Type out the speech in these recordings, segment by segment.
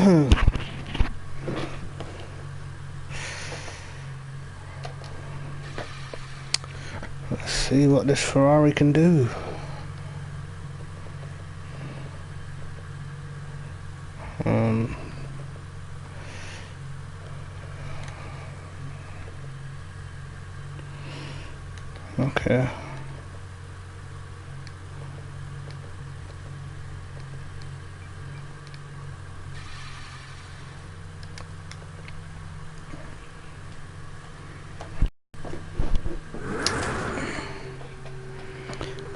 Let's see what this Ferrari can do. Okay.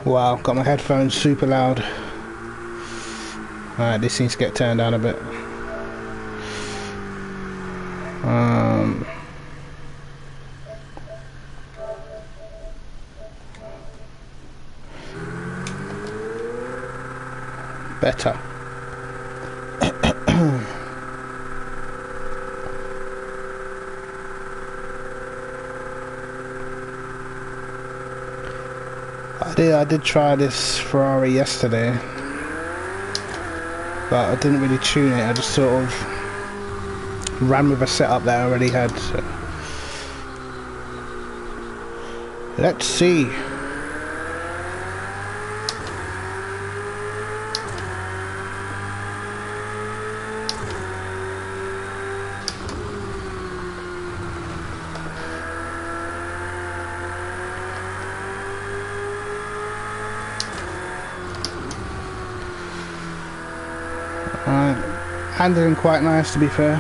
Wow, got my headphones super loud. Alright, this needs to get turned down a bit. Better. I did try this Ferrari yesterday, but I didn't really tune it. I just sort of ran with a setup that I already had. So. Let's see. Handling quite nice, to be fair.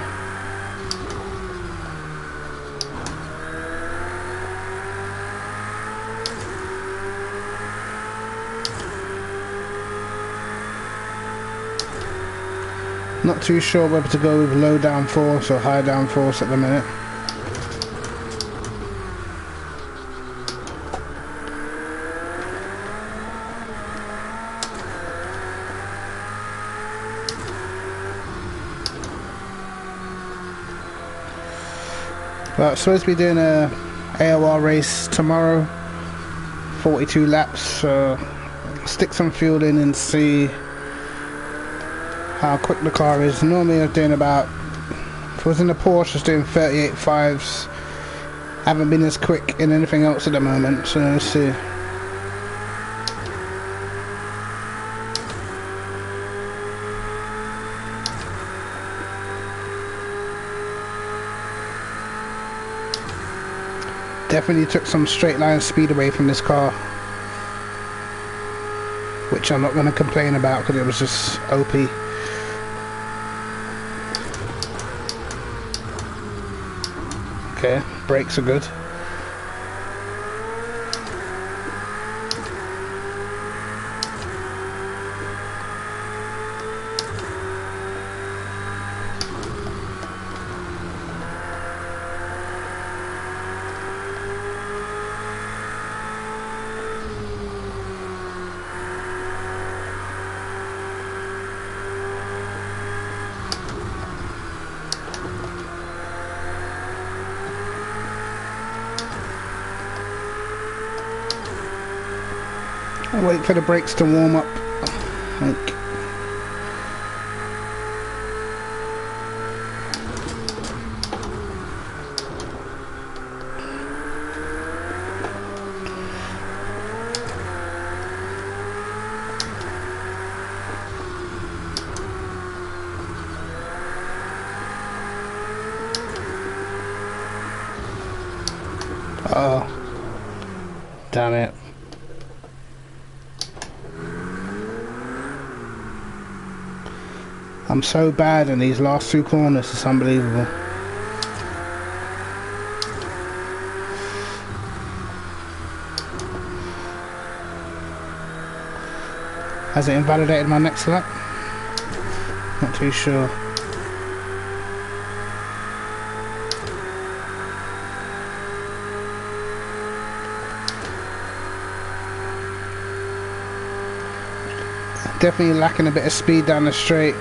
Not too sure whether to go with low downforce or high downforce at the minute. Well, I'm supposed to be doing a AOR race tomorrow, 42 laps, so stick some fuel in and see how quick the car is. Normally I was doing about, if I was in the Porsche I was doing 38.5s. Haven't been as quick in anything else at the moment, so let's see. Definitely took some straight line speed away from this car, which I'm not going to complain about because it was just OP. Okay, brakes are good. I'll wait for the brakes to warm up. Like. Oh, damn it. I'm so bad in these last two corners, it's unbelievable. Has it invalidated my next lap? Not too sure. Definitely lacking a bit of speed down the straight.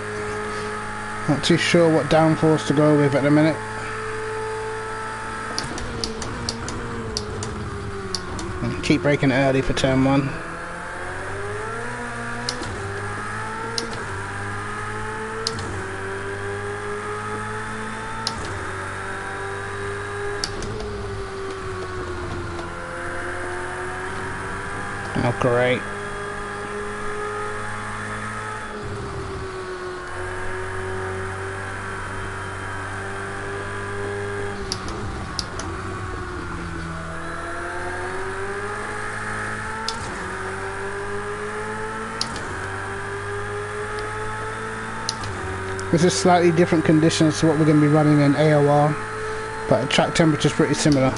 Not too sure what downforce to go with at the minute. Keep braking early for turn 1. Oh, great. This is slightly different conditions to what we're going to be running in AOR, but the track temperature is pretty similar.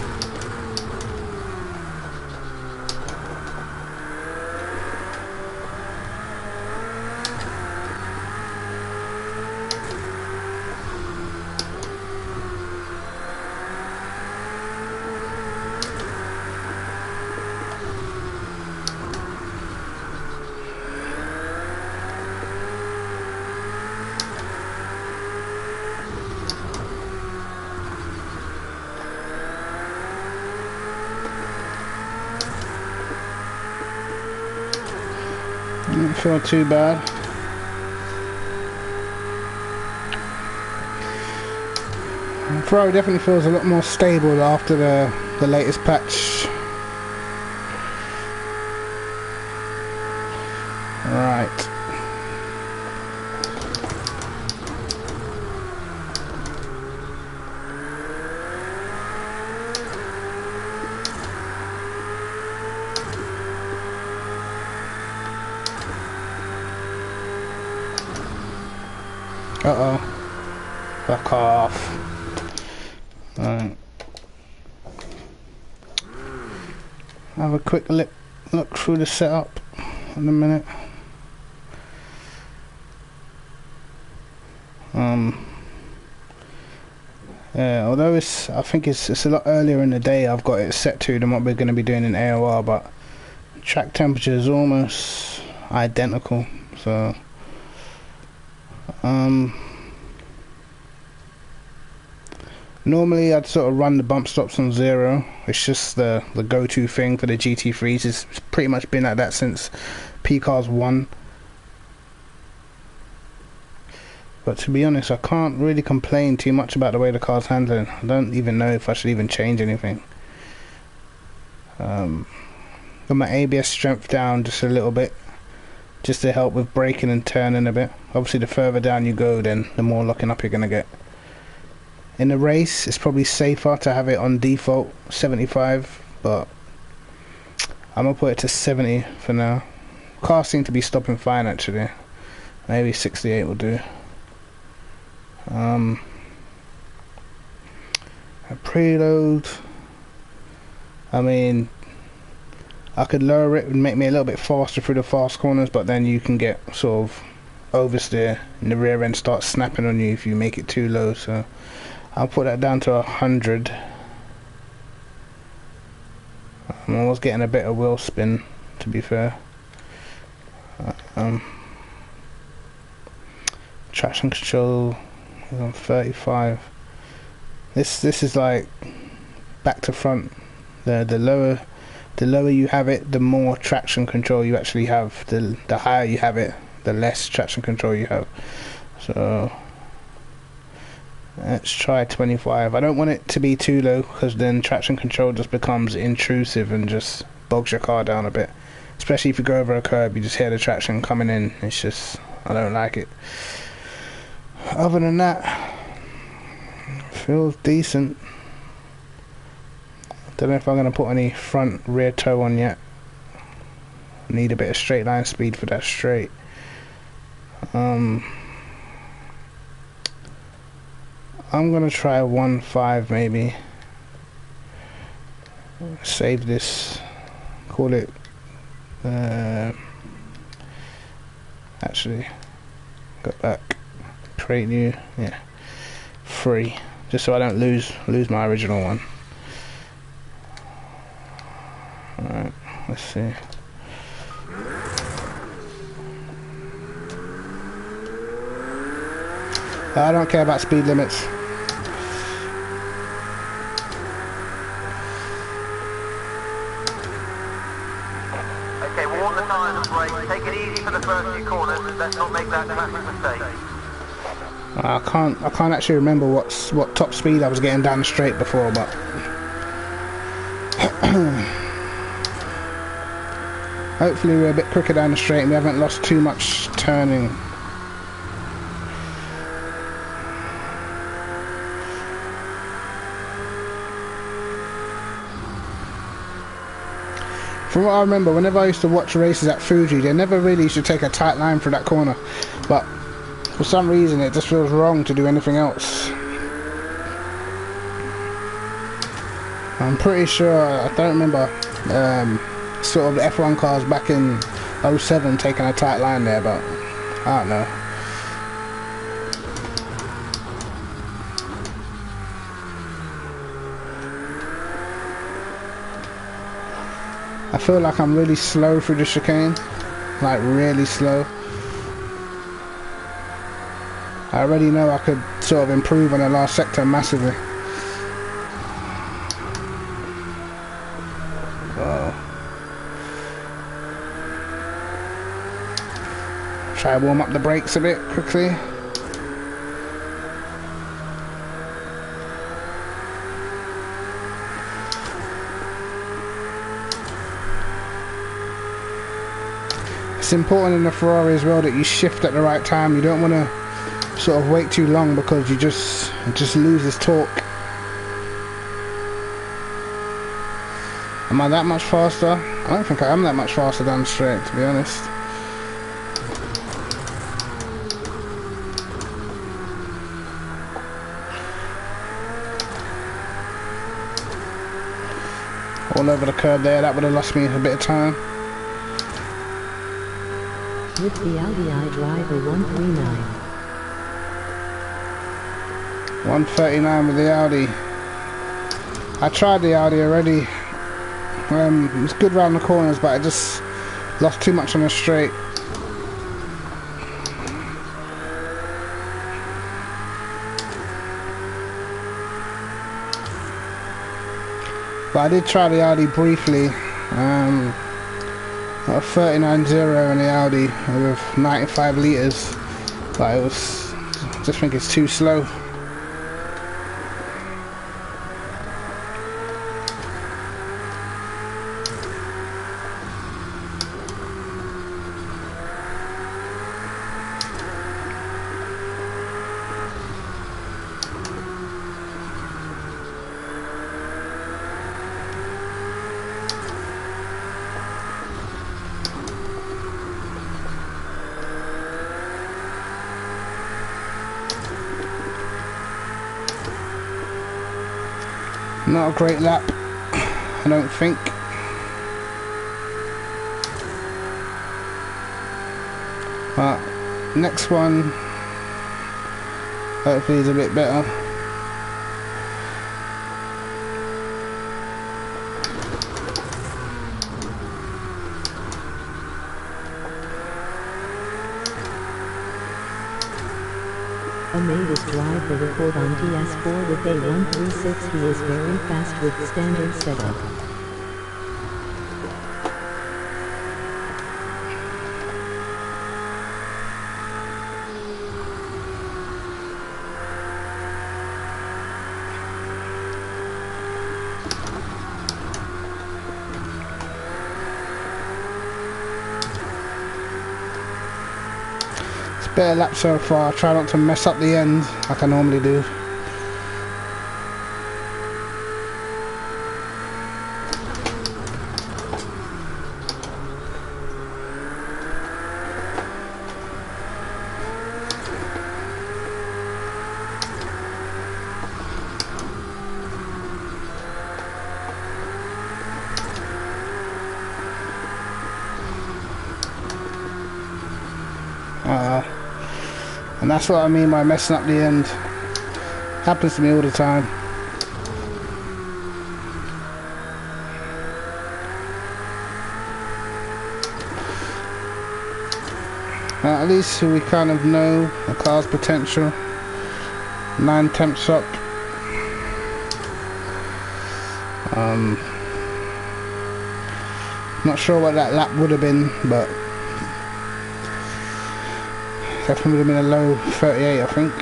Don't feel too bad. Ferrari definitely feels a lot more stable after the latest patch. Right. Uh-oh. Fuck off. Alright. Have a quick look through the setup in a minute. Yeah, although I think it's a lot earlier in the day I've got it set to than what we're going to be doing in AOR, but track temperature is almost identical, so normally I'd sort of run the bump stops on 0. It's just the go-to thing for the GT3s. It's pretty much been like that since P-Cars 1. But to be honest, I can't really complain too much about the way the car's handling. I don't even know if I should even change anything. Got my ABS strength down just a little bit, just to help with braking and turning a bit. Obviously the further down you go, then the more locking up you're going to get. In the race, it's probably safer to have it on default 75, but I'm going to put it to 70 for now. Cars seem to be stopping fine actually. Maybe 68 will do. A preload, I mean, I could lower it and make me a little bit faster through the fast corners, but then you can get sort of oversteer and the rear end starts snapping on you if you make it too low, so I'll put that down to 100. I was getting a bit of wheel spin, to be fair. Traction control is on 35. This is like back to front. The lower you have it, the more traction control you actually have. The higher you have it, the less traction control you have. So let's try 25. I don't want it to be too low, because then traction control just becomes intrusive and just bogs your car down a bit. Especially if you go over a curb, you just hear the traction coming in. It's just, I don't like it. Other than that, feels decent. Don't know if I'm going to put any front rear toe on yet. Need a bit of straight line speed for that straight. I'm going to try 1.5 maybe. Save this. Call it actually go back, create new, yeah, 3, just so I don't lose my original one. Alright, let's see. I don't care about speed limits. Okay, warm the tyres and brake. Take it easy for the first few corners. Let's not make that classic mistake. I can't actually remember what top speed I was getting down the straight before, but Hopefully we're a bit quicker down the straight and we haven't lost too much turning. From what I remember, whenever I used to watch races at Fuji, they never really used to take a tight line through that corner. But for some reason it just feels wrong to do anything else. I'm pretty sure, I don't remember sort of the F1 cars back in 07 taking a tight line there, but I don't know. I feel like I'm really slow through the chicane, like really slow. I already know I could sort of improve on the last sector massively. Whoa. Try to warm up the brakes a bit quickly. It's important in the Ferrari as well that you shift at the right time. You don't want to sort of wait too long because you just lose this torque. Am I that much faster? I don't think I am that much faster down the straight, to be honest. All over the curb there, that would have lost me a bit of time. With the Audi I drive a 139. 139 with the Audi. I tried the Audi already. It was good round the corners, but I just lost too much on the straight. But I did try the Audi briefly. A 39.0 in the Audi with 95 litres, but it was, I just think it's too slow. Not a great lap, I don't think. But next one hopefully is a bit better. Amadeus drive the record on DS4 with A136. He is very fast with standard setup. Better lap so far. Try not to mess up the end like I normally do. And that's what I mean by messing up the end. Happens to me all the time. At least we kind of know the car's potential. 9/10 up. Not sure what that lap would have been, but definitely would have been a low 38, I think.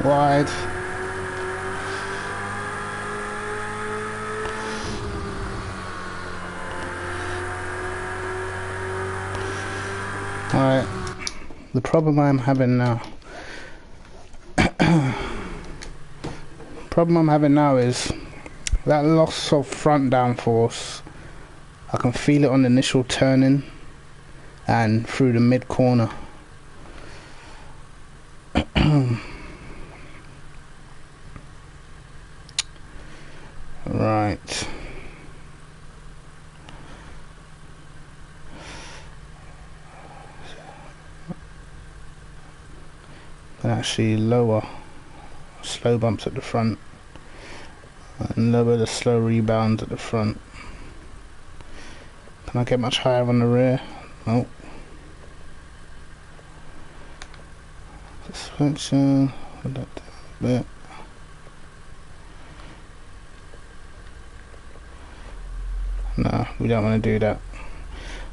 Wide. Alright. The problem I'm having now. Is that loss of front downforce. I can feel it on the initial turning and through the mid corner. Right. Can actually lower slow bumps at the front and lower the slow rebounds at the front. Can I get much higher on the rear? Nope. Suspension. Bit. No, we don't want to do that.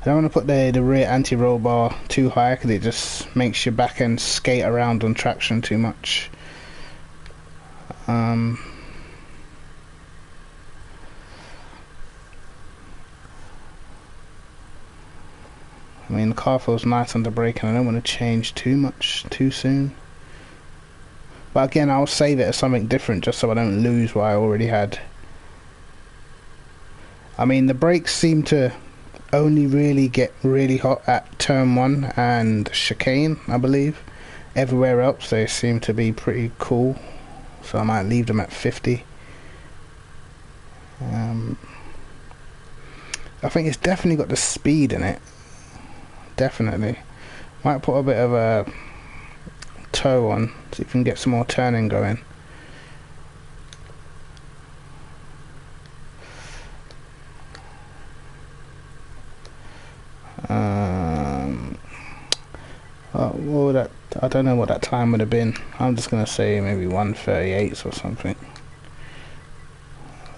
I don't want to put the rear anti-roll bar too high because it just makes your back end skate around on traction too much. I mean, the car feels nice under brake and I don't want to change too much too soon. But again, I'll save it as something different just so I don't lose what I already had. I mean, the brakes seem to only really get really hot at turn 1 and chicane, I believe. Everywhere else they seem to be pretty cool, so I might leave them at 50. I think it's definitely got the speed in it. Definitely. Might put a bit of a toe on, so you can get some more turning going. Well, that I don't know what that time would have been. I'm just gonna say maybe 1:38 or something.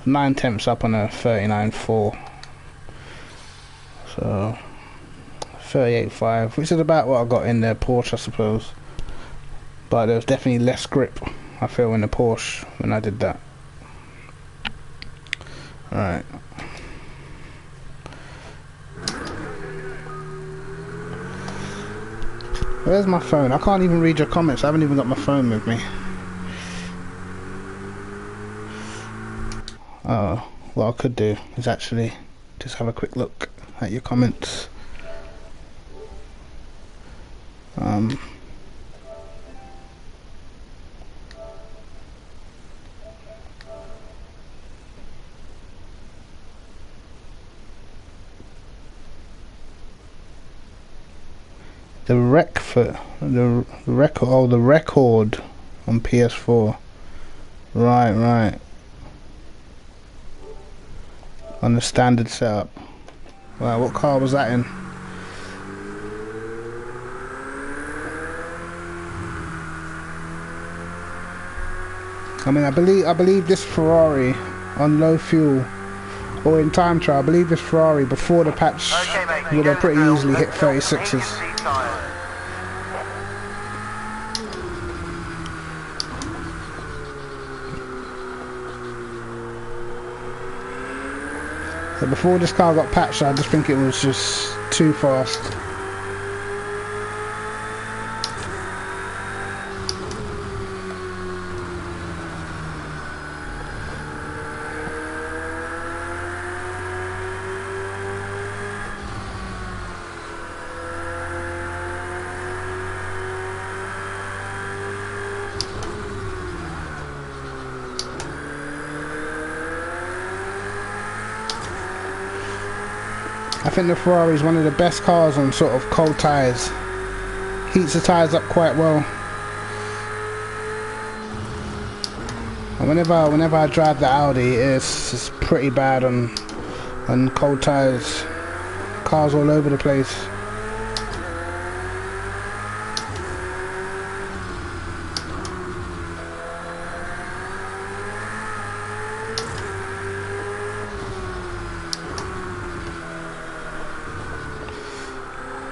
9 tenths up on a 39.4. So 38.5, which is about what I got in the Porsche, I suppose. But there was definitely less grip, I feel, in the Porsche when I did that. Alright. Where's my phone? I can't even read your comments. I haven't even got my phone with me. Oh, what I could do is actually just have a quick look at your comments. The record on PS4. Right. On the standard setup. Wow, what car was that in? I mean, I believe this Ferrari on low fuel or in time trial, I believe this Ferrari before the patch would have pretty easily hit 36s. So before this car got patched, I just think it was just too fast. I think the Ferrari is one of the best cars on sort of cold tyres. Heats the tyres up quite well. And whenever I drive the Audi, it's pretty bad on cold tyres. Cars all over the place.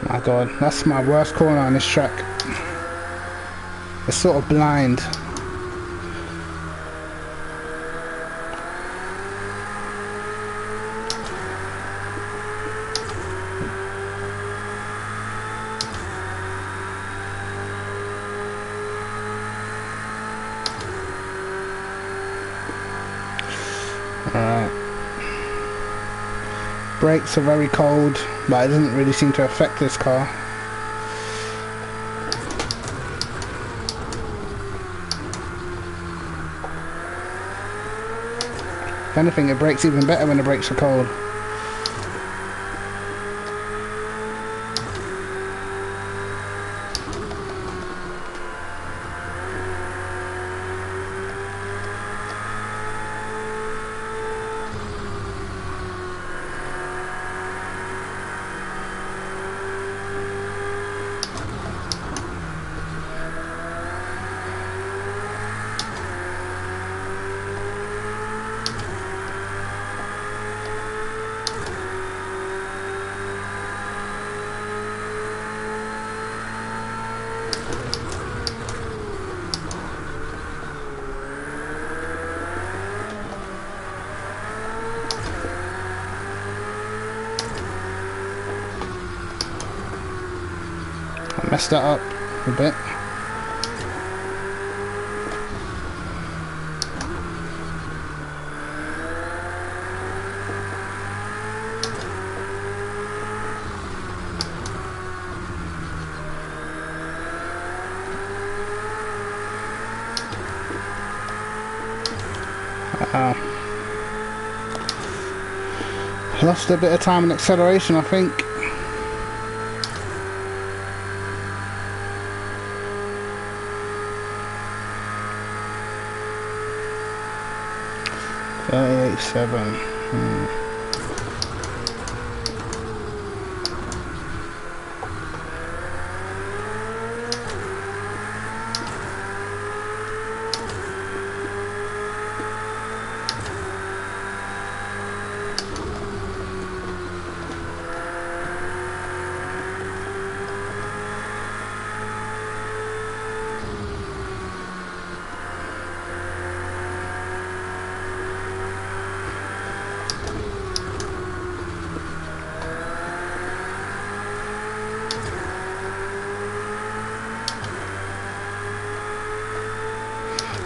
My god, that's my worst corner on this track. It's sort of blind. Alright. Brakes are very cold, but it doesn't really seem to affect this car. If anything, it brakes even better when the brakes are cold. Messed that up a bit. Lost a bit of time in acceleration, I think. Seven.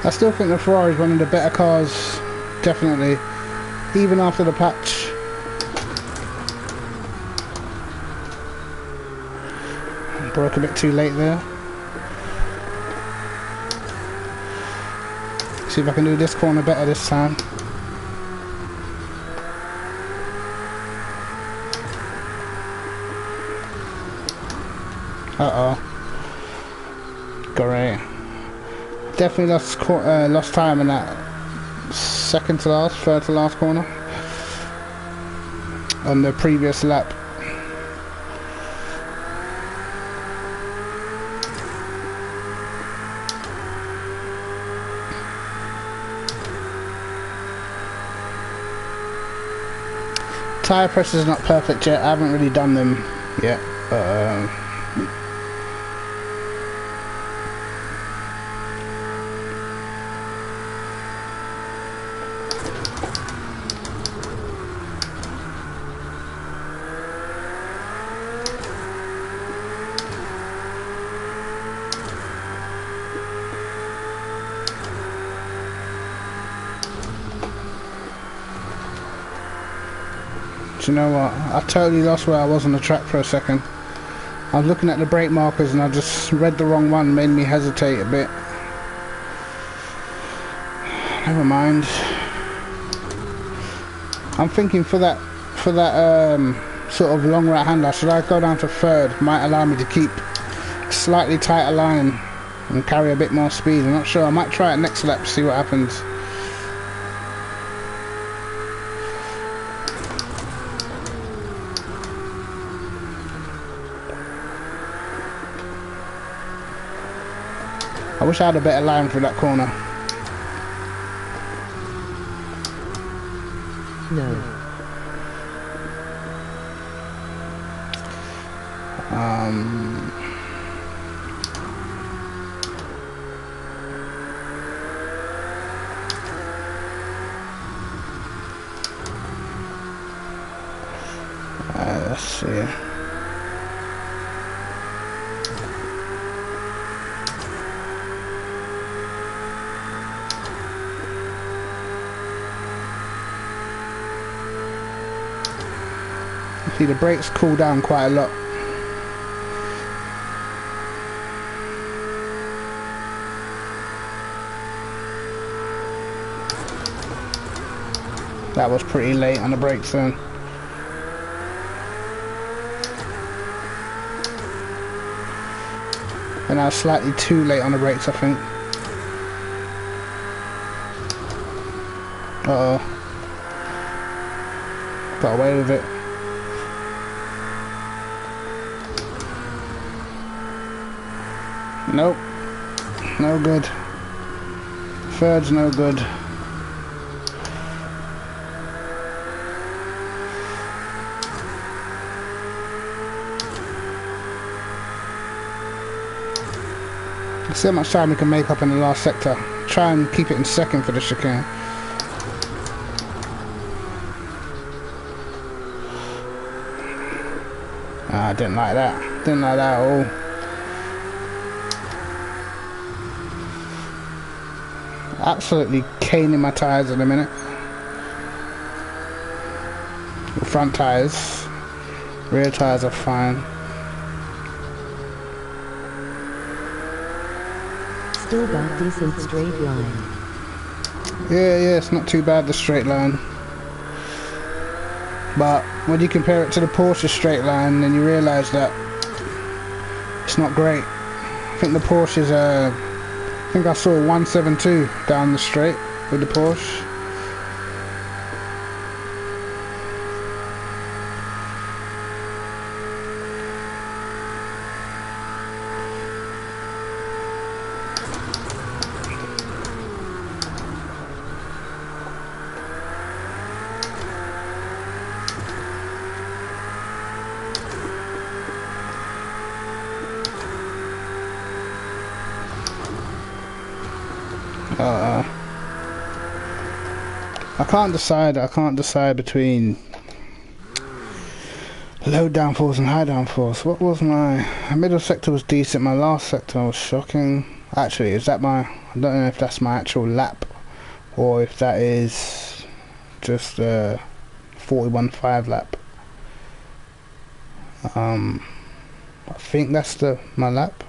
I still think the Ferrari is one of the better cars, definitely, even after the patch. Broke a bit too late there. See if I can do this corner better this time. Uh-oh. Great. Definitely lost time in that second to last, third to last corner on the previous lap. Tyre pressure is not perfect yet. I haven't really done them yet. Do you know what? I totally lost where I was on the track for a second. I was looking at the brake markers and I just read the wrong one, made me hesitate a bit. Never mind. I'm thinking for that sort of long right hander, should I go down to third? Might allow me to keep a slightly tighter line and carry a bit more speed. I'm not sure. I might try it next lap, see what happens. I wish I had a better line through that corner. No. Let's see. See, the brakes cool down quite a lot. That was pretty late on the brakes then. And I was slightly too late on the brakes, I think. Uh-oh. Got away with it. Nope. No good. Third's no good. Let's see how much time we can make up in the last sector. Try and keep it in second for the chicane. Ah, I didn't like that. Didn't like that at all. Absolutely caning my tyres in a minute. The front tyres. Rear tyres are fine. Still got decent straight line. Yeah, it's not too bad, the straight line. But when you compare it to the Porsche straight line, then you realise that it's not great. I think the Porsche's I think I saw 172 down the straight with the Porsche. I can't decide between low downforce and high downforce. What was my middle sector was decent, my last sector was shocking. Actually, is that my, I don't know if that's my actual lap or if that is just a 41.5 lap. I think that's my lap.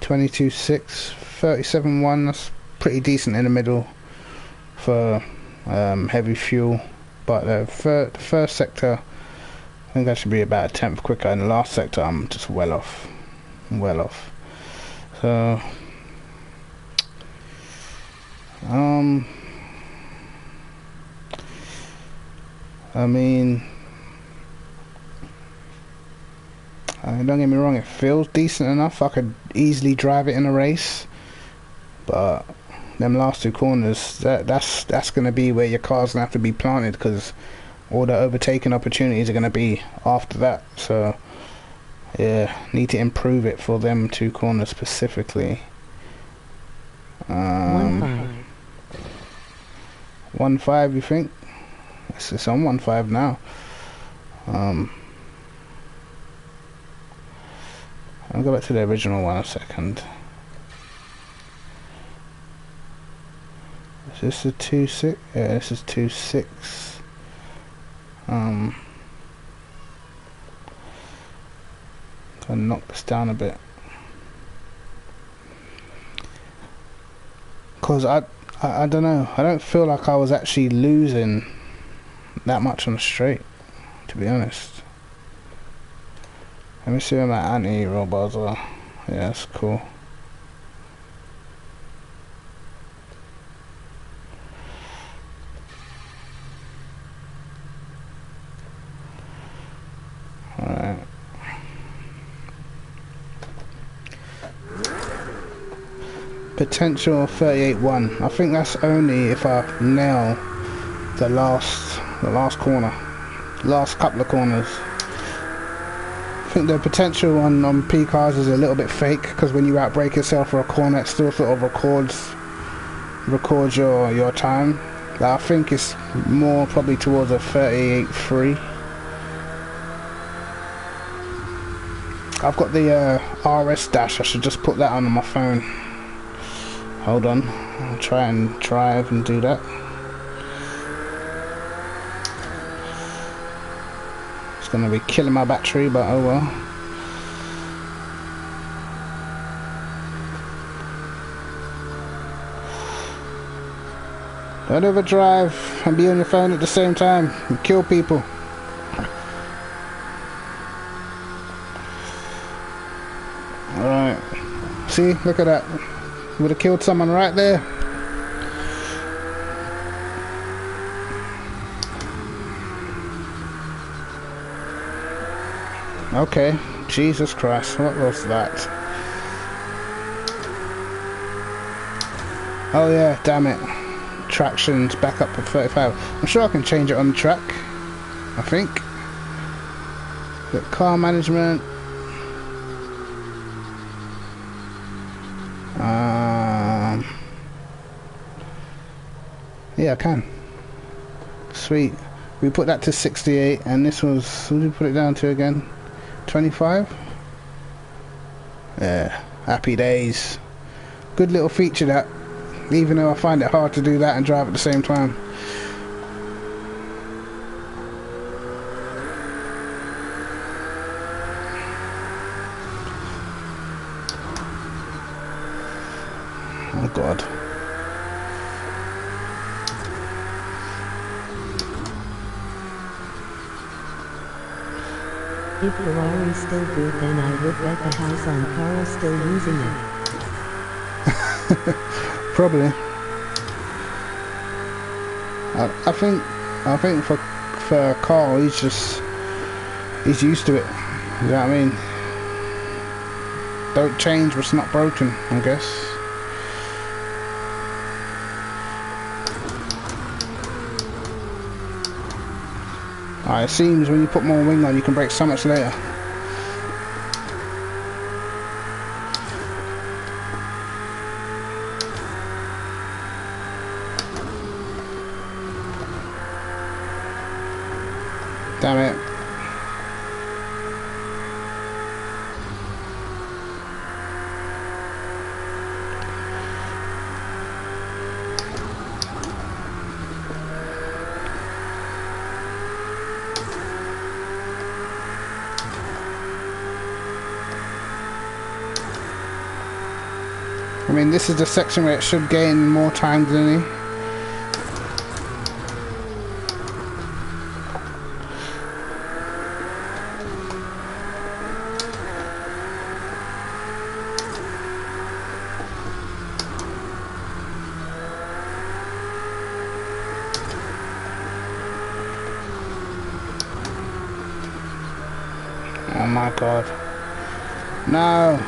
22.6, 37.1, that's pretty decent in the middle for heavy fuel, but the first sector I think I should be about a tenth quicker. In the last sector I'm just well off. So I mean, don't get me wrong, it feels decent enough. I could easily drive it in a race, but them last two corners, that's going to be where your car's going to have to be planted, because all the overtaking opportunities are going to be after that. So yeah, need to improve it for them two corners specifically. 1.5, you think? It's on 1.5 now. I'll go back to the original one a second. Is this a 2.6? Yeah, this is 2.6. Gonna knock this down a bit, cause I don't know. I don't feel like I was actually losing that much on the straight, to be honest. Let me see where my anti-roll bars are. Yeah, that's cool. Alright. Potential 38.1. I think that's only if I nail the last corner, last couple of corners. I think the potential on P cars is a little bit fake, because when you outbrake yourself for a corner, it still sort of records your time. But I think it's more probably towards a 38.3. I've got the RS dash. I should just put that on my phone. Hold on, I'll try and drive and do that. It's gonna be killing my battery, but oh well. Don't overdrive and be on your phone at the same time and kill people. Alright. See, look at that. Would have killed someone right there. Okay. Jesus Christ, what was that? Oh yeah, damn it. Traction's back up to 35. I'm sure I can change it on the track. I think. The car management. Yeah, I can. Sweet. We put that to 68, and this was, what did we put it down to again? 25? Yeah, happy days. Good little feature that, even though I find it hard to do that and drive at the same time. Oh God. If Ferrari's still good, then I would bet the house on Carl still using it. Probably. I think for Carl, he's used to it. You know what I mean? Don't change what's not broken, I guess. It seems when you put more wing on, you can brake so much later. Damn it. I mean, this is the section where it should gain more time than he. Oh my God. No.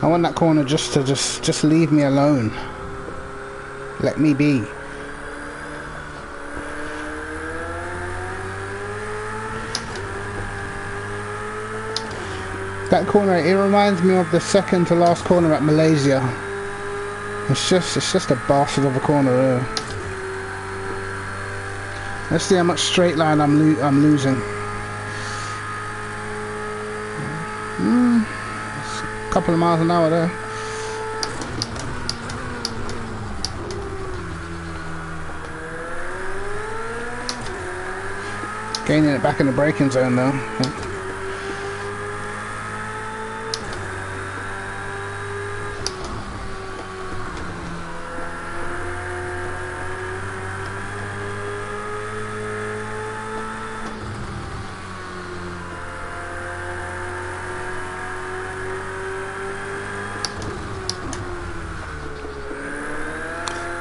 I want that corner just to leave me alone. Let me be. That corner, it reminds me of the second to last corner at Malaysia. It's just a bastard of a corner there. Let's see how much straight line I'm losing. Couple of miles an hour there. Gaining it back in the braking zone though.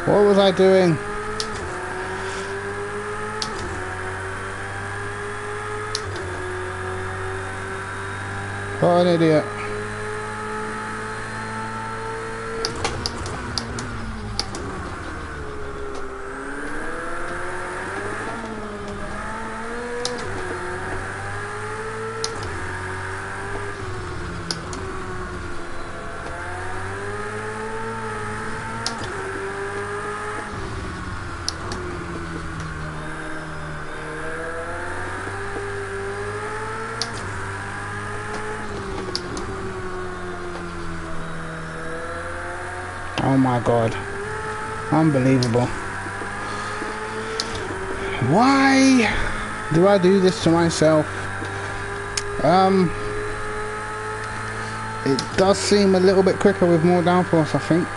What was I doing? What an idiot. Oh my God. Unbelievable. Why? Do I do this to myself? It does seem a little bit quicker with more downforce, I think.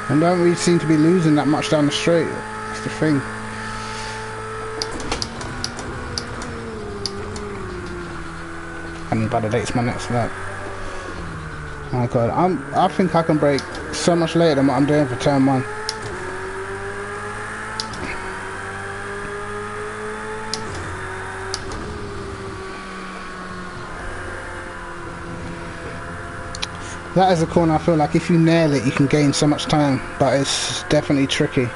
And don't really seem to be losing that much down the straight. That's the thing. And validates my next lap. My god, I think I can brake so much later than what I'm doing for turn 1. That is a corner I feel like if you nail it you can gain so much time, but it's definitely tricky.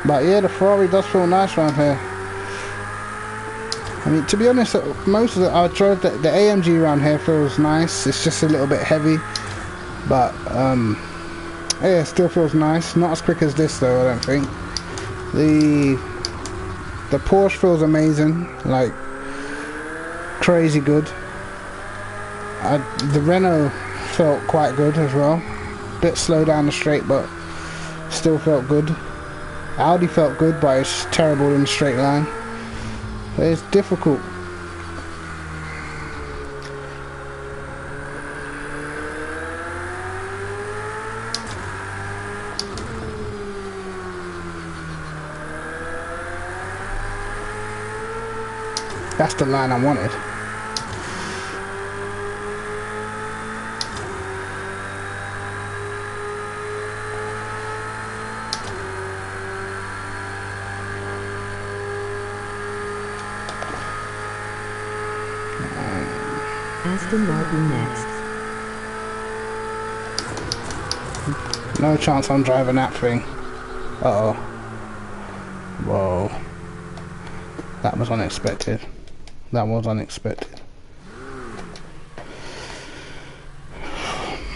But yeah, the Ferrari does feel nice around here. I mean, to be honest, most of the I drove the AMG around here feels nice. It's just a little bit heavy, but yeah, it still feels nice. Not as quick as this though, I don't think. The Porsche feels amazing, like crazy good. The Renault felt quite good as well. Bit slow down the straight, but still felt good. Audi felt good, but it's terrible in the straight line. It's difficult. That's the line I wanted. Aston Martin next. No chance I'm driving that thing. Uh-oh. Whoa. That was unexpected. That was unexpected.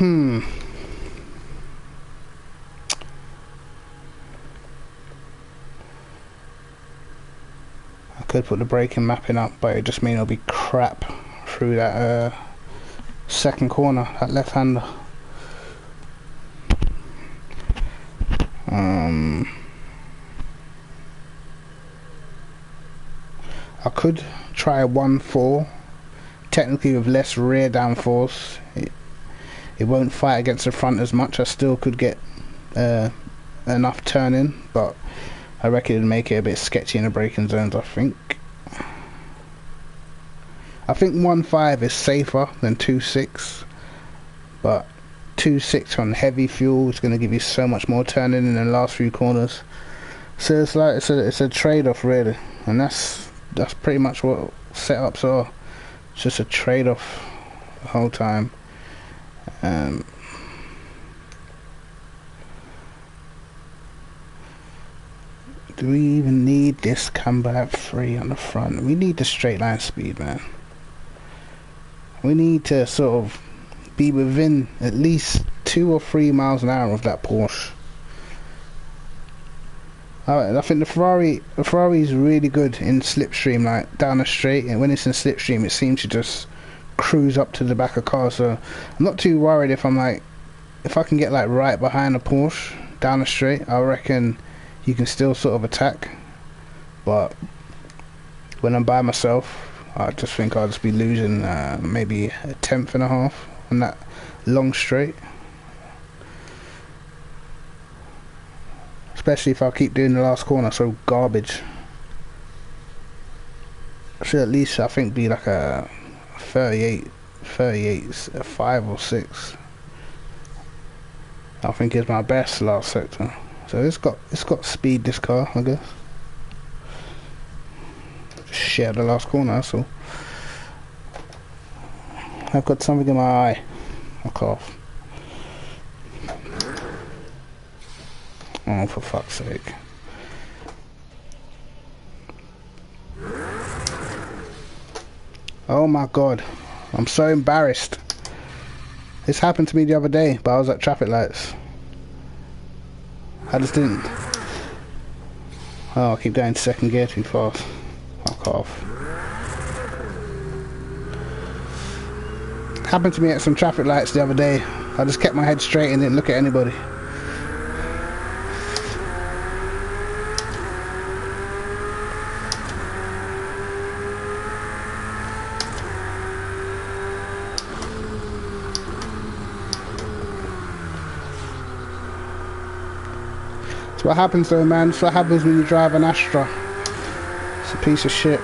I could put the braking mapping up, but it just means it'll be crap through that second corner, that left-hander. I could try a 1.4, technically with less rear downforce. It won't fight against the front as much. I still could get enough turning, but I reckon it'd make it a bit sketchy in the braking zones. I think 1.5 is safer than 2.6, but 2.6 on heavy fuel is going to give you so much more turning in the last few corners. So it's like it's a trade-off really, and that's pretty much what setups are. It's just a trade-off the whole time. Do we even need this camber at 3 on the front? We need the straight line speed, man. We need to sort of be within at least 2 or 3 miles an hour of that Porsche. I think the Ferrari is really good in slipstream, like down the straight, and when it's in slipstream it seems to just cruise up to the back of cars. So I'm not too worried if I can get like right behind the Porsche down the straight. I reckon you can still sort of attack, but when I'm by myself I just think I'll just be losing maybe a tenth and a half on that long straight. Especially if I keep doing the last corner so garbage. Should at least I think be like a 38, a 5 or 6. I think is my best last sector. So it's got speed, this car, I guess. Just share the last corner, that's all. I've got something in my eye. I cough. Oh, for fuck's sake. Oh my god. I'm so embarrassed. This happened to me the other day, but I was at traffic lights. I just didn't. Oh, I keep going to second gear too fast. Fuck off. Happened to me at some traffic lights the other day. I just kept my head straight and didn't look at anybody. That's what happens though, man. That's what happens when you drive an Astra. It's a piece of shit.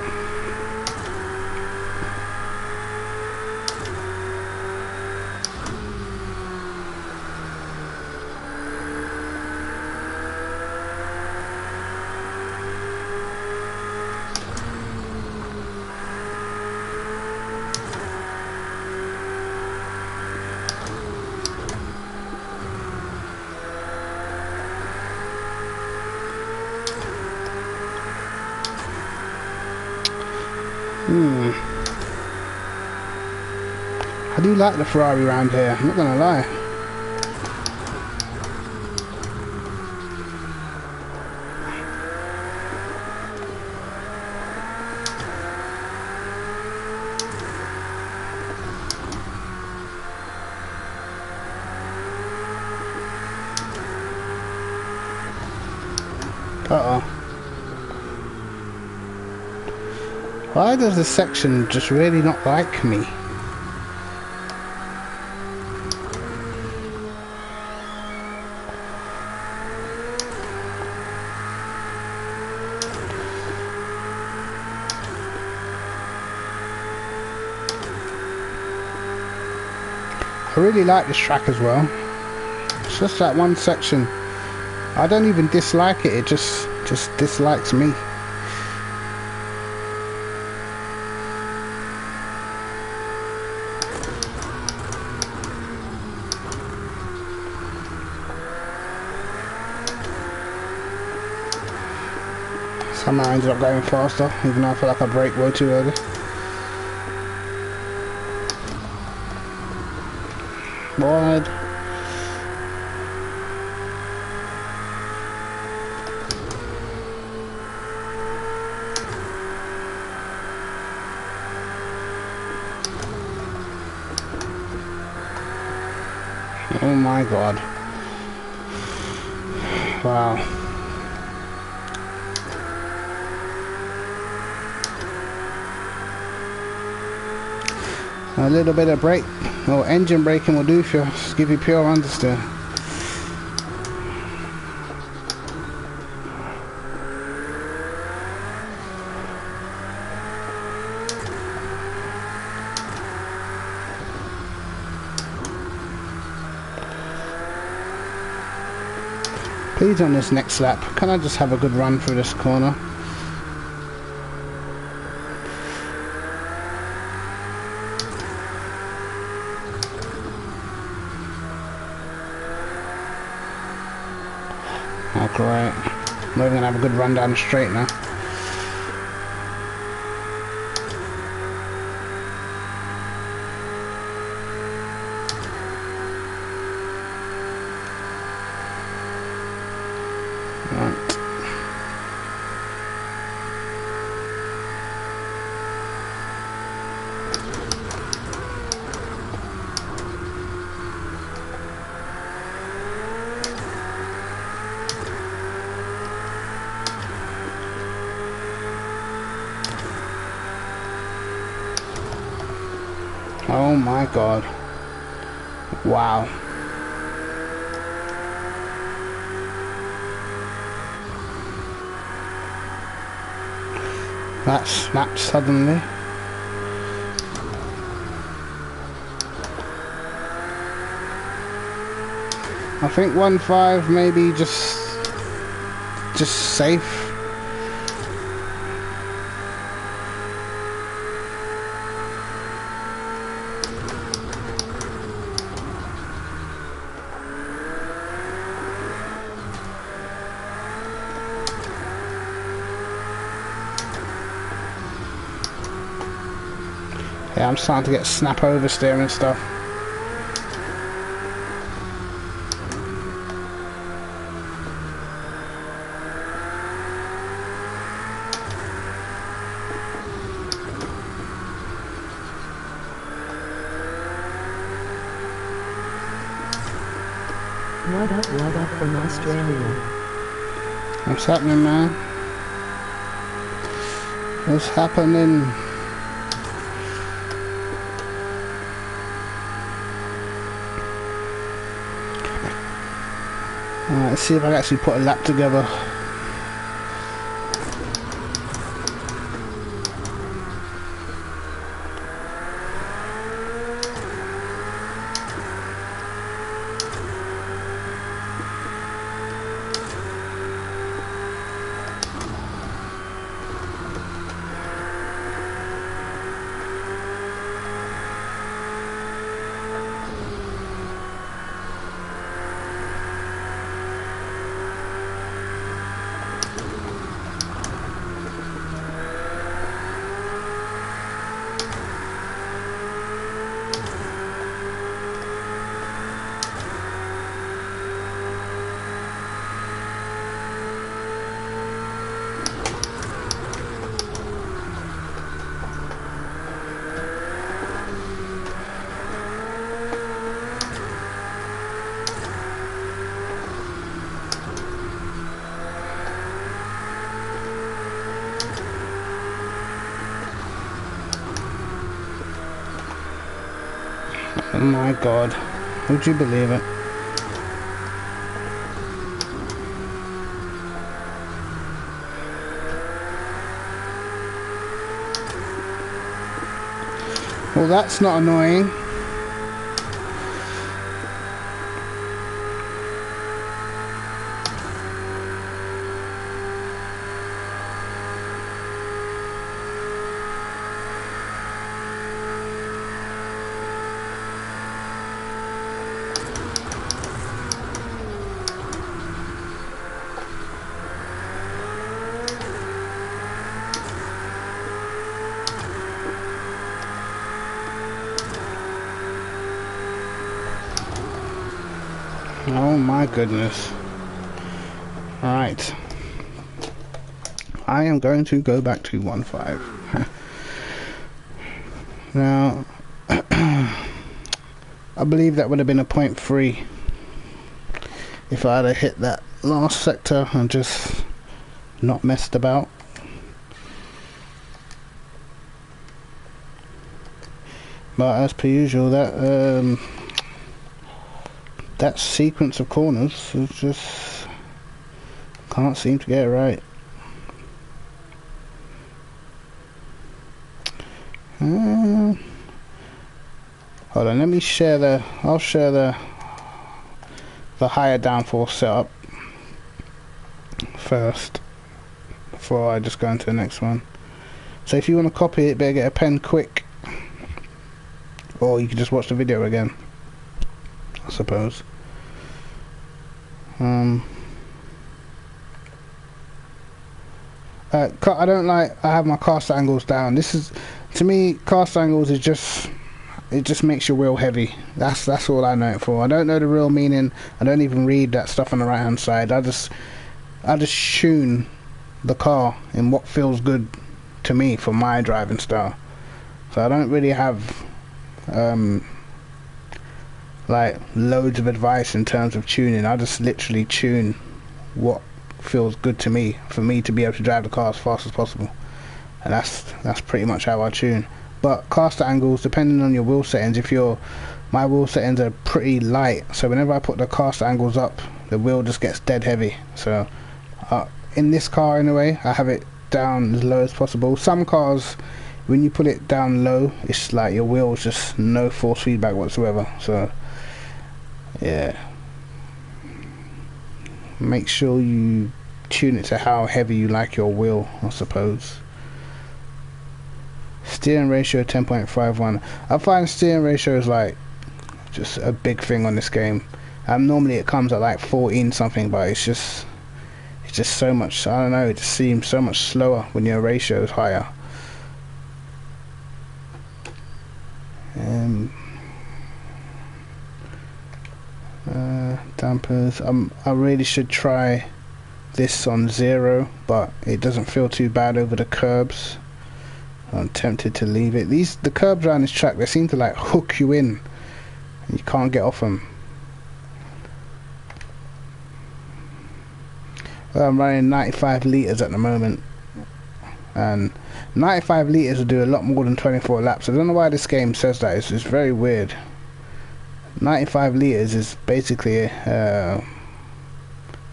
I do like the Ferrari around here, I'm not gonna lie. Uh-oh. Why does this section just really not like me? I really like this track as well. It's just that one section. I don't even dislike it, it just dislikes me. Somehow I ended up going faster, even though I feel like I braked way too early. Wide. Oh my god. Wow. A little bit of brake or engine braking will do for you, just give you pure understeer. Please on this next lap, can I just have a good run through this corner? Oh great, we're going to have a good run down the straight now. Right. Oh my god. Wow. That snapped suddenly. I think 1.5 maybe just safe. Yeah, I'm starting to get snap oversteer and stuff. What up from Australia? What's happening, man? What's happening? Alright, let's see if I can actually put a lap together. Oh my god, would you believe it? Well, that's not annoying. Oh my goodness. Alright. I am going to go back to 1.5. Now, I believe that would have been a 0.3 if I had hit that last sector and just not messed about. But as per usual, that sequence of corners is just can't seem to get it right. Hold on, let me share the. I'll share the higher downforce setup first before I just go into the next one. So if you want to copy it, better get a pen quick, or you can just watch the video again, I suppose. I don't like. I have my cast angles down. This is, to me, cast angles is just. It just makes your wheel heavy. That's all I know it for. I don't know the real meaning. I don't even read that stuff on the right hand side. I just tune the car in what feels good to me for my driving style. So I don't really have like loads of advice in terms of tuning. I just literally tune what feels good to me for me to be able to drive the car as fast as possible, and that's pretty much how I tune. But caster angles, depending on your wheel settings, my wheel settings are pretty light, so whenever I put the caster angles up, the wheel just gets dead heavy. So in this car anyway, I have it down as low as possible. Some cars, when you put it down low, it's like your wheel's just no force feedback whatsoever. So yeah, make sure you tune it to how heavy you like your wheel, I suppose. Steering ratio 10.51. I find steering ratio is like just a big thing on this game. Normally it comes at like 14 something, but it's just so much, I don't know, it just seems so much slower when your ratio is higher. Dampers, I really should try this on 0, but it doesn't feel too bad over the curbs. I'm tempted to leave it. The curbs around this track, they seem to like hook you in and you can't get off them. I'm running 95 litres at the moment, and 95 litres will do a lot more than 24 laps. I don't know why this game says that. It's very weird. 95 litres is basically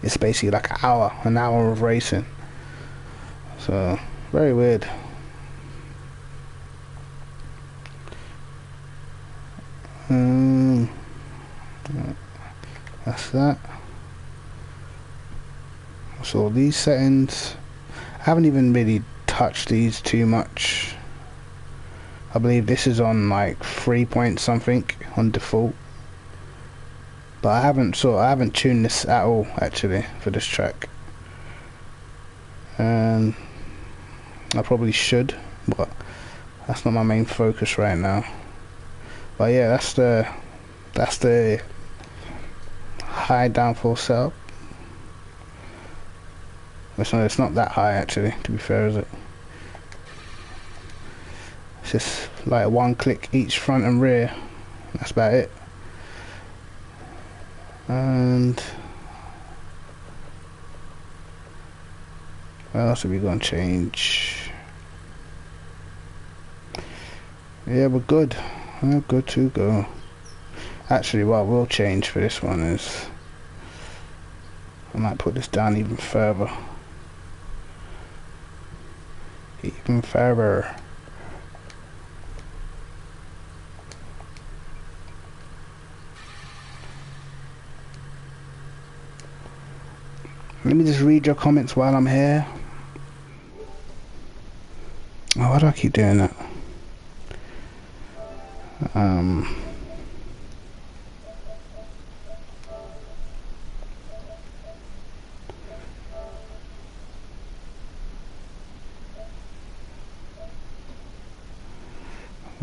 it's basically like an hour of racing. So very weird. That's that. So these settings, I haven't even really touched these too much. I believe this is on like 3 point something on default, but I haven't tuned this at all actually for this track, and I probably should, but that's not my main focus right now. But yeah, that's the high downforce setup. It's not that high actually, to be fair, is it? It's just like one click each front and rear. That's about it. And what else are we gonna change? Yeah, we're good. We're good to go. Actually, what we'll change for this one is I might put this down even further. Even further. Let me just read your comments while I'm here. Oh, why do I keep doing that?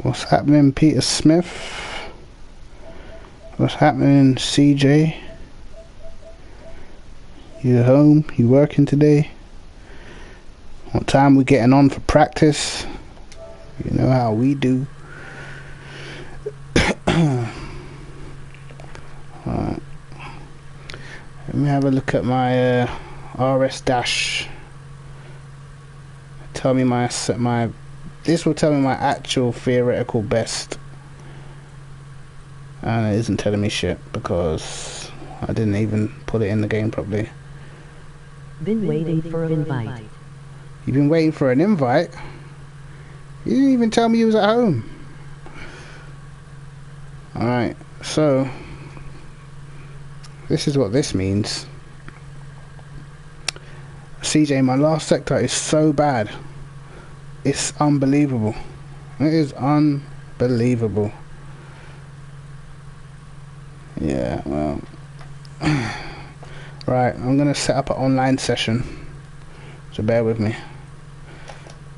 What's happening, Peter Smith? What's happening, CJ? You home? You working today? What time we getting on for practice? You know how we do. Alright. Let me have a look at my RS dash. Tell me this will tell me my actual theoretical best, and it isn't telling me shit because I didn't even put it in the game properly. Been waiting for an invite. You've been waiting for an invite? You didn't even tell me you was at home. Alright, so this is what this means. CJ, my last sector is so bad. It's unbelievable. It is unbelievable. Yeah, well. Right, I'm gonna set up an online session. So bear with me.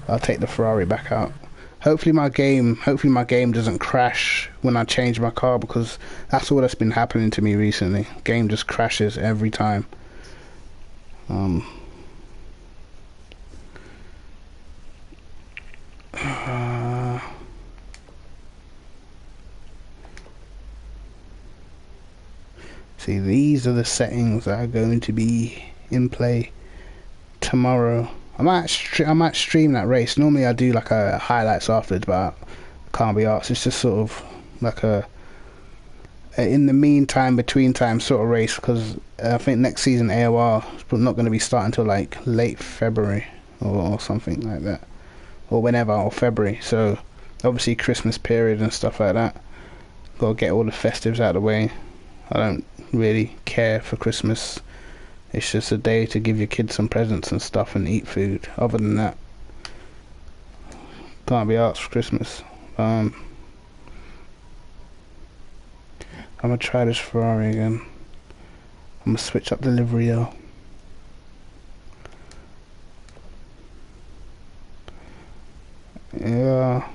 I'll take the Ferrari back out. Hopefully my game doesn't crash when I change my car, because that's all that's been happening to me recently. Game just crashes every time. See, these are the settings that are going to be in play tomorrow. I might stream that race. Normally I do like a highlights afterwards, but I can't be arsed. It's just sort of like a in the meantime, between time sort of race, because I think next season AOR is not going to be starting until like late February or something like that, or whenever, or February. So obviously Christmas period and stuff like that. Got to get all the festives out of the way. I don't really care for Christmas. It's just a day to give your kids some presents and stuff and eat food. Other than that, can't be asked for Christmas. I'm gonna try this Ferrari again. I'm gonna switch up the livery though. Yeah,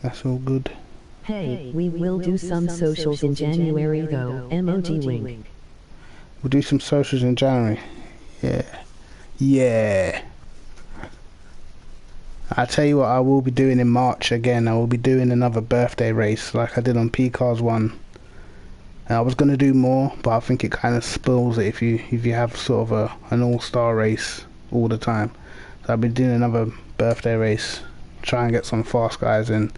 that's all good. Hey, we will do some socials in January though. Emoji wink. We'll do some socials in January. Yeah. I tell you what I will be doing in March again. I will be doing another birthday race like I did on P-Cars 1. And I was gonna do more, but I think it kind of spoils it if you have sort of an all-star race all the time. So I'll be doing another birthday race, try and get some fast guys in,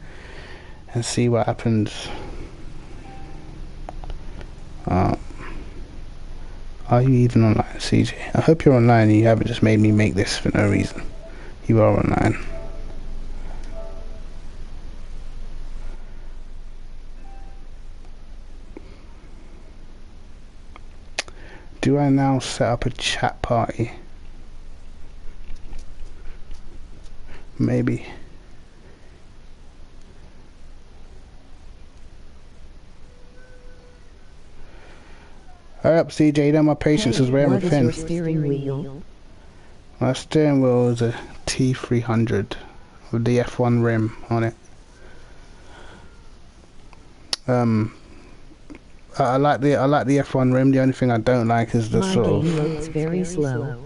and see what happens. Are you even online, CJ? I hope you're online and you haven't just made me make this for no reason. You are online. Do I now set up a chat party? Maybe. Hurry up, CJ, you know my patience is wearing thin. What is your steering wheel? My steering wheel is a T300 with the F1 rim on it. I like the F1 rim. The only thing I don't like is the My sort game of. loads very slow.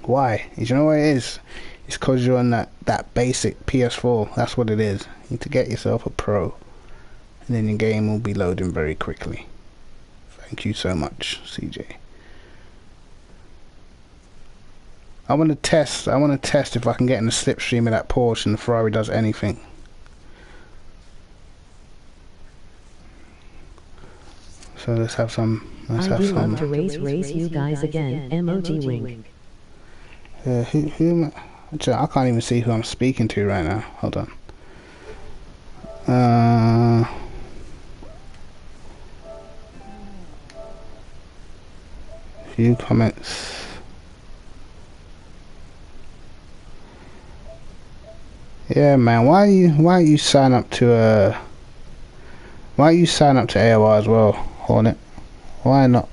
Why? You know what it is? It's because you're on that basic PS4. That's what it is. You need to get yourself a Pro, and then your game will be loading very quickly. Thank you so much, CJ. I want to test if I can get in the slipstream of that Porsche and the Ferrari does anything. So let's have some. I do love to race you guys again. Emoji wink. Who am I? Actually, I can't even see who I'm speaking to right now. Hold on. Few comments. Yeah, man. Why you sign up to AOR as well, Hornet? Why not?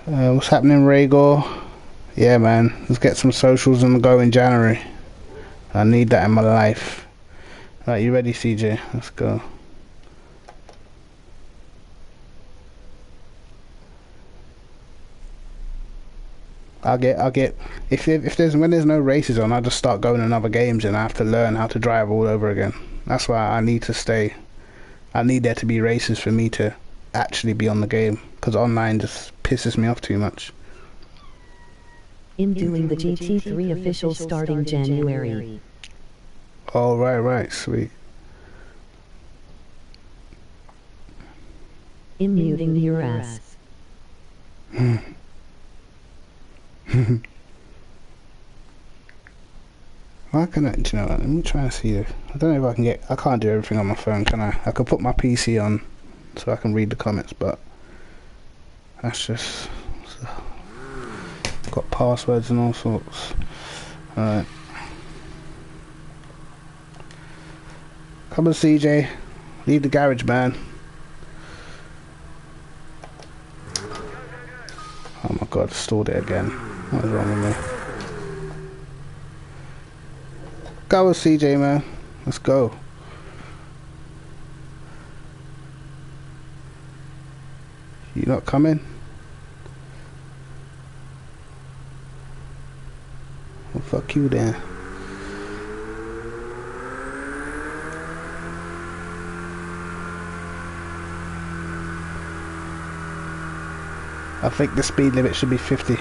What's happening, Rhaegor? Yeah, man. Let's get some socials on the go in January. I need that in my life. Right, you ready, CJ? Let's go. I'll get if there's when there's no races on, I'll just start going in other games and I have to learn how to drive all over again. That's why I need to stay. I need there to be races for me to actually be on the game, because online just pisses me off too much. I'm doing the GT3 official starting January. Oh, right, sweet. I'm muting your ass. Why can I, do you know what, let me try and see if, I don't know if I can I can't do everything on my phone, can I? I could put my PC on so I can read the comments, but that's just, got passwords and all sorts. Alright. Come on, CJ, leave the garage, man. Oh my god, I stalled it again. What is wrong with me? Go with CJ, man. Let's go. You not coming? Well, fuck you then. I think the speed limit should be 50.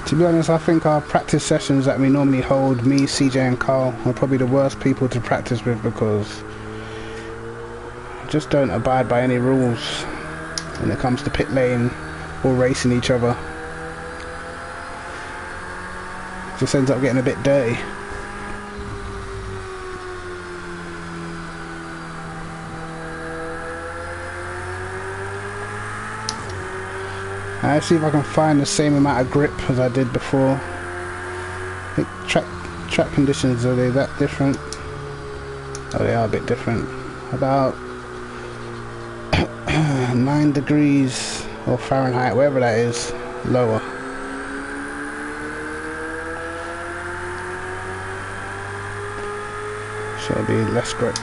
To be honest, I think our practice sessions that we normally hold, me, CJ and Carl, are probably the worst people to practice with, because just don't abide by any rules when it comes to pit lane or racing each other. Just ends up getting a bit dirty. Let's see if I can find the same amount of grip as I did before. I think track conditions, are they that different? Oh, they are a bit different. About 9 degrees or Fahrenheit, wherever that is, lower. So it'll be less grip.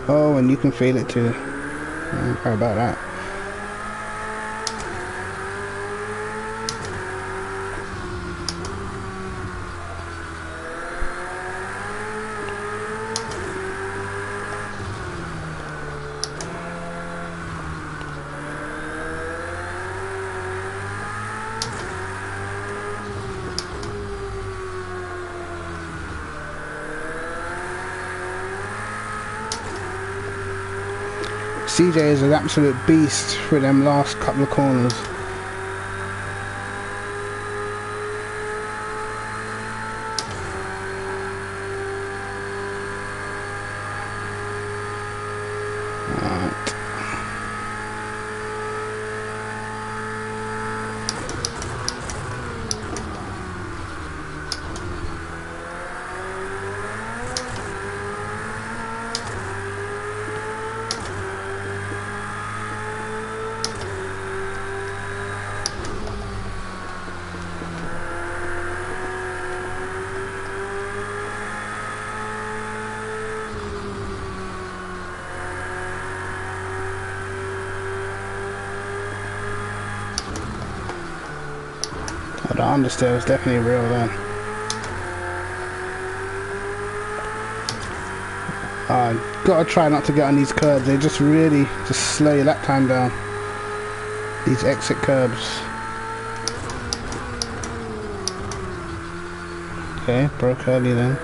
Oh, and you can feel it too. How about that? CJ is an absolute beast for them last couple of corners. The understeer was definitely real then. Gotta try not to get on these curbs, they just really slow your lap time down. These exit curbs. Okay, broke early then.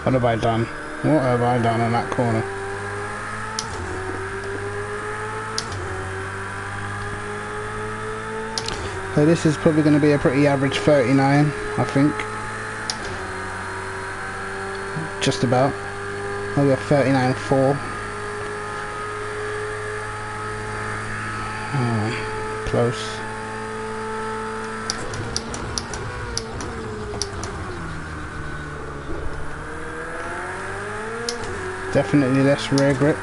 What have I done? What have I done on that corner? So this is probably going to be a pretty average 39, I think. Just about. Maybe a 39.4. Close. Definitely less rear grip.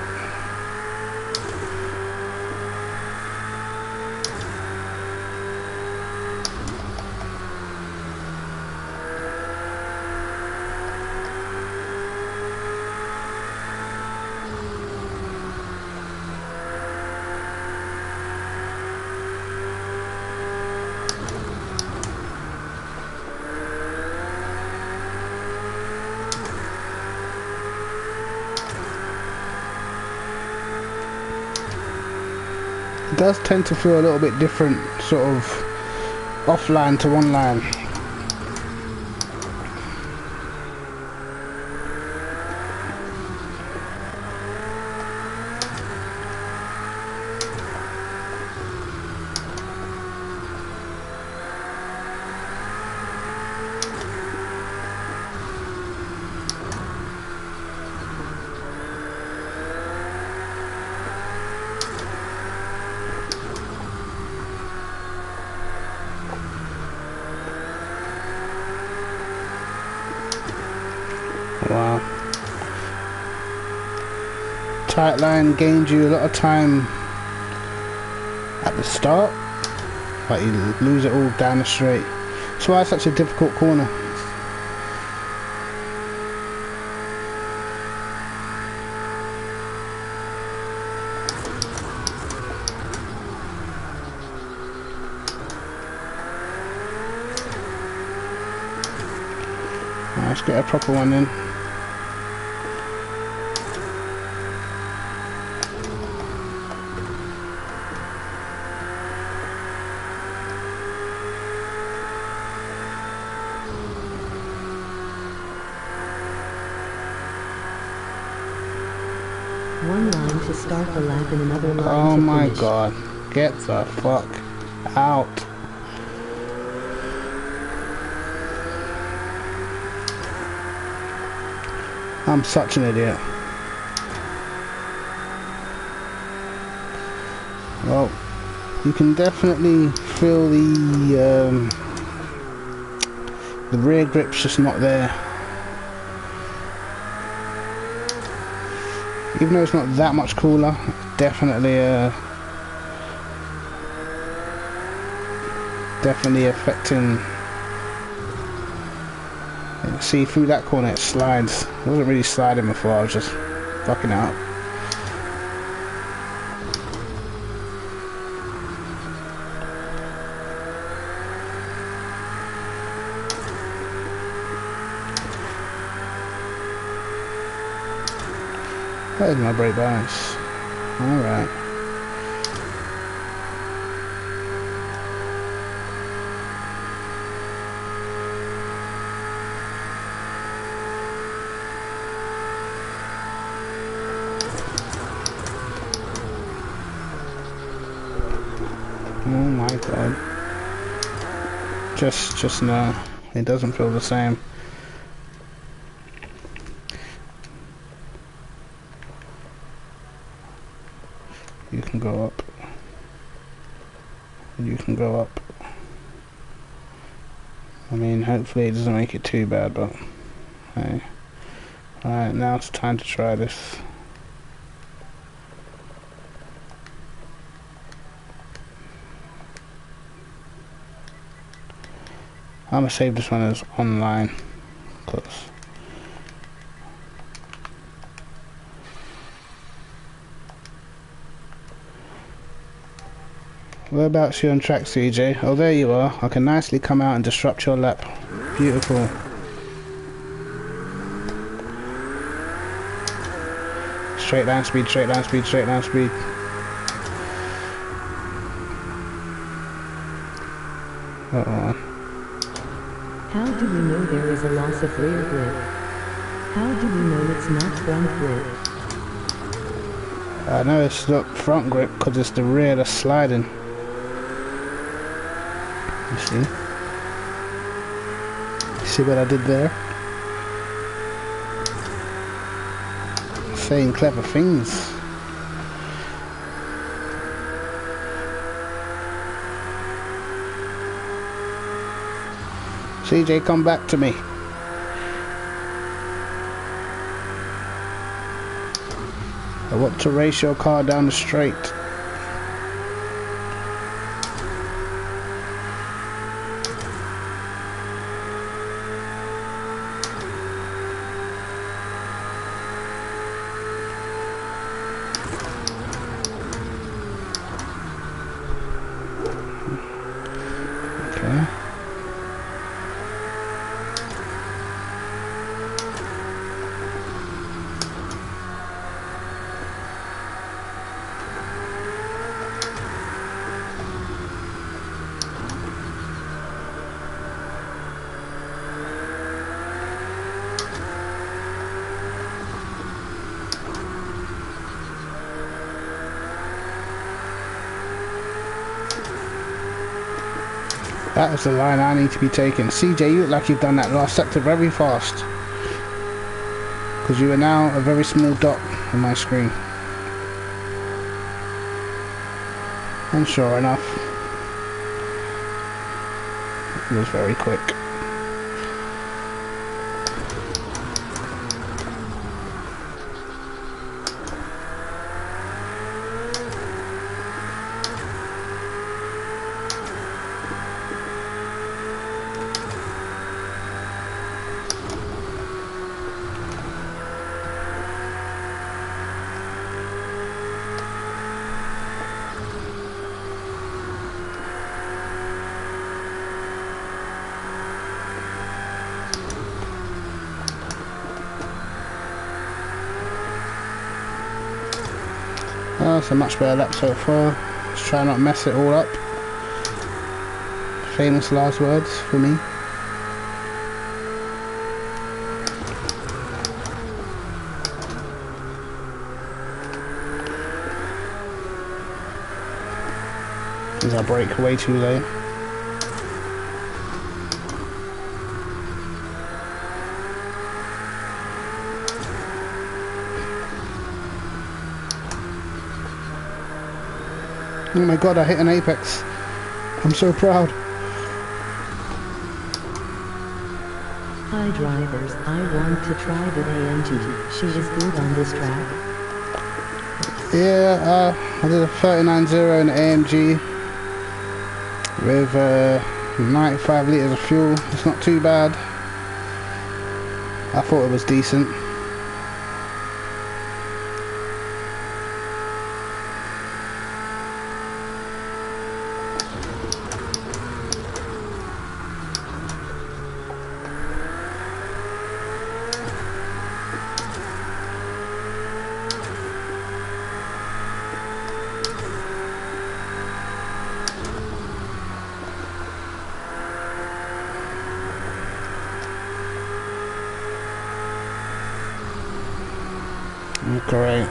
It does tend to feel a little bit different, sort of offline to one line. Wow. Tight line gained you a lot of time at the start, but you lose it all down the straight. That's why it's such a difficult corner. Let's get a proper one in. One line to start the lap and another line to finish. Oh my god. Get the fuck out. I'm such an idiot. Well, you can definitely feel the rear grip's just not there. Even though it's not that much cooler, definitely affecting. See, through that corner it slides. It wasn't really sliding before, I was just fucking it up. There's my brake balance. Alright. Oh my god. Just no. It doesn't feel the same. You can go up. You can go up. I mean, hopefully it doesn't make it too bad, but hey. Alright, now it's time to try this. I'm gonna save this one as online, cause whereabouts you on track, CJ? Oh, there you are. I can nicely come out and disrupt your lap. Beautiful. Straight line speed, straight line speed, straight line speed. Uh-oh. How do we know there is a loss of rear grip? How do we know it's not front grip? I know it's not front grip because it's the rear that's sliding. You see? See what I did there? Saying clever things. CJ, come back to me. I want to race your car down the straight. Okay. That is the line I need to be taking. CJ, you look like you've done that last sector very fast. Because you are now a very small dot on my screen. And sure enough, it was very quick. Oh, it's a much better lap so far. Let's try not mess it all up. Famous last words for me. As I brake way too late. Oh my god, I hit an apex. I'm so proud. Hi drivers, I want to try the AMG. She is good on this track. Yeah, I did a 39.0 in the AMG with 95 litres of fuel. It's not too bad. I thought it was decent. Great.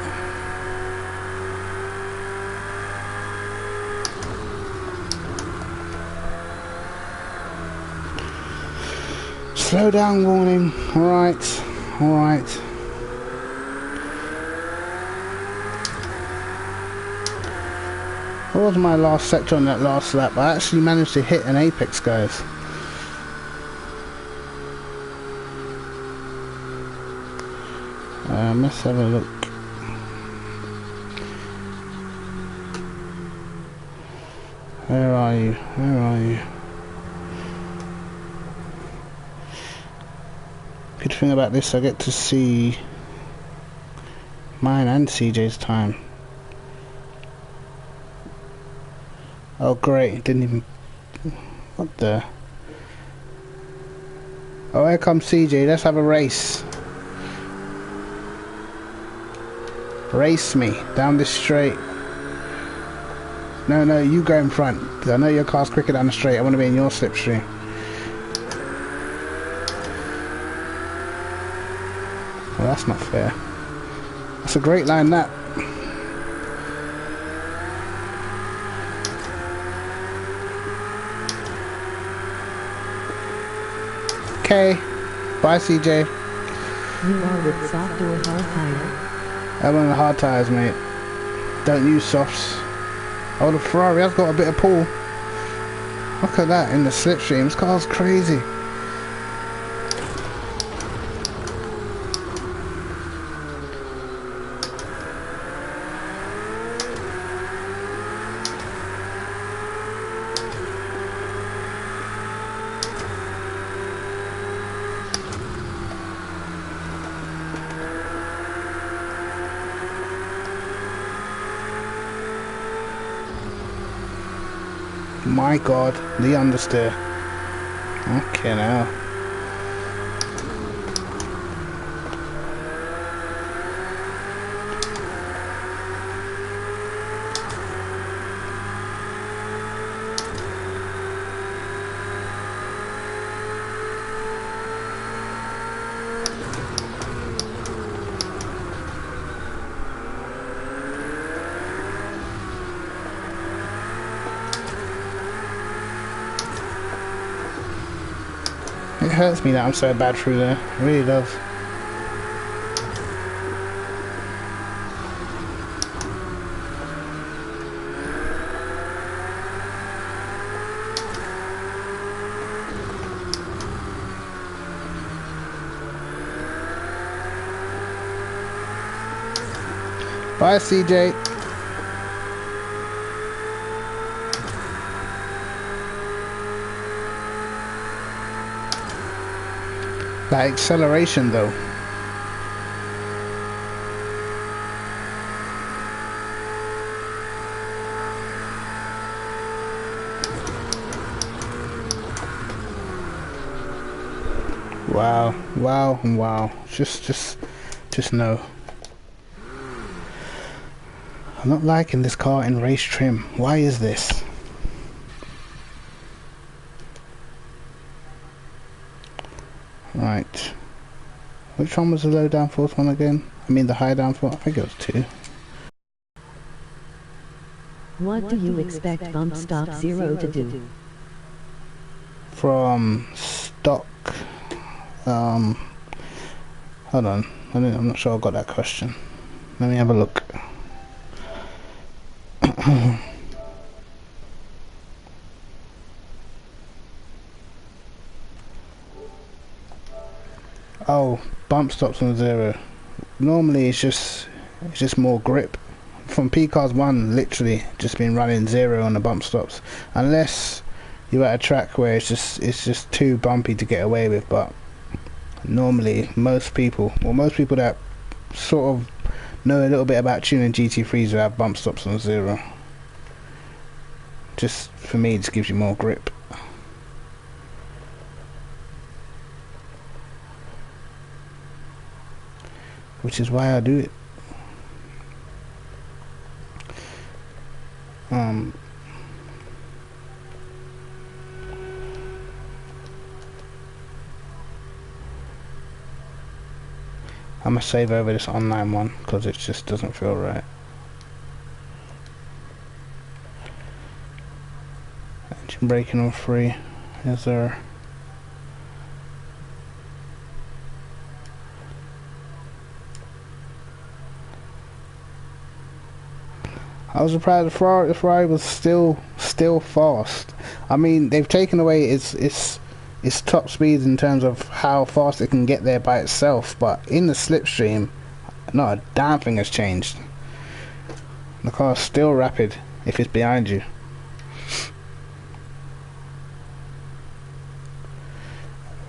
Slow down warning. Alright. Alright. What was my last sector on that last lap? I actually managed to hit an apex, guys. Let's have a look. Where are you? Where are you? Good thing about this, I get to see mine and CJ's time. Oh great, didn't even... What the... Oh, here comes CJ, let's have a race. Race me down this straight. No, no, you go in front, because I know your car's quicker down the straight. I want to be in your slipstream. Well, that's not fair. That's a great line, that. Okay. Bye, CJ. You are with soft or hard tire? I'm on the hard tires, mate. Don't use softs. Oh, the Ferrari has got a bit of pull. Look at that in the slipstream. This car's crazy. My God, the understeer. Okay now. It hurts me that I'm so bad through there. It really does. Bye, CJ. That acceleration though. Wow, wow, and wow. Just no. I'm not liking this car in race trim. Why is this? Right. Which one was the low downforce one again? I mean the high downforce? I think it was 2. What do you expect Bump Stock Zero to do? From stock... hold on. I'm not sure I got that question. Let me have a look. Oh, bump stops on 0. Normally it's just more grip. From P-Cars 1, literally just been running 0 on the bump stops, unless you're at a track where it's just too bumpy to get away with. But normally most people that sort of know a little bit about tuning GT3s will have bump stops on 0. Just for me, it just gives you more grip. Which is why I do it. I'm gonna save over this online one because it just doesn't feel right. Engine braking on 3. Is there? I was surprised the Ferrari was still fast. I mean, they've taken away its top speeds in terms of how fast it can get there by itself, but in the slipstream, not a damn thing has changed. The car's still rapid if it's behind you.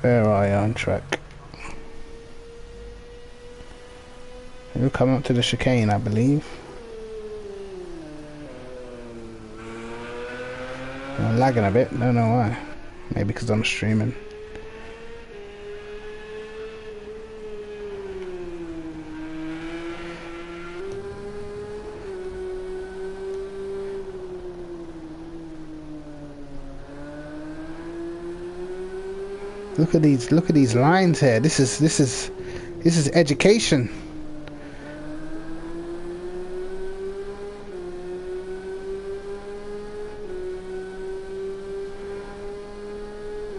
Where are you on track? You're coming up to the chicane, I believe. I'm lagging a bit, don't know why. Maybe because I'm streaming. Look at these lines here. This is education.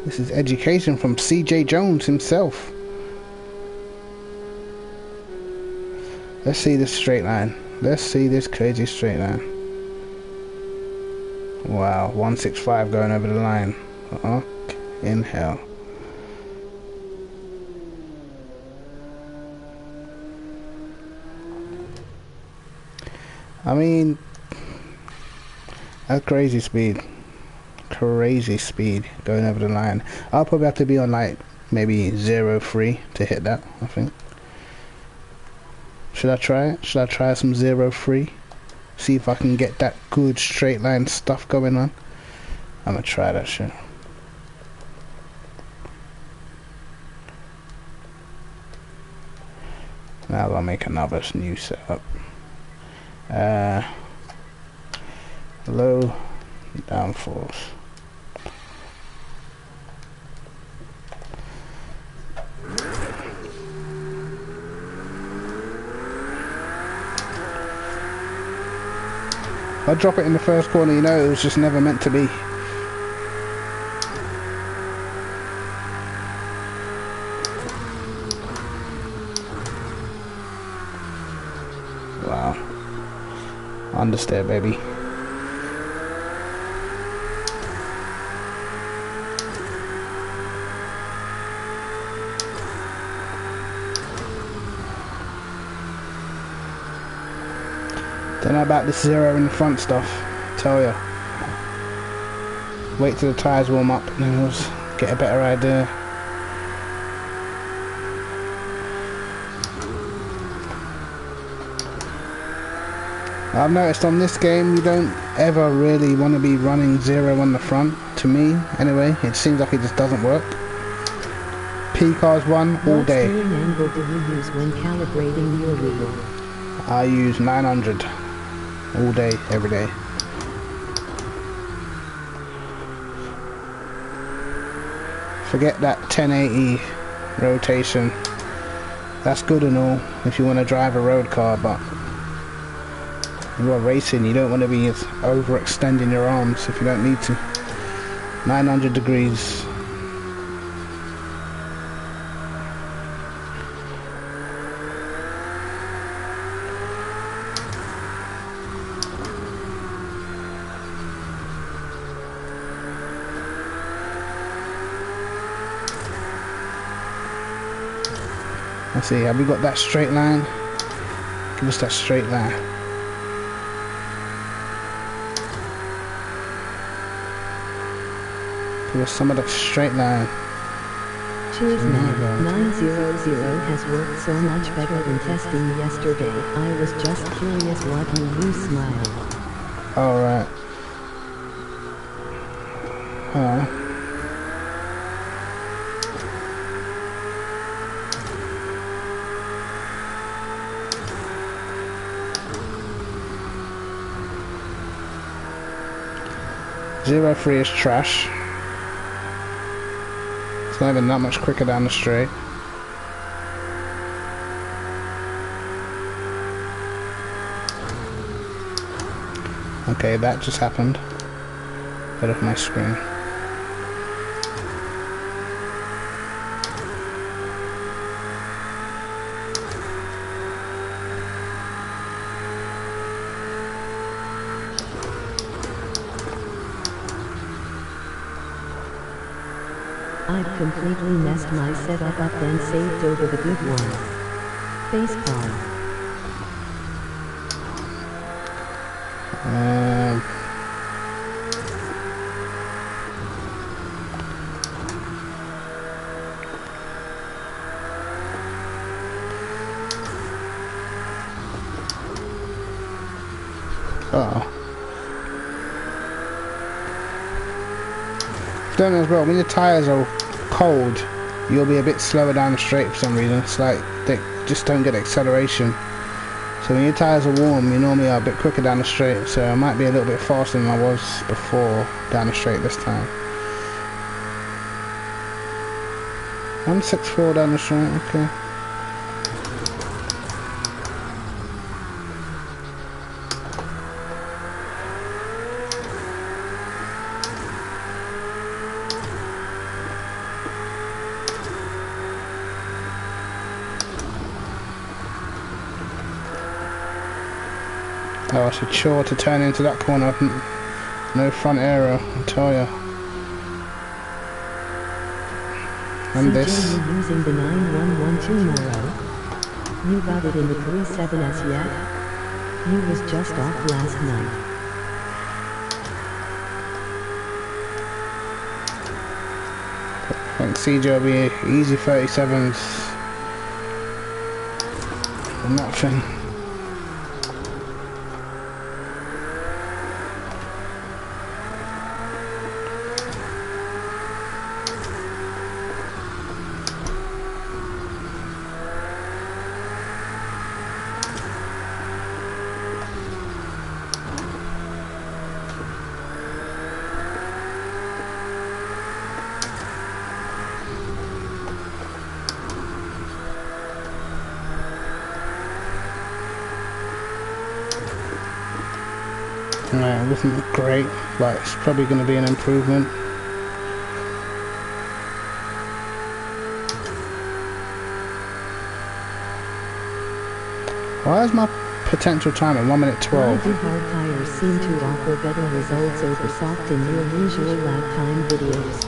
This is education from CJ Jones himself. Let's see this straight line. Let's see this crazy straight line. Wow, 165 going over the line. Oh, in hell. I mean, that's crazy speed. Crazy speed going over the line. I'll probably have to be on like maybe 0.3 to hit that, I think. Should I try it? Should I try some 0.3? See if I can get that good straight line stuff going on. I'm gonna try that shit. Now I'll make another new setup. Low downforce. If I drop it in the first corner, you know it was just never meant to be. Wow. Understeer, baby. Don't know about this 0 in the front stuff, tell ya. Wait till the tyres warm up and then we'll get a better idea. I've noticed on this game you don't ever really want to be running 0 on the front, to me anyway. It seems like it just doesn't work. P-Cars 1 all day. What steering angle do you use when calibrating your wheel? I use 900 all day, every day. Forget that 1080 rotation. That's good and all if you want to drive a road car, but you are racing, you don't want to be overextending your arms if you don't need to. 900 degrees. Let's see, have we got that straight line? Give us that straight line. Give us some of that straight line. Cheers man, 900 has worked so much better than testing yesterday. I was just curious what you smiled. Alright. Zero 3 is trash. It's not even that much quicker down the straight. Okay, that just happened. Out of my screen. I've completely messed my setup up then saved over the good one. Facepalm. Then as well, when your tyres are cold, you'll be a bit slower down the straight for some reason. It's like they just don't get acceleration. So when your tyres are warm, you normally are a bit quicker down the straight. So I might be a little bit faster than I was before down the straight this time. 164 down the straight, okay. Oh, I should sure to turn into that corner. No front aero, I tell ya. And this. CJ, using the 9112 Moro. You got it in the 37S yet? You was just off last night. I think CJ will be easy 37s. Nothing. No, it wasn't great, but it's probably going to be an improvement. Why is my potential time at 1 minute 12? Why do hard tires seem to offer better results over soft in your usual lap time videos?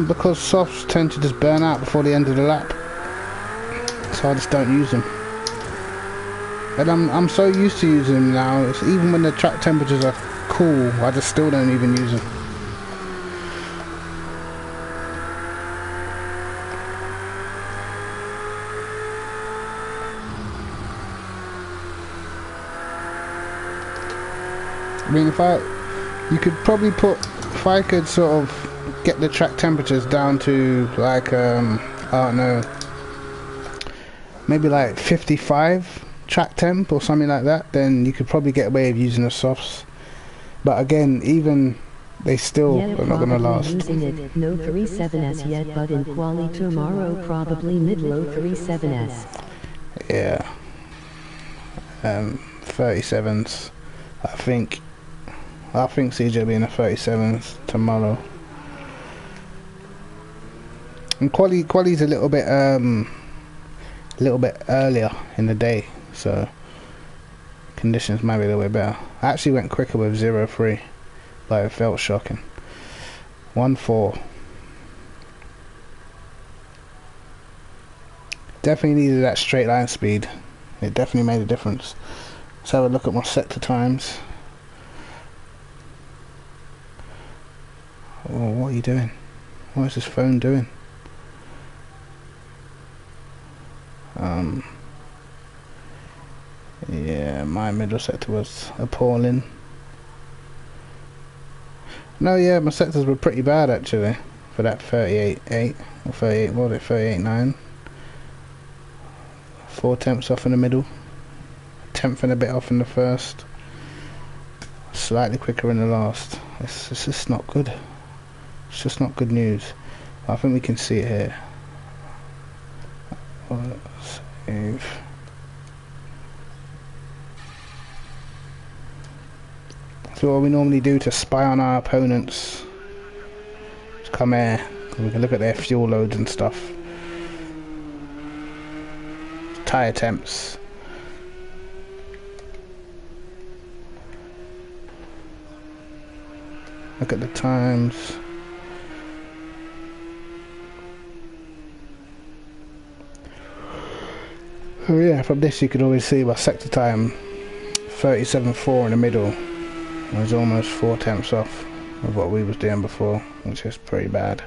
Because softs tend to just burn out before the end of the lap. So I just don't use them. And I'm so used to using them now, it's even when the track temperatures are cool, I just still don't even use them. I mean, you could probably if I could sort of get the track temperatures down to like, I don't know, maybe like 55 track temp or something like that, then you could probably get away with using the softs. But again, even they still are not going to last. Using it, no 37S yet, but in quali tomorrow probably mid-low 37S. Yeah. 37s. I think CJ will be in the 37s tomorrow. And quali's a little bit earlier in the day, so conditions might be a little bit better. I actually went quicker with 0-3, but it felt shocking. 1-4. Definitely needed that straight line speed. It definitely made a difference. Let's have a look at my sector times. Oh, what are you doing? What is this phone doing? Yeah, my middle sector was appalling. No, yeah, my sectors were pretty bad actually for that 38.8 or 38. What was it? 38.9. 4 tenths off in the middle. A tenth and a bit off in the first. Slightly quicker in the last. It's just not good. It's just not good news. I think we can see it here. Save. So what we normally do to spy on our opponents is come here. We can look at their fuel loads and stuff. Tyre temps. Look at the times. Oh yeah, from this you could always see my sector time 37.4 in the middle. It was almost 4 tenths off of what we was doing before, which is pretty bad.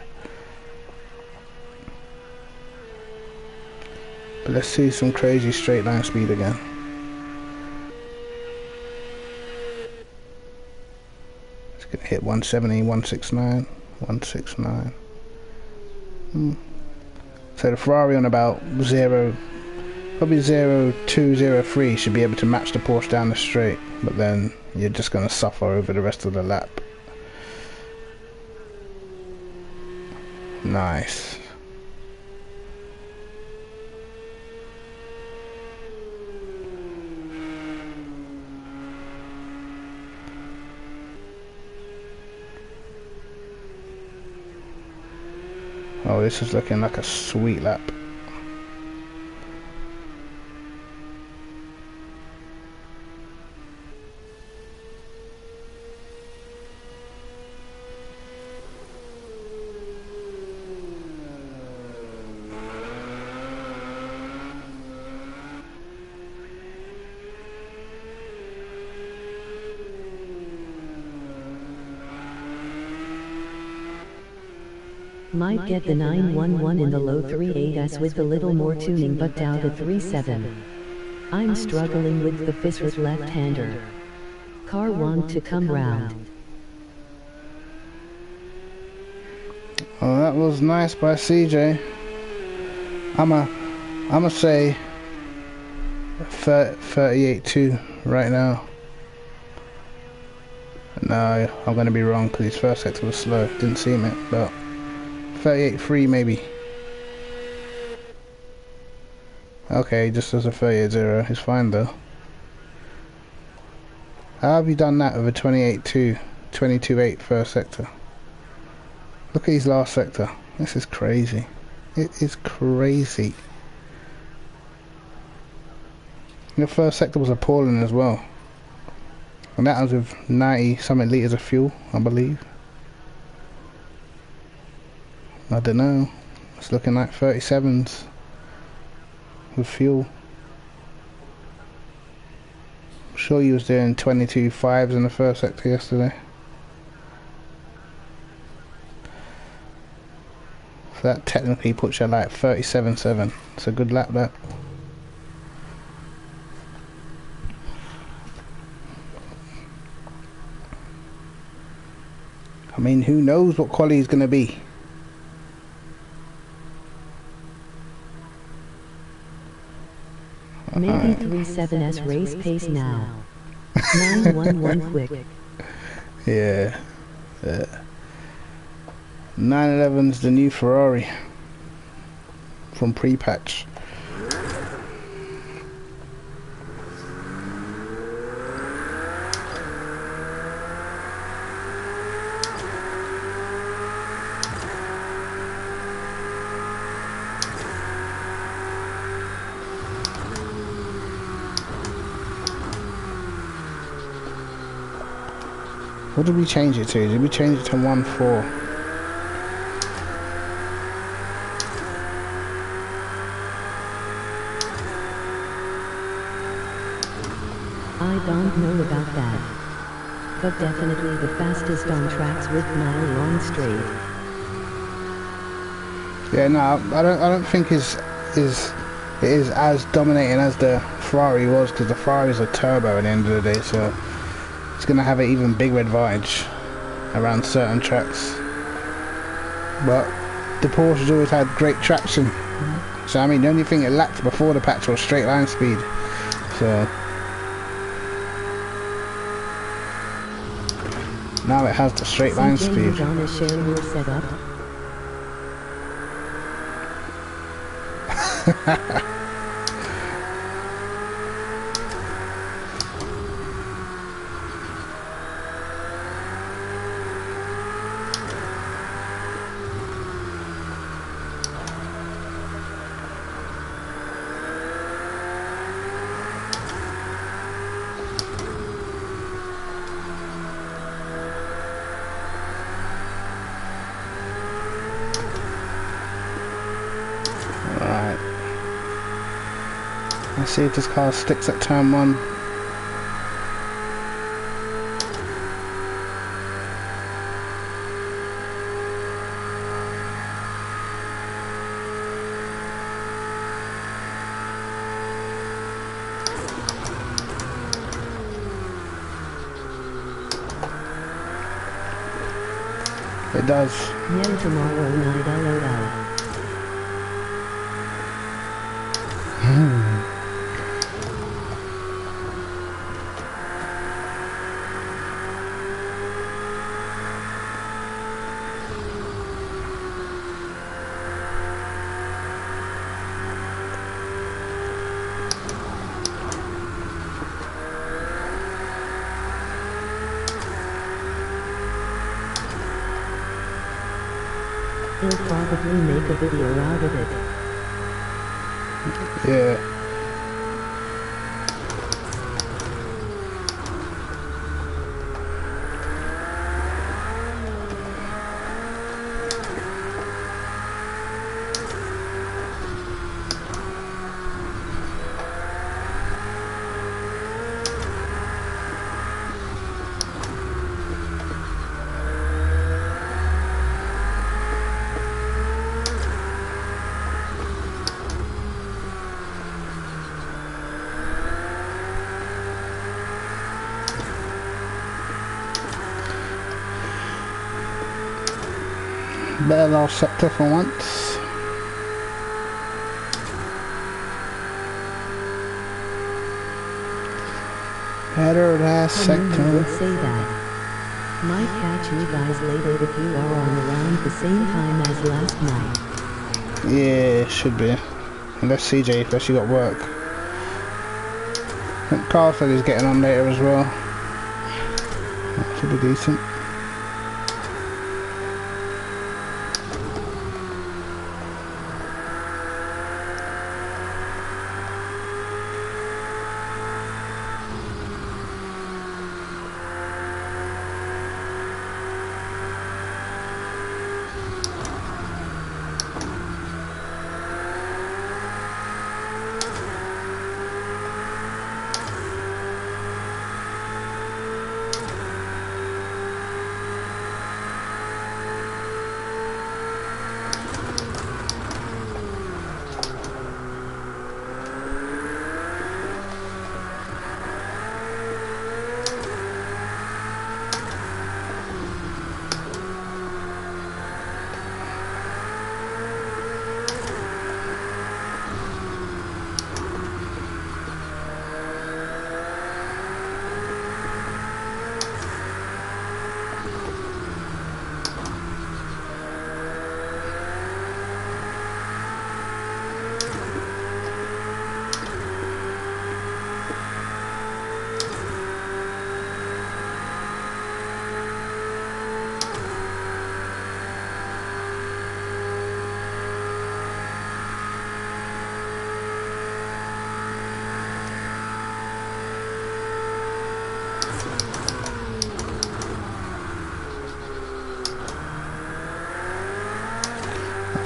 But let's see some crazy straight line speed again. It's gonna hit 170, 169, 169. So the Ferrari on about probably 0.203 should be able to match the Porsche down the straight, but then you're just going to suffer over the rest of the lap. Nice. Oh, this is looking like a sweet lap. Might get the 911 in the low 3.8s with a little more tuning, but doubt a 3.7. I'm struggling with the Fisher left-hander. Car want to come round. Oh, that was nice by CJ. I'ma say 38.2 right now. No, I'm gonna be wrong because his first sector was slow. Didn't see him it, but 38.3 maybe. Okay, just as a 38.0, it's fine though. How have you done that with a 28.2, 22.8 first sector? Look at his last sector. This is crazy. It is crazy. Your first sector was appalling as well. And that was with 90 something litres of fuel, I believe. I don't know. It's looking like 37s with fuel. I'm sure you was doing 22.5s in the first sector yesterday. So that technically puts you like 37.7. It's a good lap that. I mean, who knows what quality is going to be? Maybe 3.7s race pace now. 911 quick. Yeah. 911's the new Ferrari from pre-patch. What did we change it to? Did we change it to 1.4? I don't know about that. But definitely the fastest on tracks with mile-long straight. Yeah, no, I don't think it is as dominating as the Ferrari was, because the Ferrari's a turbo at the end of the day, so it's gonna have an even bigger advantage around certain tracks. But the Porsche's always had great traction. So I mean, the only thing it lacked before the patch was straight line speed. So now it has the straight line CJ, speed. you gonna share your setup? Alright. Let's see if this car sticks at turn 1. It does. Yeah, tomorrow night, LOL. He'll probably make a video out of it. Yeah. Better last sector for once. Better last sector. Would say that. Might catch you guys later if you are on around the same time as last night. Yeah, should be. Unless CJ, unless you got work. I think Carl said he's getting on later as well. That should be decent.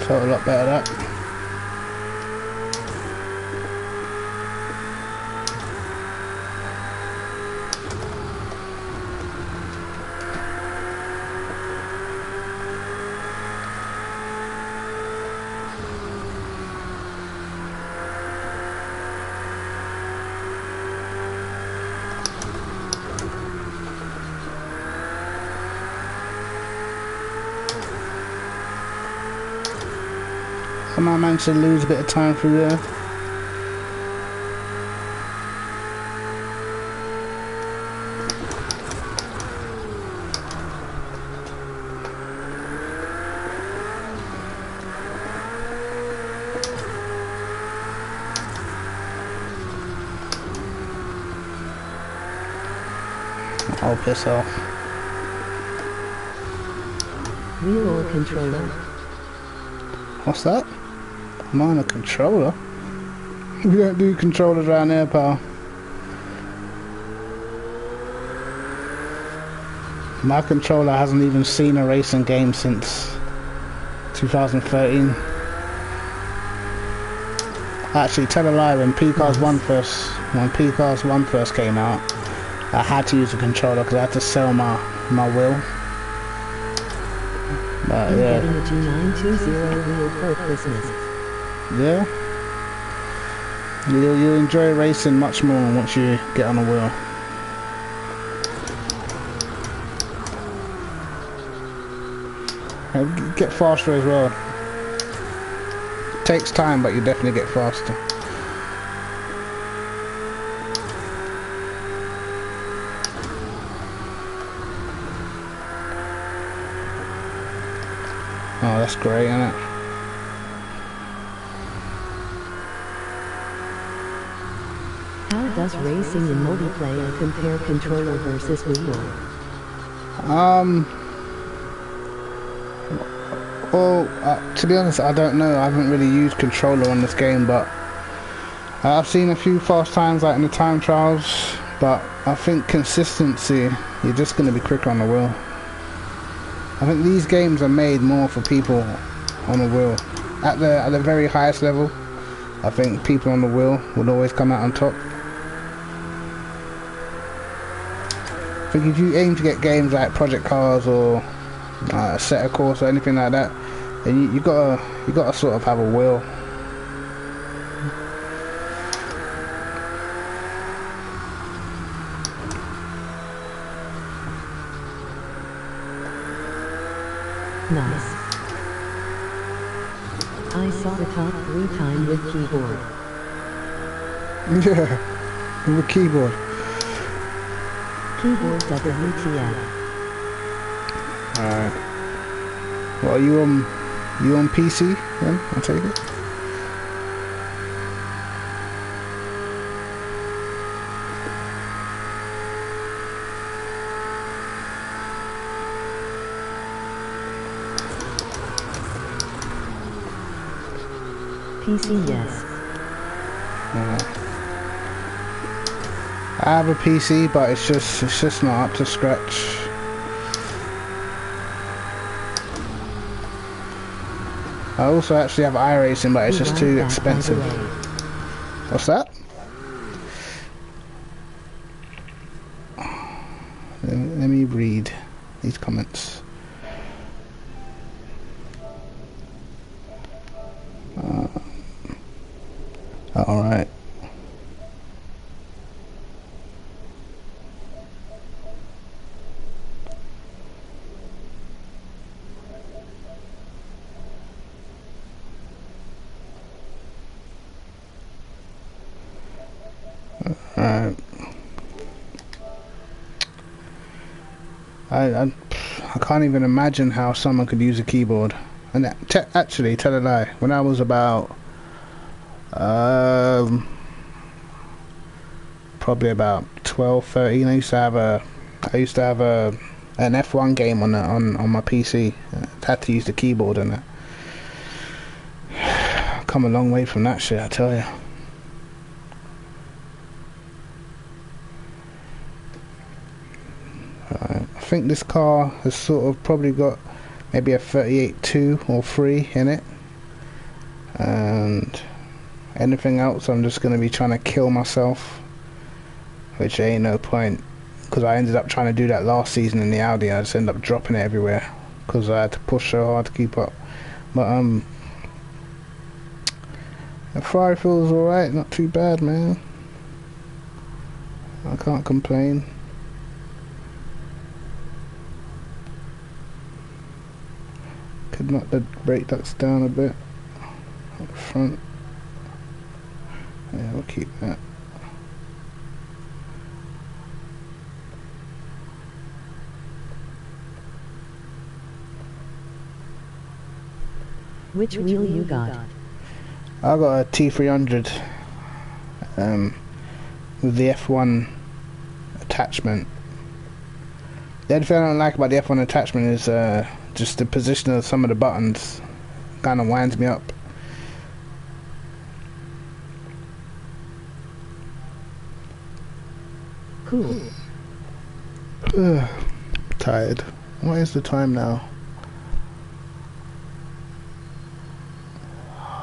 Felt a lot better that. I managed to lose a bit of time through there. Oh, piss off. Wheel or controller? What's that? Mine a controller? We don't do controllers around here, pal. My controller hasn't even seen a racing game since 2013. Actually, tell a lie, when P-Cars 1 first came out, I had to use a controller because I had to sell my wheel. But I'm yeah. getting a G920 wheel for Christmas. Yeah. You'll enjoy racing much more once you get on a wheel. And get faster as well. Takes time, but you definitely get faster. Oh, that's great, isn't it? How does racing in multiplayer compare controller versus wheel? Well, to be honest, I don't know. I haven't really used controller on this game, but I've seen a few fast times like in the time trials, but I think consistency, you're just going to be quicker on the wheel. I think these games are made more for people on the wheel. At the very highest level, I think people on the wheel would always come out on top. I think if you aim to get games like Project Cars or Set a Course or anything like that, then you gotta sort of have a wheel. Nice. I saw the top 3 time with keyboard. Yeah, with keyboard. Keyboard WTF. Alright. Well, you on PC then? I'll take it. PC, yes. I have a PC, but it's just not up to scratch. I also actually have iRacing, but it's just too expensive. What's that? Let me read these comments. All right. Alright. I can't even imagine how someone could use a keyboard. And actually, tell a lie. When I was about probably about 12, 13, I used to have an F1 game on my PC. I had to use the keyboard in it. Come a long way from that shit, I tell you. I think this car has sort of probably got maybe a 38.2 or 3 in it, and anything else I'm just going to be trying to kill myself, which ain't no point, because I ended up trying to do that last season in the Audi and I just ended up dropping it everywhere because I had to push so hard to keep up. But the Ferrari feels alright, not too bad, man. I can't complain. Could knock the brake ducts down a bit. Front. Yeah, we'll keep that. Which wheel you got? I got a T300 with the F1 attachment. The only thing I don't like about the F1 attachment is just the position of some of the buttons. Kind of winds me up. Cool. Tired. What is the time now?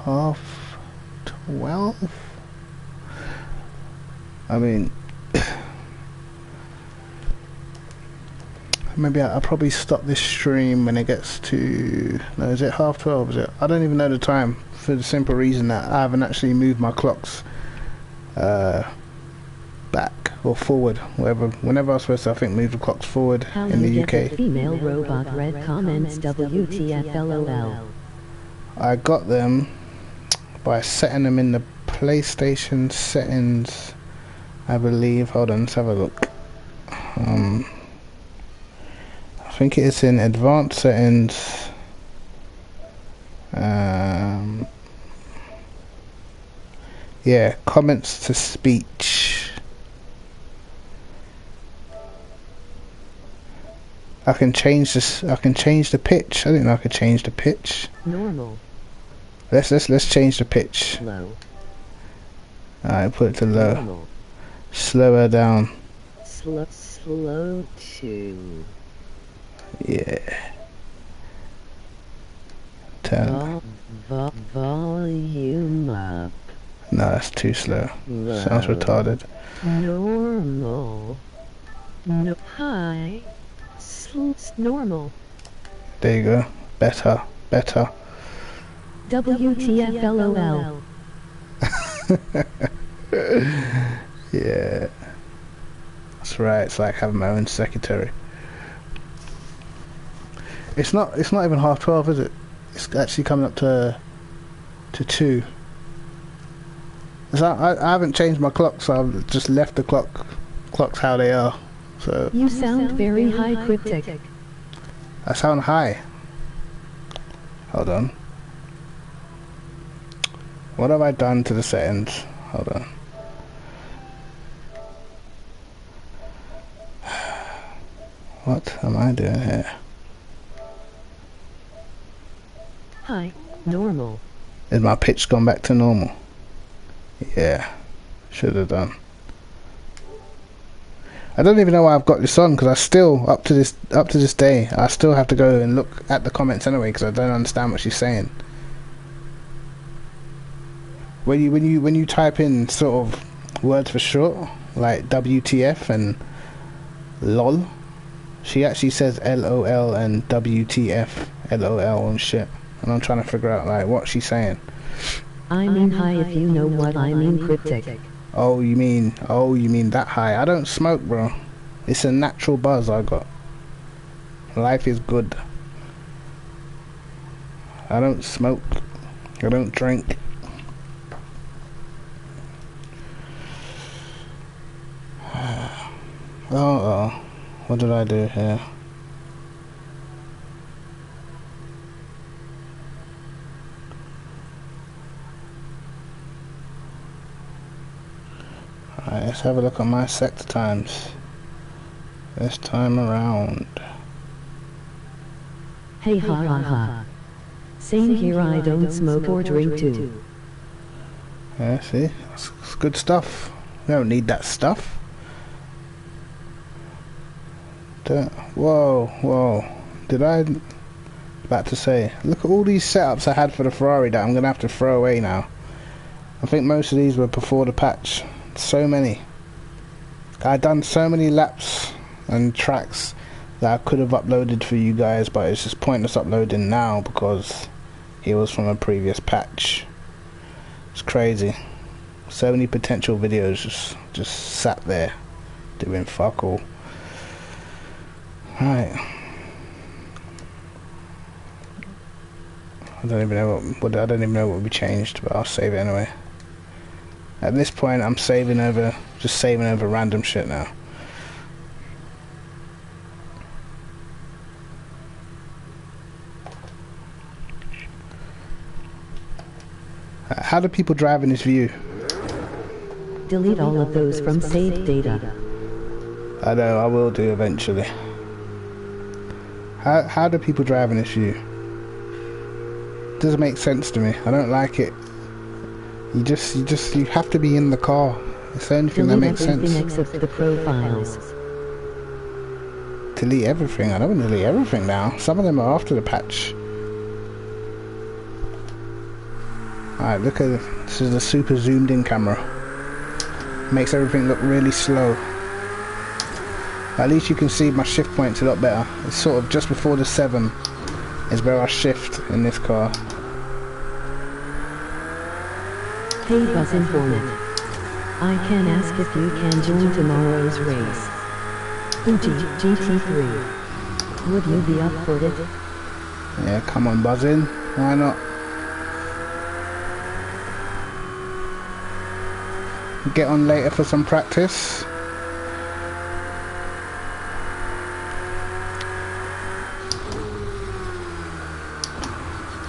12:30? I mean, maybe I'll probably stop this stream when it gets to... No, is it 12:30? Is it? I don't even know the time, for the simple reason that I haven't actually moved my clocks back or forward, whenever I was supposed to, I think, move the clocks forward in the UK. Get the female robot red comments WTF LOL. I got them by setting them in the PlayStation settings, I believe. Hold on, let's have a look. I think it is in advanced settings. Yeah, comments to speech. I can change this. I can change the pitch. I didn't know I could change the pitch. Normal. Let's change the pitch. Low. Alright, put it to low. Normal. Slow her down. Slow to. Yeah. Turn. Volume up. No, that's too slow. Sounds retarded. Normal. No. High. Normal. There you go. Better. Better. WTF LOL. Yeah. That's right. It's like having my own secretary. It's not even 12:30, is it? It's actually coming up to 2. So I haven't changed my clock, so I've just left the clocks how they are. So You sound very high cryptic. I sound high. Hold on. What have I done to the settings? Hold on. What am I doing here? Hi. Normal. Is my pitch gone back to normal? Yeah. Should have done. I don't even know why I've got this on, because I still, up to this day, I still have to go and look at the comments anyway, because I don't understand what she's saying. When you type in sort of words for short, like WTF and LOL, she actually says LOL and WTF, LOL and shit. And I'm trying to figure out like what she's saying. I mean high, if you know what I mean, cryptic. Oh, you mean that high? I don't smoke, bro. It's a natural buzz I got. Life is good. I don't smoke. I don't drink. Oh, what did I do here? Alright, let's have a look at my sector times. This time around. Hey ha ha ha. Same here, I don't smoke or drink too. Yeah, see? It's good stuff. We don't need that stuff. Whoa. Did I... About to say, look at all these setups I had for the Ferrari that I'm going to have to throw away now. I think most of these were before the patch. So many. I'd done so many laps and tracks that I could have uploaded for you guys, but it's just pointless uploading now because it was from a previous patch. It's crazy. So many potential videos just sat there doing fuck all. Right. I don't even know what I don't even know what will be changed, but I'll save it anyway. At this point, I'm saving over random shit now. How do people drive in this view? Delete all of those from saved data. I know, I will do eventually. How do people drive in this view? Doesn't make sense to me. I don't like it. You have to be in the car. It's the only thing that makes sense. Delete everything except the profiles. Delete everything? I don't want to delete everything now. Some of them are after the patch. Alright, look at this. Is the super zoomed in camera. Makes everything look really slow. At least you can see my shift points a lot better. It's sort of just before the 7 is where I shift in this car. Hey Buzz Informant. I can ask if you can join tomorrow's race. Fuji gt3. Would you be up for it? Yeah, come on Buzz in. Why not? Get on later for some practice.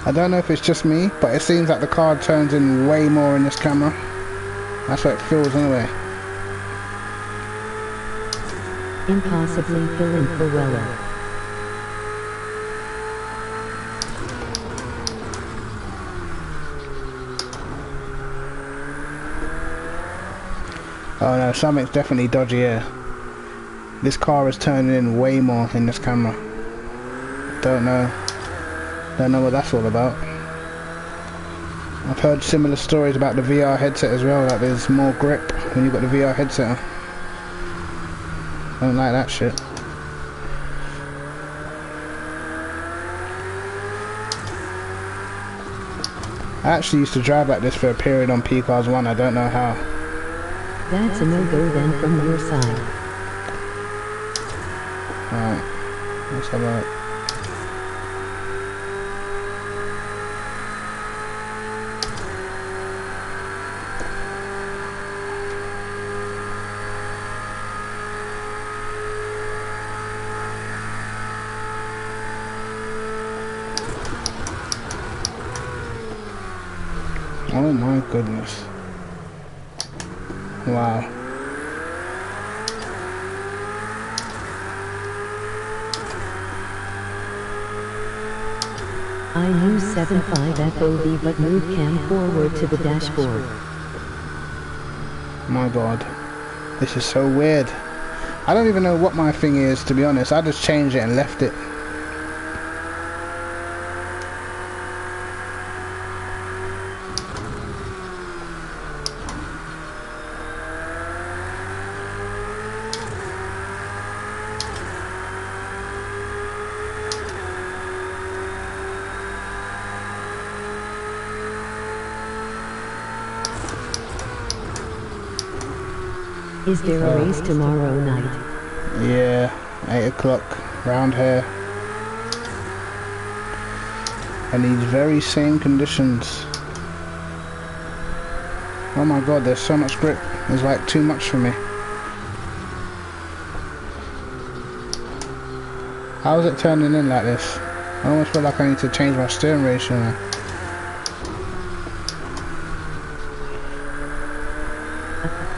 I don't know if it's just me, but it seems like the car turns in way more in this camera. That's what it feels anyway. Impossibly fill in for Weller. Oh no, something's definitely dodgy here. This car is turning in way more in this camera. Don't know what that's all about. I've heard similar stories about the VR headset as well, that there's more grip when you've got the VR headset on. I don't like that shit. I actually used to drive like this for a period on P-Cars 1, I don't know how. That's a no-go then from your side. Alright, let's have a look. Oh my goodness. Wow. I use 7.5 FOV but move cam forward to the dashboard. My god. This is so weird. I don't even know what my thing is, to be honest. I just changed it and left it. Is there a race tomorrow night? Yeah, 8 o'clock, round here. And these very same conditions. Oh my god, there's so much grip. It's like too much for me. How is it turning in like this? I almost feel like I need to change my steering ratio now.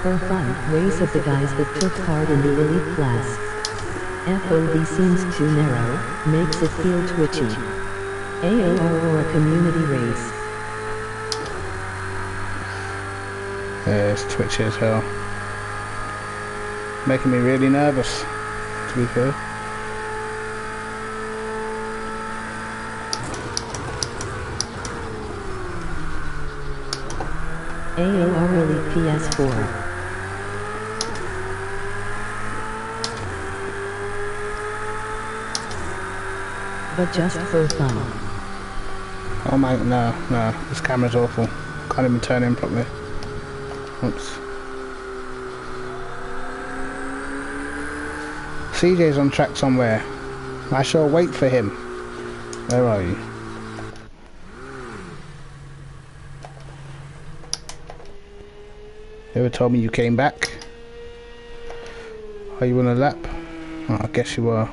For fun, race of the guys that took part in the elite class. FOV seems too narrow, makes it feel twitchy. AOR or a community race. Yeah, it's twitchy as hell. Making me really nervous, to be fair. AOR Elite PS4. But just for fun. Oh my, no, this camera's awful. Can't even turn in properly. Oops. CJ's on track somewhere. I shall wait for him. Where are you? Whoever told me you came back? Are you on a lap? Oh, I guess you are.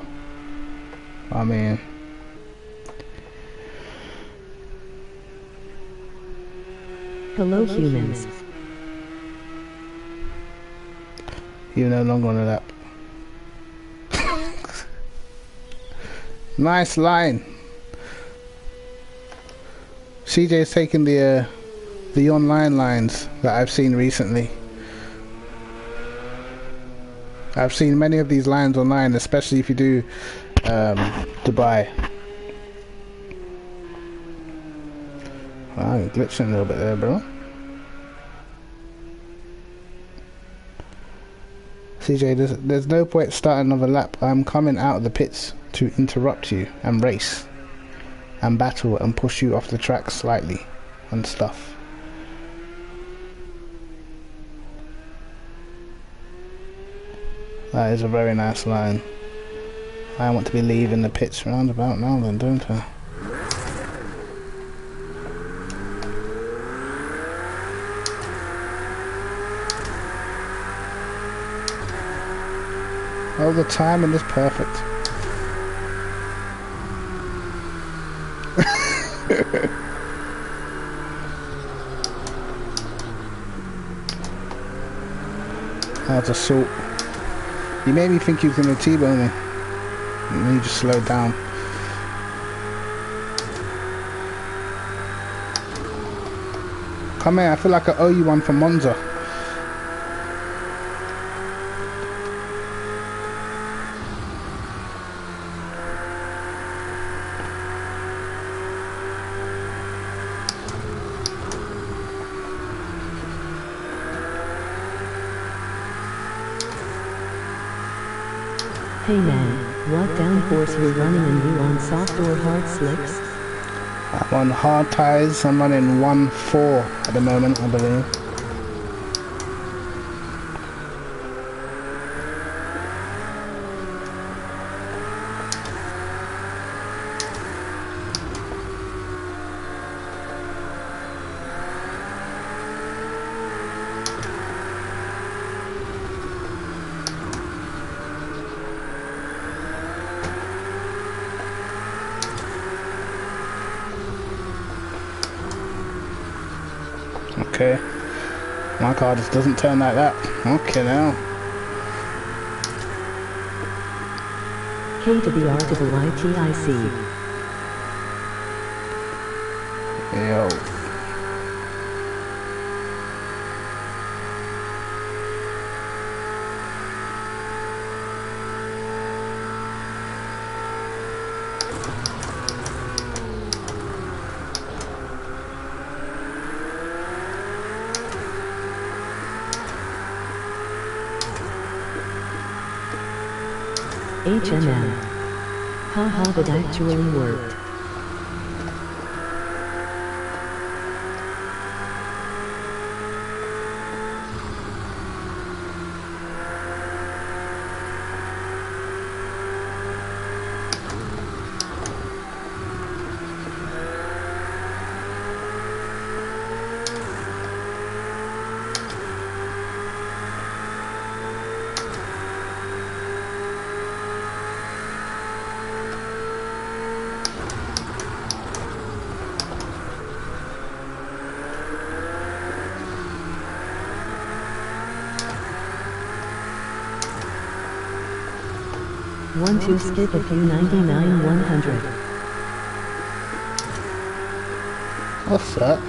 I mean... Hello humans. You're no longer on a lap. Nice line. CJ's taken the online lines that I've seen recently. I've seen many of these lines online, especially if you do Dubai. Wow, you're glitching a little bit there, bro. CJ, there's no point starting another lap. I'm coming out of the pits to interrupt you and race and battle and push you off the track slightly and stuff. That is a very nice line. I want to be leaving the pits roundabout now then, don't I? Oh, the timing is perfect. That's assault. You made me think you was going to T-bone me. And then you just slowed down. Come here, I feel like I owe you one from Monza. Hey man, what downforce you running and you on soft or hard slicks? I'm on hard tyres. I'm running 1.4 at the moment, I believe. Okay, my car just doesn't turn like that. Okay now. K to the R to the YTIC. Yo. HMM. Haha, that actually worked. Want to skip a few 99 100. What's that?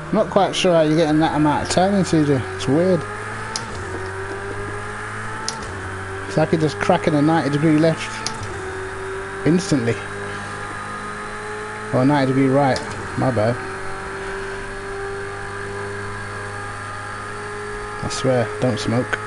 I'm not quite sure how you're getting that amount of turning, CJ. It's weird. It's like you're just cracking a 90-degree left instantly. Or a 90-degree right. My bad. I swear, don't smoke.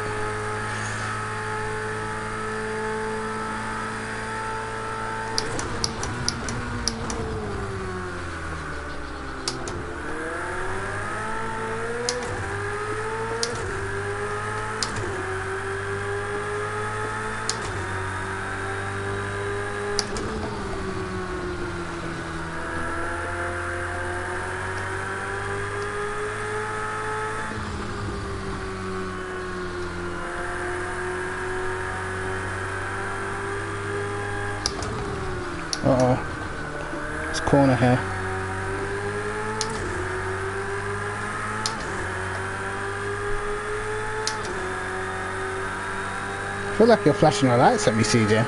Uh-oh. It's corner here. I feel like you're flashing your lights at me, CJ.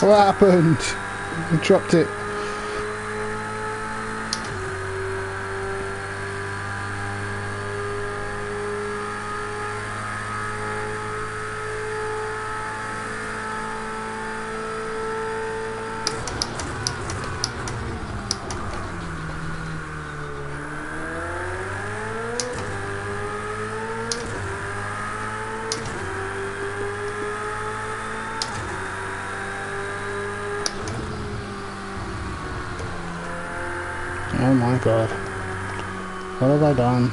What happened? I dropped it. Oh my god. What have I done?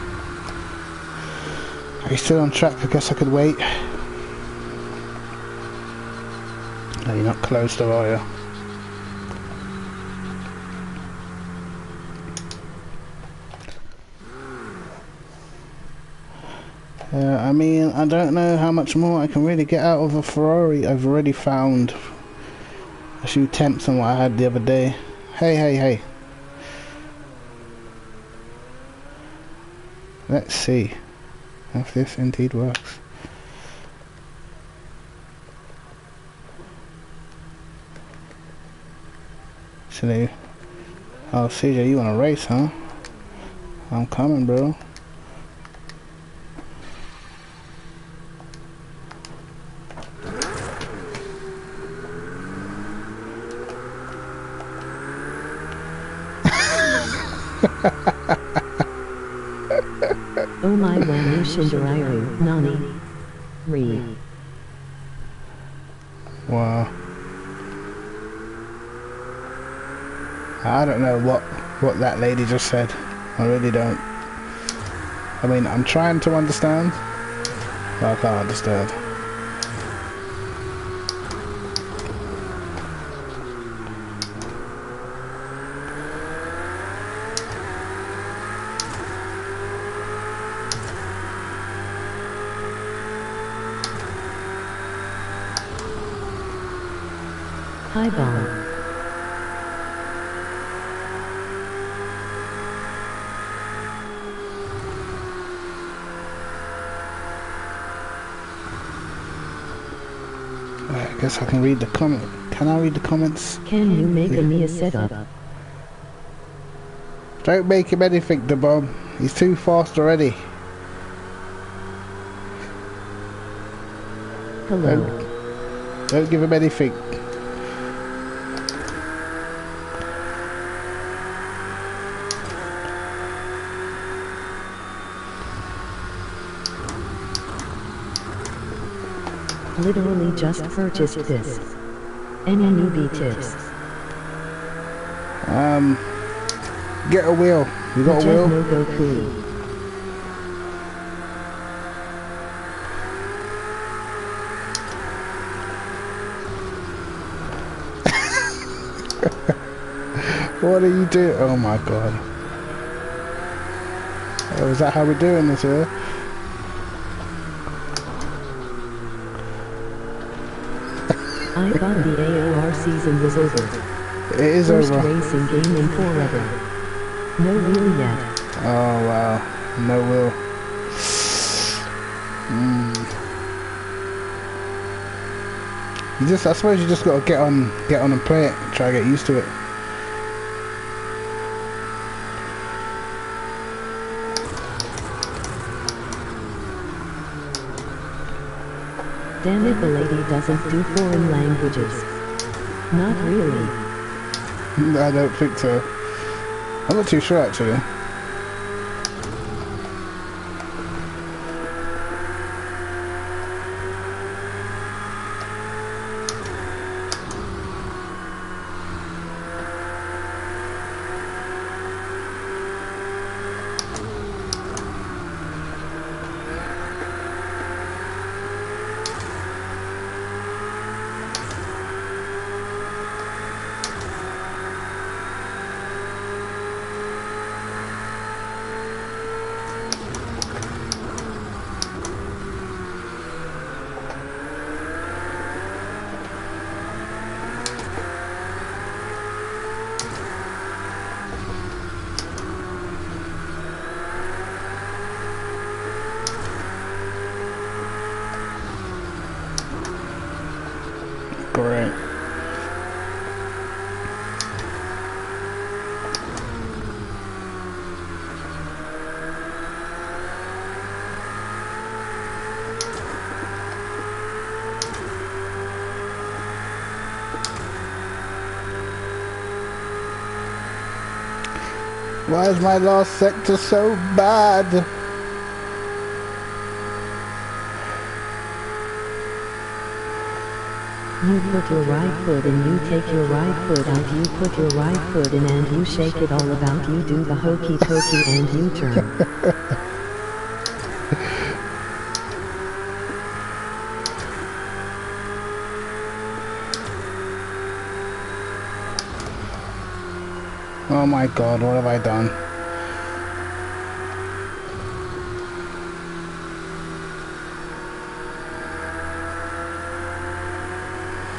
Are you still on track? I guess I could wait. No, you're not close though, are you? I mean, I don't know how much more I can really get out of a Ferrari. I've already found a few temps on what I had the other day. Hey, hey, hey. Let's see if this indeed works. Actually, oh CJ, you wanna race, huh? I'm coming, bro. Oh my wanu shindarayu, nani. Re. Wow. I don't know what that lady just said. I really don't. I mean, I'm trying to understand, but I can't understand. Hi Bob. I guess I can read the comment. Can I read the comments? Can you make me a setup? Don't make him anything, the Bob. He's too fast already. Hello. Don't give him anything. Literally just purchased this. Any newbie tips? Get a wheel. You got a wheel? No Goku. What are you doing? Oh my god. Oh, is that how we're doing this here? I thought the AOR season was over. It is First over. racing game in forever. No wheel yet. Oh wow. No wheel. I suppose you just gotta get on and play it. Try to get used to it. Damn it, the lady doesn't do foreign languages. Not really. I don't think so. I'm not too sure actually. Why is my last sector so bad? You put your right foot in, you take your right foot out, you put your right foot in and you shake it all about, you do the hokey pokey and you turn. Oh my god, what have I done?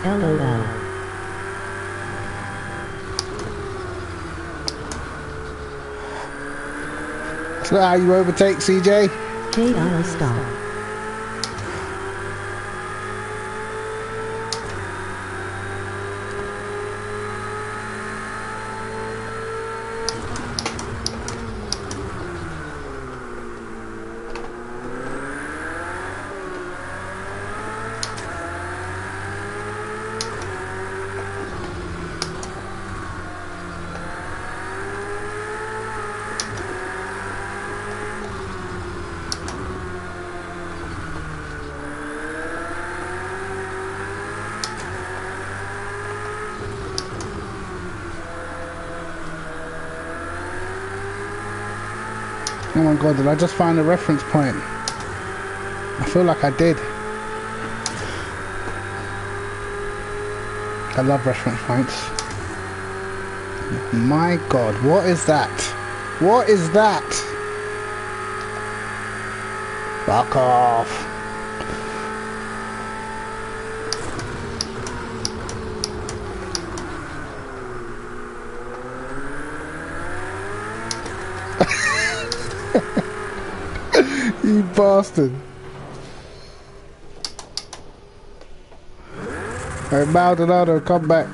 LOL. That's not how you overtake, CJ. Hey, I'll stop. Oh my god, did I just find a reference point? I feel like I did. I love reference points. My god, what is that? What is that? Fuck off. You bastard. Alright, Maldonado, come back.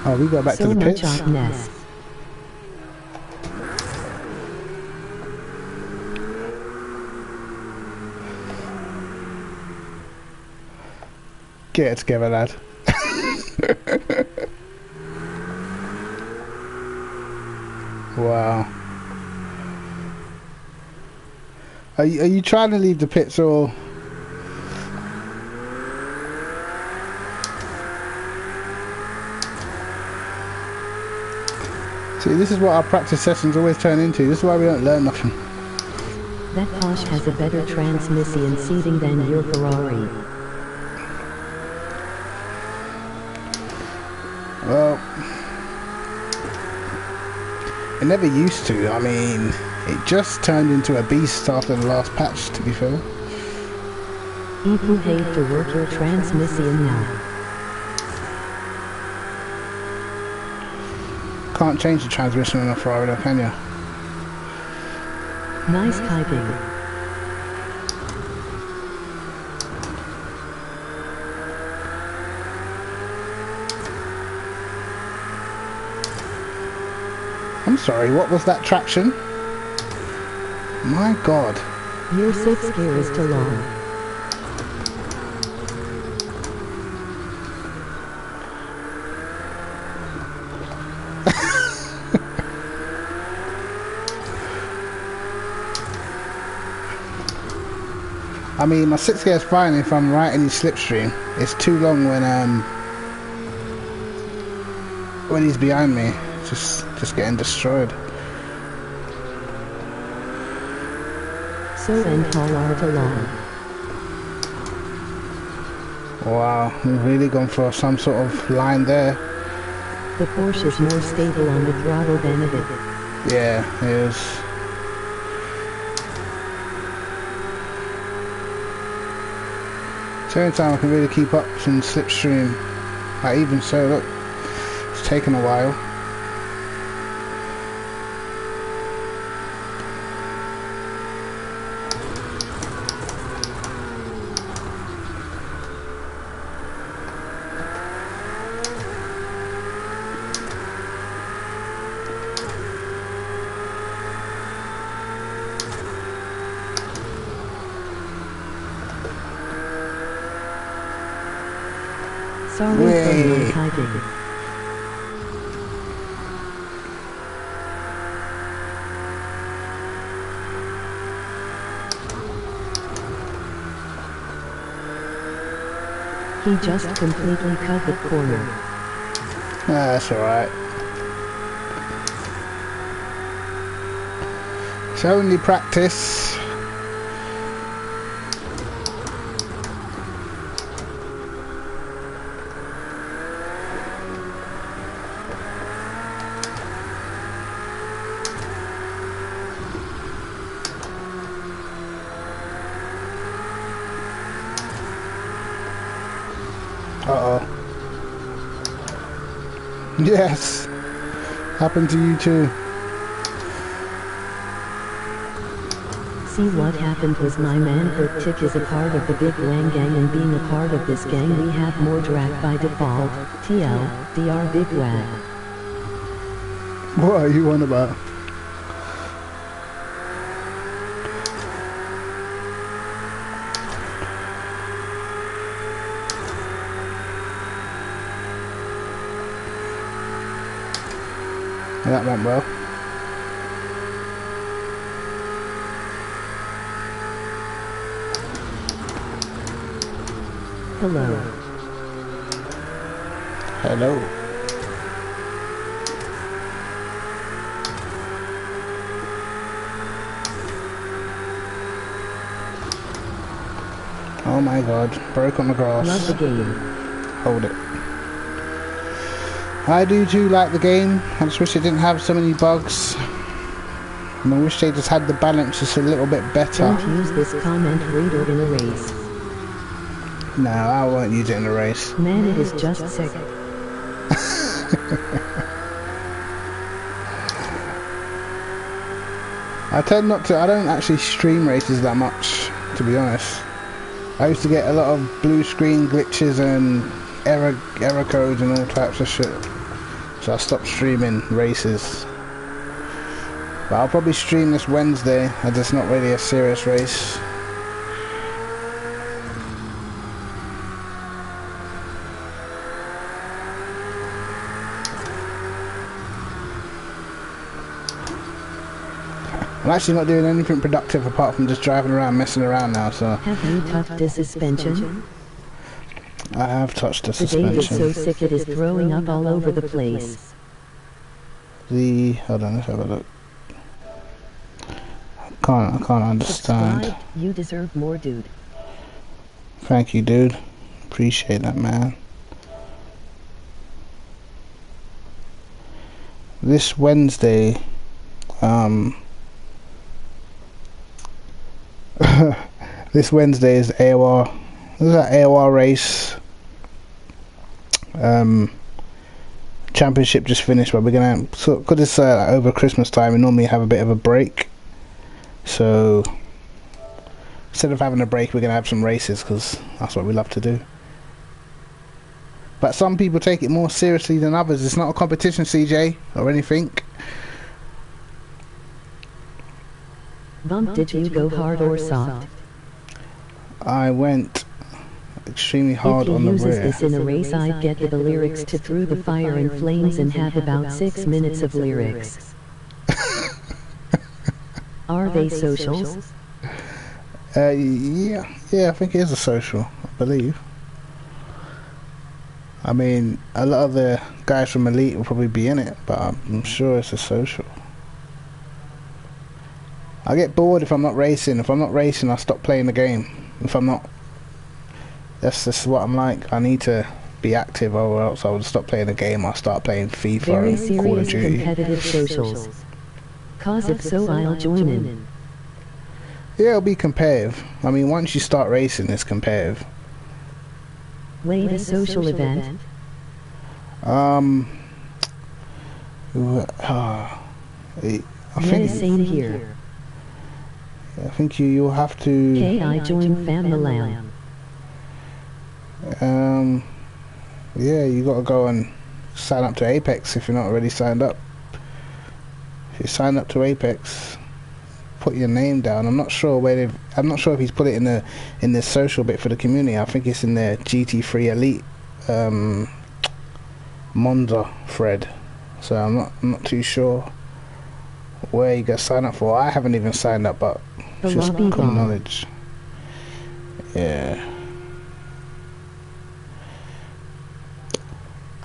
Oh, we go back to the pits. So much hotness. Get it together, lad. Wow. Are you trying to leave the pits or? See, this is what our practice sessions always turn into. This is why we don't learn nothing. That Porsche has a better transmission seating than your Ferrari. Well, it never used to. I mean, it just turned into a beast after the last patch, to be fair. If you hate to work your transmission now. Can't change the transmission on a Ferrari, though, can you? Nice typing. I'm sorry, what was that traction? My god. Your 6th gear is too long. I mean, my 6th gear is fine if I'm right in his slipstream. It's too long when he's behind me. Just getting destroyed. So and how are too long. Wow, we've really gone for some sort of line there. The Porsche is more stable on the throttle than it is. Yeah, it is. It's the only time I can really keep up in slipstream. Like, even so, look, it's taken a while. Sorry for my typing. He just completely cut the corner. That's alright. It's only practice. Uh-oh. Yes. Happened to you too. See, what happened was my man Tick is a part of the Big Wang Gang, and being a part of this gang we have more drag by default. TLDR Big Wang. What are you on about? That went well. Hello. Hello. Oh my god, broke on the grass. Love the game. Hold it. I do too like the game. I just wish it didn't have so many bugs. And I wish they just had the balance just a little bit better. Don't use this comment reader in a race. No, I won't use it in a race. Man, it is just sick. I tend not to, I don't actually stream races that much, to be honest. I used to get a lot of blue screen glitches and error codes and all types of shit. So I stopped streaming races. But I'll probably stream this Wednesday, as it's not really a serious race. I'm actually not doing anything productive apart from just driving around messing around now, so... Have you touched the suspension? I have touched the The suspension. Dave is so sick it is throwing up all over the place. Hold on, let's have a look. I can't understand. Subscribe, you deserve more, dude. Thank you, dude. Appreciate that, man. This Wednesday, this Wednesday is AOR. This is an AOR race. Championship just finished, but we're gonna, so because it's over Christmas time, we normally have a bit of a break. So instead of having a break, we're gonna have some races because that's what we love to do. But some people take it more seriously than others. It's not a competition, CJ, or anything. Bump, did you go hard or soft? I went extremely hard on the If he rear. uses this in a race, I'd get the lyrics to Through the Fire and Flames and have about 6 minutes of lyrics. Are they socials? Yeah, I think it is a social, I believe. I mean, a lot of the guys from Elite will probably be in it, but I'm sure it's a social. I get bored if I'm not racing. If I'm not racing, I stop playing the game. If I'm not, that's just what I'm like. I need to be active, or else I would stop playing the game. I'll start playing FIFA Very and Call of serious Duty. competitive socials. Cause if so, I'll join in. Yeah, it'll be competitive. I mean, once you start racing, it's competitive. Wait, a social event? I think Same here. I think you'll have to. Okay, I join Fam Milan. Yeah, you got to go and sign up to Apex if you're not already signed up. If you sign up to Apex, put your name down. I'm not sure if he's put it in the social bit for the community. I think it's in the gt3 Elite Monza thread, so I'm not too sure where you get signed up for. I haven't even signed up, but The just lobby common ball. knowledge. Yeah.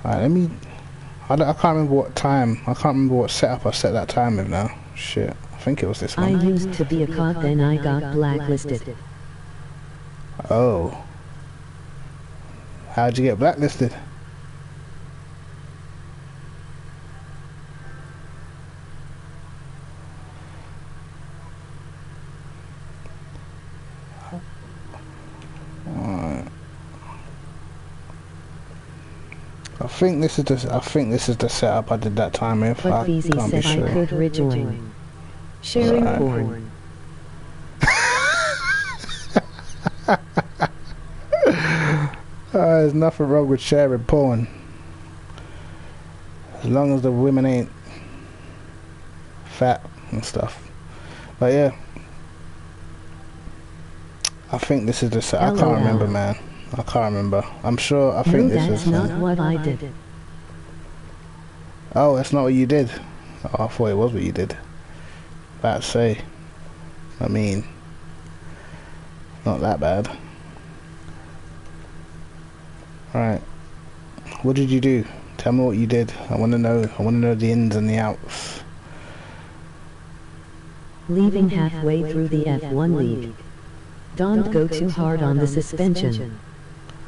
Alright, let me. I can't remember what time. I can't remember what setup I set that time with now. Shit, I think it was this I one. used to be a cop, then I got blacklisted. Oh. How'd you get blacklisted? Alright. I think this is the setup I did that time with. But I Feezy can't be said I sure. could rejoin. Sharing Alright. porn. There's nothing wrong with sharing porn, as long as the women ain't fat and stuff. But yeah, I think this is the set. I can't LOL. remember, man. I can't remember. I'm sure. I No, think this that's is. not what I did. Oh, that's not what you did. Oh, I thought it was what you did. About to say. I mean, not that bad. Right. What did you do? Tell me what you did. I want to know. I want to know the ins and the outs. Leaving halfway through the F1 league. Don't go too hard on the suspension.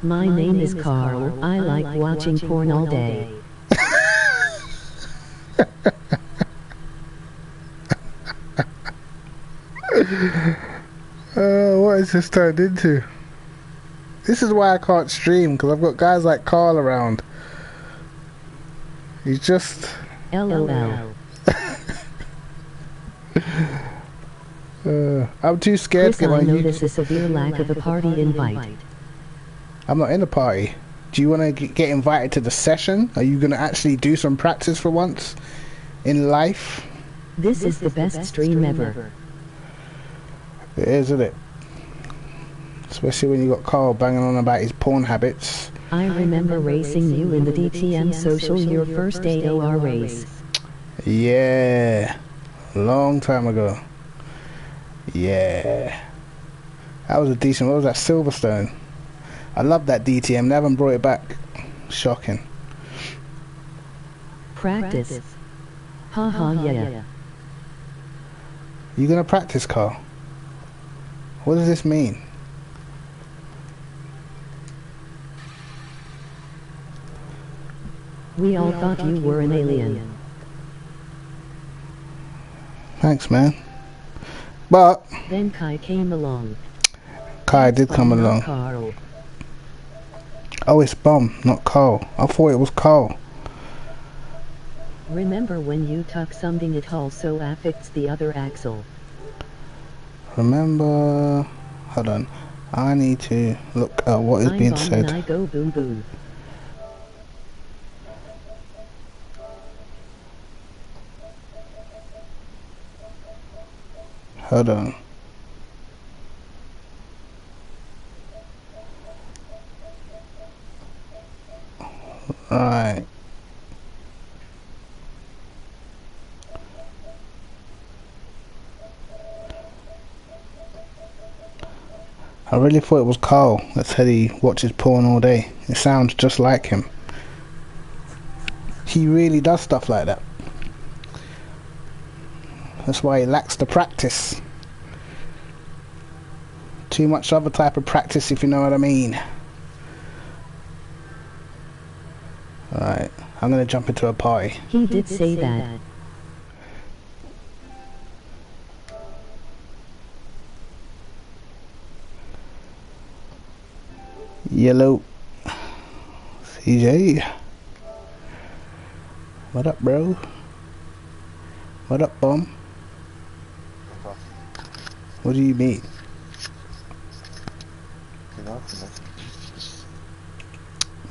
My name is Carl. I like watching porn all day. What is this turned into? This is why I can't stream, because I've got guys like Carl around. He's just... LOL. I'm too scared Chris, to get I on notice YouTube. a severe lack of a party invite. I'm not in the party. Do you want to get invited to the session? Are you going to actually do some practice for once in life? This is the best stream ever. It is, isn't it? Especially when you got Carl banging on about his porn habits. I remember racing you in the DTM social, your first AOR race. Yeah. Long time ago. Yeah. That was a decent... What was that? Silverstone. I love that DTM. They haven't brought it back. Shocking. Practice. Haha, yeah. You gonna practice, Carl? What does this mean? We all thought you were an alien. Thanks, man. But Then Kai came along. Kai did come Not along. Carl. Oh, it's Bum, not Carl. I thought it was Carl. Remember when you tuck something, it also affects the other axle. Remember... Hold on. I need to look at what is I'm being bomb said. and I go boom boom. Hold on. Right. I really thought it was Carl that said he watches porn all day. It sounds just like him. He really does stuff like that. That's why he lacks the practice. Too much other type of practice, if you know what I mean. Alright, I'm gonna jump into a party. He did say that. Yellow. CJ. What up, bro? What up, Bum? What do you mean?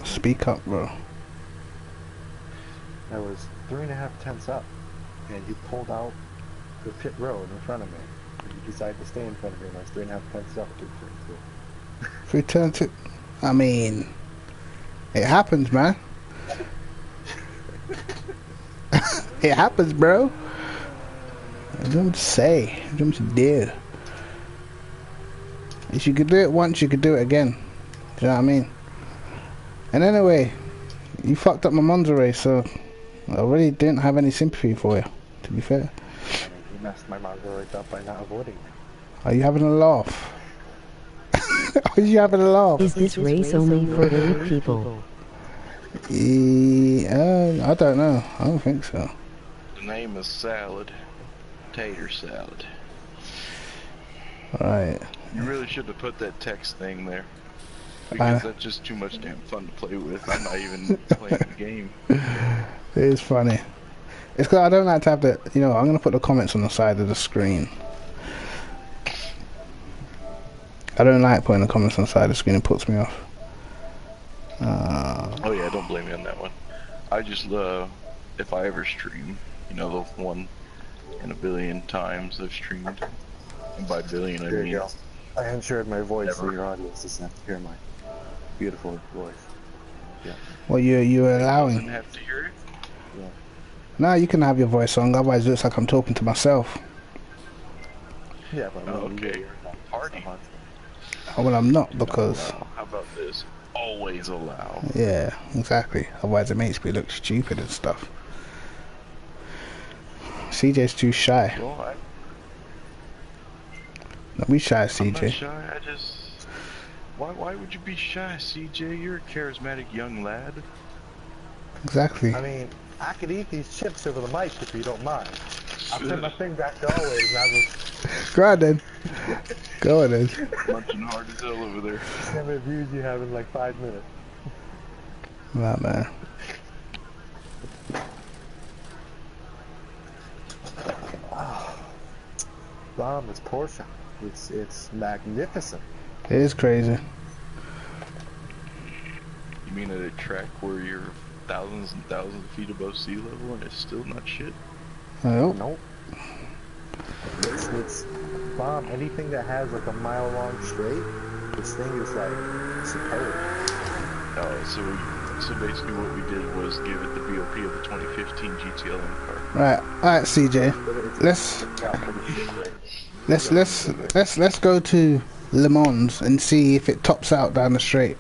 Speak up, bro. I was 3.5 tenths up, and you pulled out the pit road in front of me. You decided to stay in front of me, and I was 3.5 tenths up. If we turn to... I mean... It happens, man. It happens, bro. I don't say. I don't do. If you could do it once, you could do it again. Do you know what I mean? And anyway, you fucked up my Monza race, so I really didn't have any sympathy for you, to be fair. You messed my Monza race up by not avoiding me. Are you having a laugh? Are you having a laugh? Is this race only for elite people? I don't know. I don't think so. The name is salad. Tater salad. Right. You really should have put that text thing there. Because that's just too much damn fun to play with. I'm not even playing the game. It is funny. It's because I don't like to have the, you know, I'm going to put the comments on the side of the screen. I don't like putting the comments on the side of the screen, it puts me off. Oh yeah, don't blame me on that one. I just, if I ever stream, you know, the 1 in a billion times I've streamed. And by billion I There mean... you go. I ensured my voice Never. so your audience doesn't have to hear my beautiful voice. Yeah. Well, you're Doesn't allowing. have to hear it. Yeah. No, you can have your voice on, otherwise it looks like I'm talking to myself. Yeah, but Oh, okay. Party. Oh, well, I'm not, because... How about this? Always allow. Yeah, exactly. Otherwise it makes me look stupid and stuff. CJ's too shy. Well, Don't be shy, I'm CJ. not shy, I just... Why would you be shy, CJ? You're a charismatic young lad. Exactly. I mean, I could eat these chips over the mic if you don't mind. I'll turn my thing back to always and I will... Go on then. Go on then. Munching hard as hell over there. How many views you have in like 5 minutes? Right, man. Bomb is Porsche. It's magnificent. It is crazy. You mean at a track where you're thousands and thousands of feet above sea level and it's still not shit? Nope. Nope. It's bomb. Anything that has like a mile long straight, this thing is like superb. So basically what we did was give it the BOP of the 2015 GTLM car. Right, alright, CJ. Let's go to Le Mans and see if it tops out down the straight.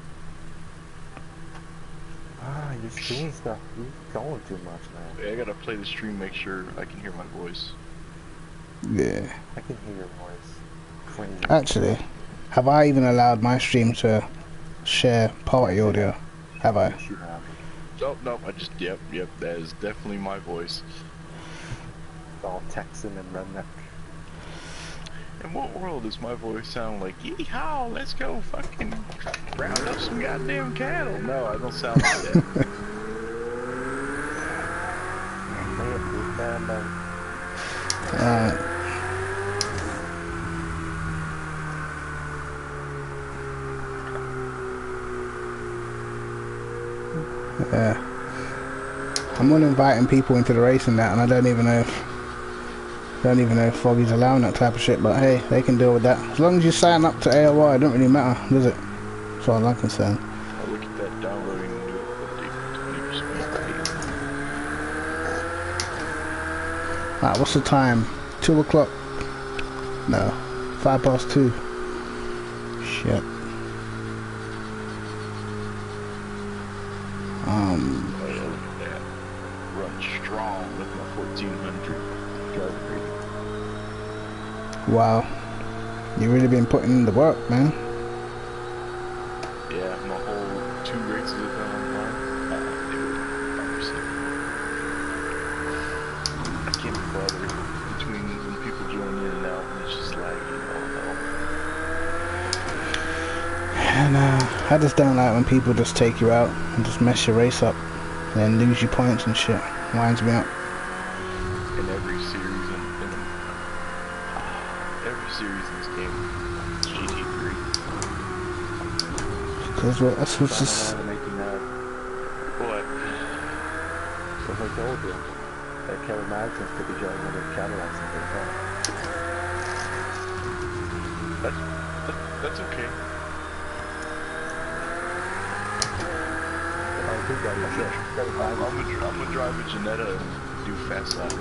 You're doing stuff. You're going too much, man. I gotta play the stream, make sure I can hear my voice. Yeah. I can hear your voice. Crazy. Actually, have I even allowed my stream to share party audio? Have I? Yes, you have. Nope, I just, yep, that is definitely my voice. It's all Texan and redneck. In what world does my voice sound like, yeehaw, let's go fucking round up some goddamn cattle? No, I don't sound like that. Yeah. I'm only inviting people into the race and that, and I don't even know if Foggy's allowing that type of shit, but hey, they can deal with that. As long as you sign up to AOI, it don't really matter, does it? As far as I'm concerned. I'll look at that downloading and do it 20%. Right, what's the time? 2 o'clock? No, 5 past 2. Shit. Oh yeah, look at that. Run strong with my 1400 driver rating. Wow. You really been putting in the work, man. Yeah, my whole 2 races have been online. They were 5%. I can't be bothered between when people join in and out and it's just lagging all hell. And I just don't like when people just take you out and just mess your race up and then lose your points and shit. Winds me up. In every series in this game, gt3. Because that's what's just... What? As I told you, I can't imagine could be driving other Cadillacs in their car. That's okay. I'm gonna drive a Janetta and do fast laps.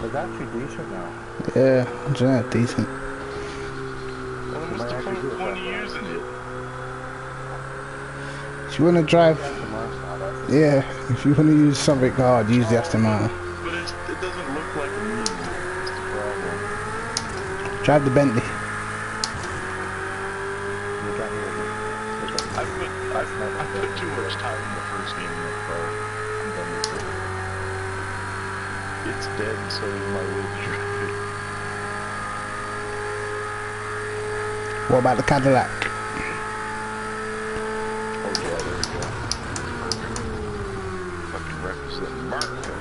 It's actually decent now. Yeah, Janetta decent. Well, what's the point of using it? If you want to drive, yeah, if you want to use something hard, use the Aston Martin. But it doesn't look like a meme. That's the problem. Drive the Bentley. I put too much time in the first game in that car. I'm done with it. It's dead, and so is my will to drive it. What about the Cadillac? Oh yeah, there we go. Fucking represent America.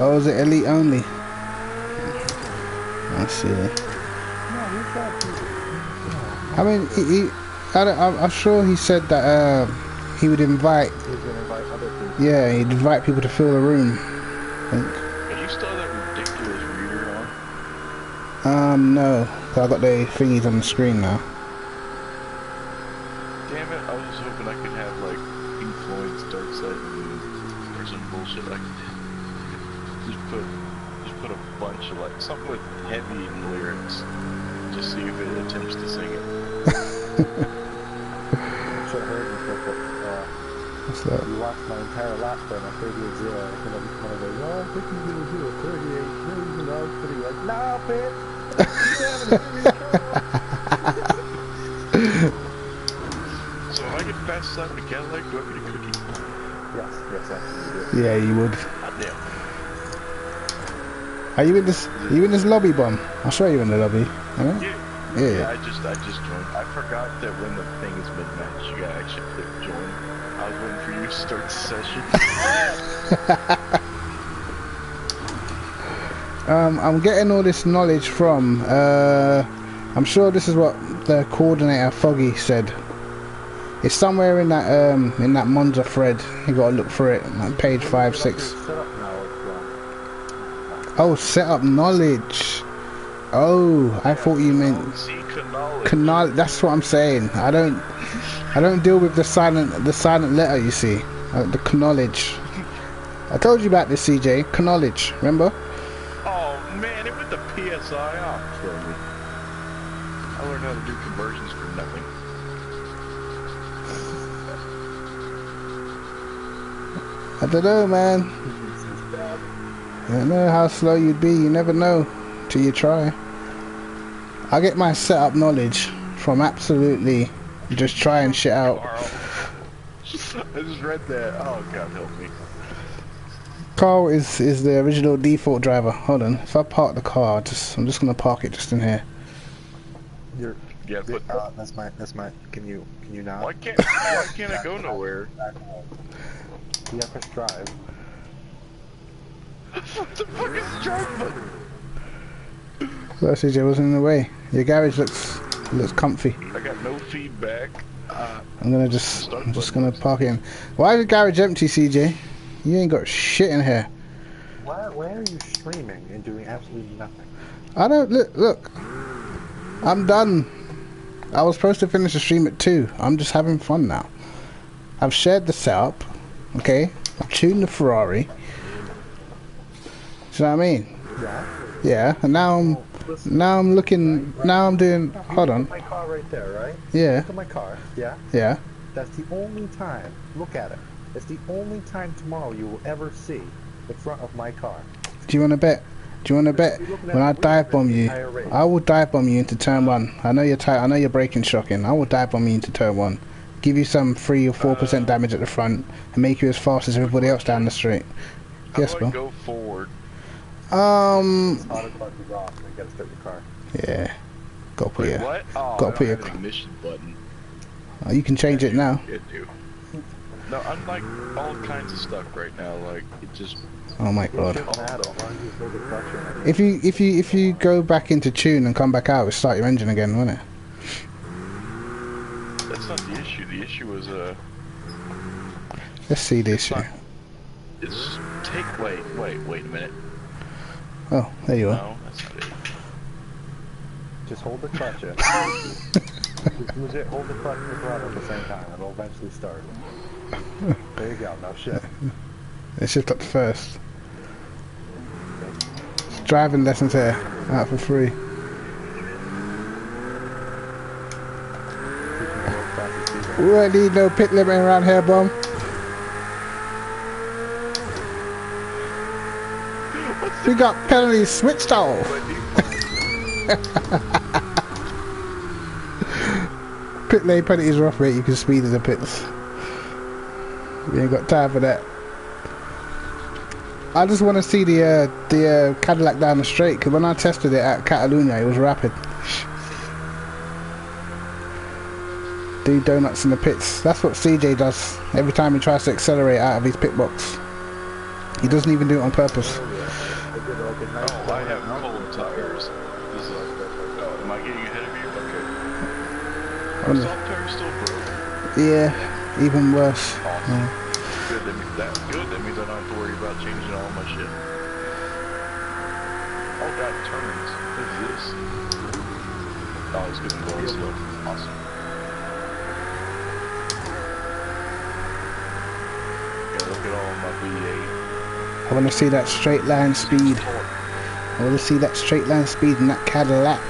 Oh, is it elite only? I see. I mean, I'm sure he said that he would invite. He's gonna invite other people. Yeah, he'd invite people to fill the room. I think. Are you still that ridiculous reader on? No. I got the thingies on the screen now. Damn it, I was just hoping I could have like Pink Floyd's Dark Side of the Moon or some bullshit like that. Just put a bunch of like something with heavy lyrics. Just see if it attempts to sing it. What's that? You watched my entire lap for my 38-0. And then one of those, oh, I think you're gonna do a 38 million dollars. But you're like, nah, bitch. So if I get fast slap in a Cadillac, do I get a cookie? Yes, actually you do. Yeah, you would. Goddamn. Are you in this? Are you in this lobby, Bum? I'll show you in the lobby. Alright? Yeah, I just joined. I forgot that when the thing is mid-match, you gotta actually click join. I was waiting for you to start the session. I'm getting all this knowledge from. I'm sure this is what the coordinator Foggy said. It's somewhere in that Monza thread. You gotta look for it. Like page 5, 6. Oh, setup knowledge. Oh, I thought you meant canal. That's what I'm saying. I don't deal with the silent letter. You see, the knowledge. I told you about this, CJ. Knowledge. Remember? Oh man, it went to PSI. Oh, kill me. I learned how to do conversions for nothing. I don't know, man. I don't know how slow you'd be. You never know till you try. I get my setup knowledge from absolutely just trying shit out. Carl. I just read that. Oh God, help me. Carl is the original default driver. Hold on. If I park the car, I'm just gonna park it just in here. Yeah, but that's my. Can you not? why can't I go nowhere? Yeah, press drive. What the fuck is the drive button? So CJ wasn't in the way. Your garage looks comfy. I got no feedback. I'm just gonna park it in. Why is the garage empty, CJ? You ain't got shit in here. Why are you streaming and doing absolutely nothing? I don't look. I'm done. I was supposed to finish the stream at 2. I'm just having fun now. I've shared the setup. Okay. I've tuned the Ferrari. Do you know what I mean? Yeah. Yeah. And now I'm looking. Now I'm doing. Hold on. My car right there, right? Yeah. Look at my car. Yeah. Yeah. That's the only time. Look at it. It's the only time tomorrow you will ever see the front of my car. Do you want to bet? Do you want to bet? When I dive bomb you, I will dive bomb you into turn 1. I know you're tight. I know you're braking shocking. I will dive bomb you into turn 1. Give you some 3 or 4% damage at the front and make you as fast as everybody else down the street. Yes, How do I bro. go forward? Auto park is off. You gotta start your car. Yeah. Go put your. What? Oh, Gotta I put don't your. have an ignition button. You can change it now. It do. No, I'm like all kinds of stuck right now. Like it just. Oh my god. If If you go back into tune and come back out, it'll start your engine again, won't it? That's not the issue. The issue was Let's see the issue. It's wait a minute. Oh, there you are. No, that's not it. Just hold the clutch in. Just legit hold the clutch and the throttle at the same time. It'll eventually start. There you go. No shit. Let's shift up to first. Driving lessons here, out for free. We don't need no pit limit around here, bum. We got penalties switched off. Pit lane penalties are off, mate. You can speed in the pits. We ain't got time for that. I just want to see the Cadillac down the straight, because when I tested it at Catalunya, it was rapid. Do donuts in the pits. That's what CJ does every time he tries to accelerate out of his pit box. He doesn't even do it on purpose. Oh, I have cold tires. This is am I getting ahead of you? Okay. Are soft tires still broken? Yeah, even worse. Awesome. Yeah. Good. That's good. That means I don't have to worry about changing all my shit. Oh, that turns. What is this? Oh, it's gonna go slow. Awesome. Look at all my V8. I want to see that straight line speed. I want to see that straight line speed in that Cadillac.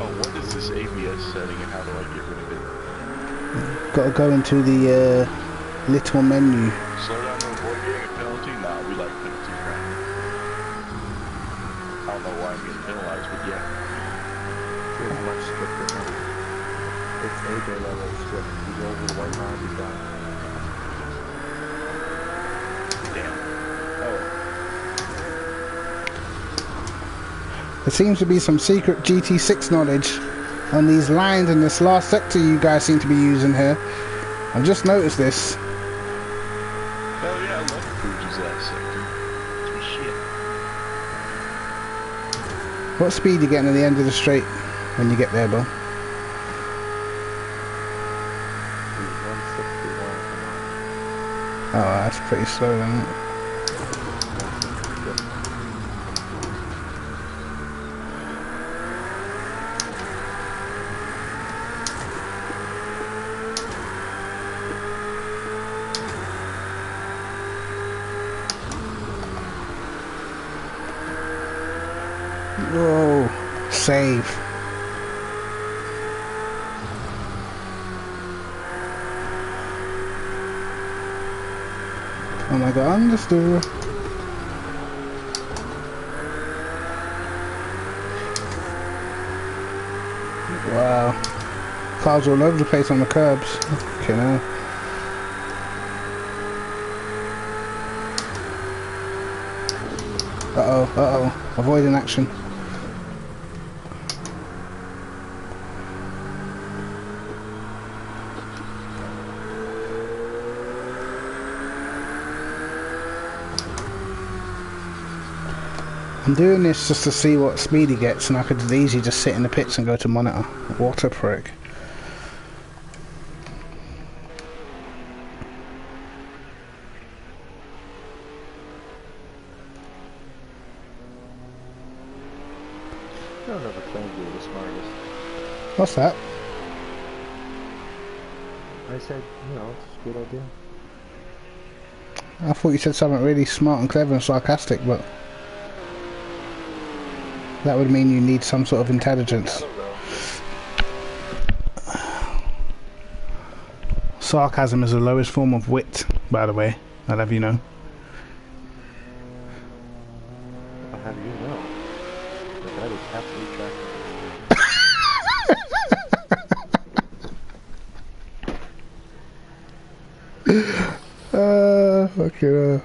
Oh, what is this ABS setting and how do I get rid of it? Got to go into the little menu. Slow down to avoid getting a penalty? Nah, we like penalties, man. I don't know why I'm getting penalized, but yeah. It's much stricter now. It's AJ level strict. You go over the white line, you're done. Damn. There seems to be some secret GT6 knowledge on these lines in this last sector you guys seem to be using here. I've just noticed this. Hell yeah, I love Fuji's last sector. It's my shit. What speed you getting at the end of the straight when you get there, Bill? 161. Oh, that's pretty slow, isn't it? Whoa, save. Oh my god, understood. Wow. Cars all over the place on the curbs. Okay, now. Uh-oh. Avoiding action. I'm doing this just to see what speed he gets, and I could easily just sit in the pits and go to monitor. What a prick. I don't ever claim to be the smartest. What's that? I said, you know, it's a good idea. I thought you said something really smart and clever and sarcastic, but that would mean you need some sort of intelligence. Sarcasm is the lowest form of wit, by the way. I'll have you know. I'll have you know that that is absolutely tracking. Okay.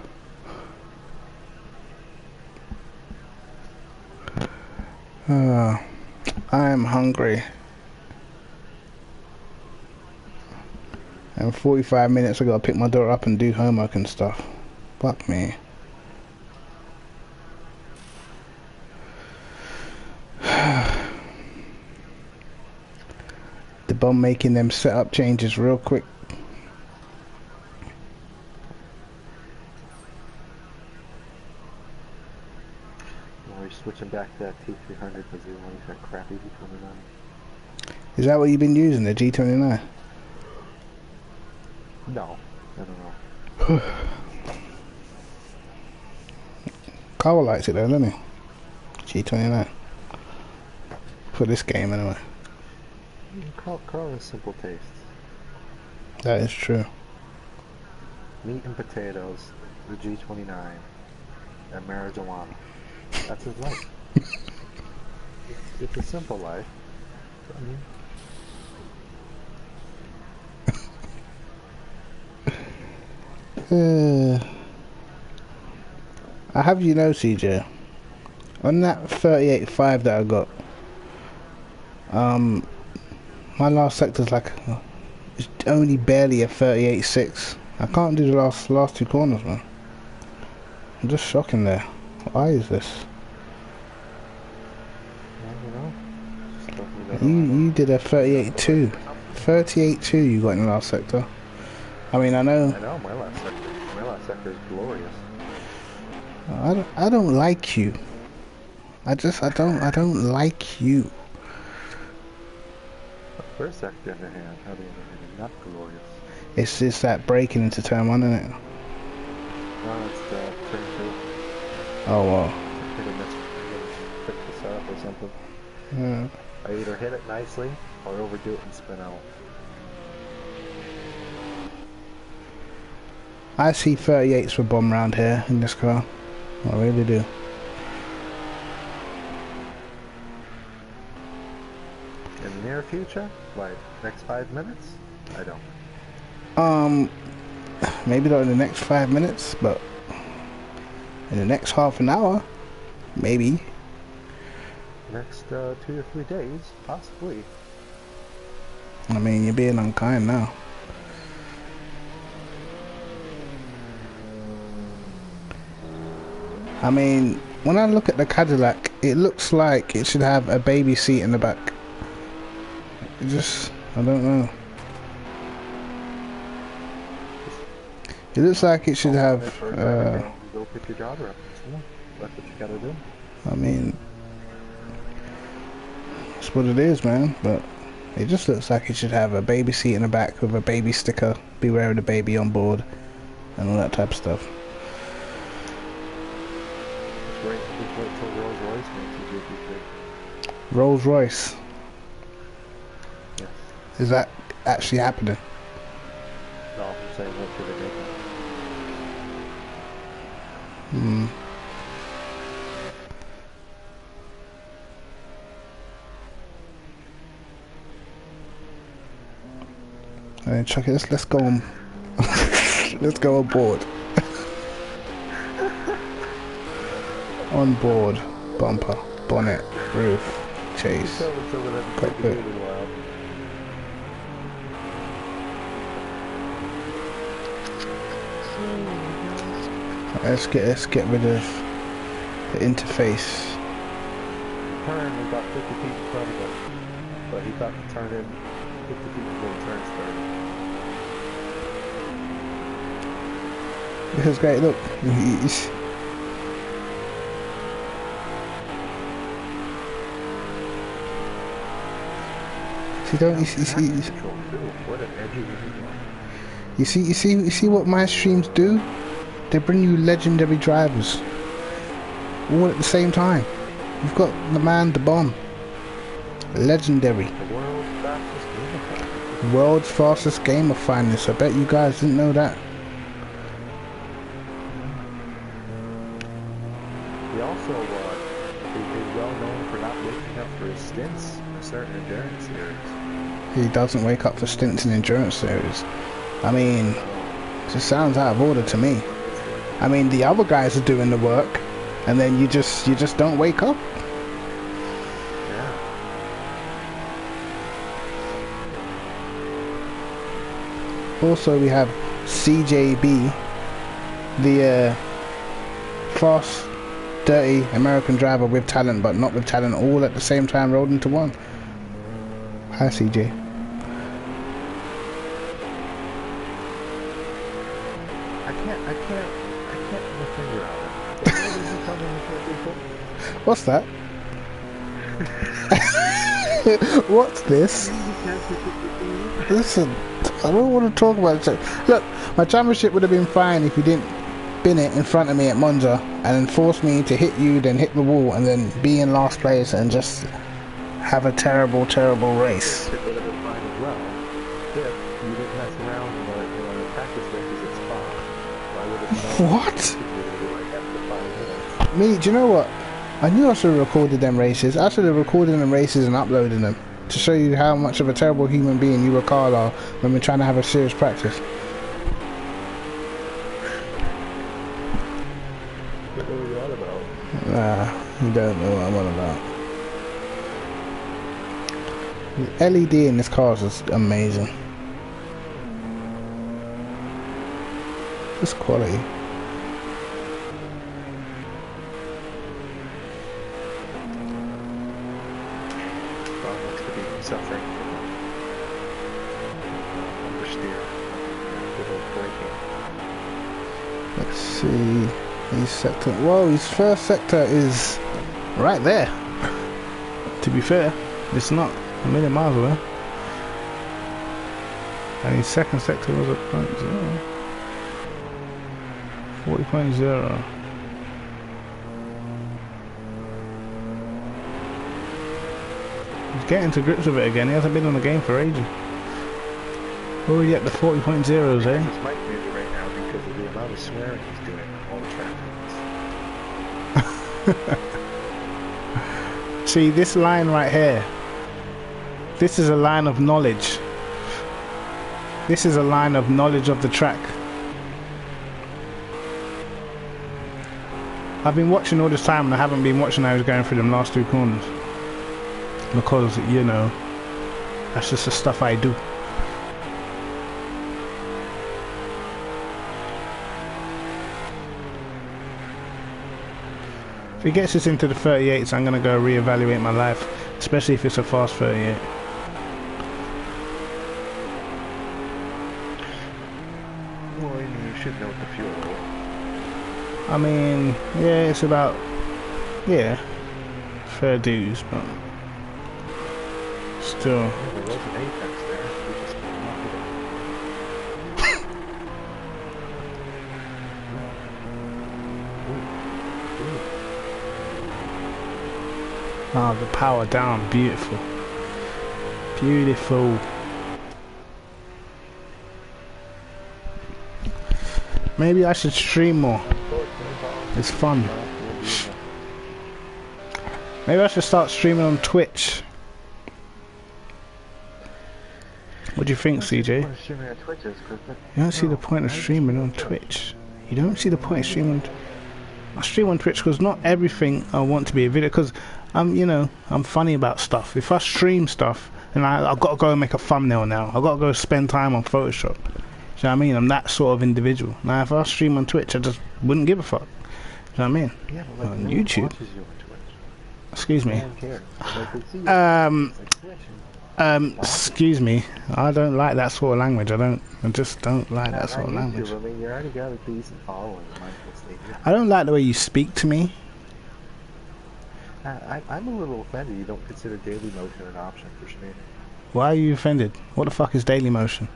I'm hungry. And 45 minutes I gotta pick my daughter up and do homework and stuff. Fuck me. The bum making them setup changes real quick. switching back to that T300 because you want that crappy G29. Is that what you've been using, the G29? No, I don't know. Carl likes it though, doesn't he? G29. For this game anyway. Carl has simple tastes. That is true. Meat and potatoes, the G29, and marijuana. That's his life. It's a simple life. I have you know, CJ, on that 38.5 that I got, my last sector's like it's only barely a 38.6. I can't do the last two corners, man. I'm just shocking there. Why is this? I don't know. You did a 38.2. 38.2 you got in the last sector. I mean, I know. I know, my last sector is glorious. I don't like you. I don't like you. First sector in the hand, how do you know? Not glorious. It's just that breaking into turn one, isn't it? No, it's the turn 2. Oh well. I think I missed pick this up or something. Yeah. I either hit it nicely or overdo it and spin out. I see 38s for bomb round here in this car. I really do. In the near future, like next 5 minutes, I don't. Maybe not in the next 5 minutes, but in the next half an hour, maybe. Next 2 to 3 days, possibly. I mean, you're being unkind now. I mean, when I look at the Cadillac, it looks like it should have a baby seat in the back. It just, I don't know. It looks like it should have, Go pick your daughter up. That's what you gotta do. I mean, that's what it is, man, but it just looks like it should have a baby seat in the back with a baby sticker, beware of the baby on board, and all that type of stuff. Just wait till Rolls Royce makes a GT3. Rolls Royce, Yes. is that actually happening? No, I'm saying what should they make it? And Chuck it, let's go on. Let's go on board. On board, bumper, bonnet, roof, chase, cockpit. Let's get rid of the interface. Turn about 50 feet in front of us, but he thought to turn in 50 feet before the turn started. This is great. Look, What an edgy you see what my streams do? They bring you legendary drivers, all at the same time. You've got the man, the bomb, legendary. World's fastest game of fineness. I bet you guys didn't know that. He also is well known for not waking up for his stints in certain endurance series. He doesn't wake up for stints in endurance series. I mean, it just sounds out of order to me. I mean, the other guys are doing the work, and then you just don't wake up. Yeah. Also, we have CJB, the fast, dirty American driver with talent, but not with talent, all at the same time rolled into one. Hi, CJ. I can't put my finger on it. What's that? What's this? Listen, I don't want to talk about it. Look, my championship would have been fine if you didn't bin it in front of me at Monza and then force me to hit you, then hit the wall, and then be in last place and just have a terrible, terrible race. It would have been fine as well. If you didn't mess around in the practice races at Spa. I would have known What? like after 5 minutes. Me, do you know what? I knew I should have recorded them races. I should have recorded them races and uploaded them to show you how much of a terrible human being you or Carl are when we're trying to have a serious practice. What were you on about? Nah, you don't know what I'm on about. The LED in this car is amazing. It's quality. Suffering from understeer, good old braking. Let's see. His sector. Whoa, his first sector is right there. To be fair, it's not a million miles away. And his second sector was a 0.0. 40.0. He's getting to grips with it again. He hasn't been on the game for ages. Already at the 40.0s, eh? This might be it right now because of the amount of swearing he's doing on all the traffic. See, this line right here. This is a line of knowledge. This is a line of knowledge of the track. I've been watching all this time and I haven't been watching how he's going through them last two corners. Because, you know, that's just the stuff I do. If he gets us into the 38s, I'm going to go reevaluate my life. Especially if it's a fast 38. Well, I mean, you should note the fuel. I mean, yeah, it's about, yeah, fair dues, but still. Yeah, there was an apex there. We just Ah, the power down, beautiful. Beautiful. Maybe I should stream more. It's fun. Maybe I should start streaming on Twitch. What do you think, CJ? You don't see the point of streaming on Twitch. You don't see the point of streaming. I stream on Twitch because not everything I want to be a video. Because you know, I'm funny about stuff. If I stream stuff, and I've got to go and make a thumbnail now. I've got to go spend time on Photoshop. Do you know what I mean? I'm that sort of individual. Now, if I stream on Twitch, I just wouldn't give a fuck. Do you know what I mean? Yeah, but like On no YouTube. one watches you on Twitch. Excuse me. No one cares. Like, they see you. It's like, Excuse me. I don't like that sort of language. I just don't like that sort of language. I mean, you already got a decent following. Might as well stay here. I don't like the way you speak to me. I'm a little offended you don't consider daily motion an option for streaming. Why are you offended? What the fuck is Daily Motion?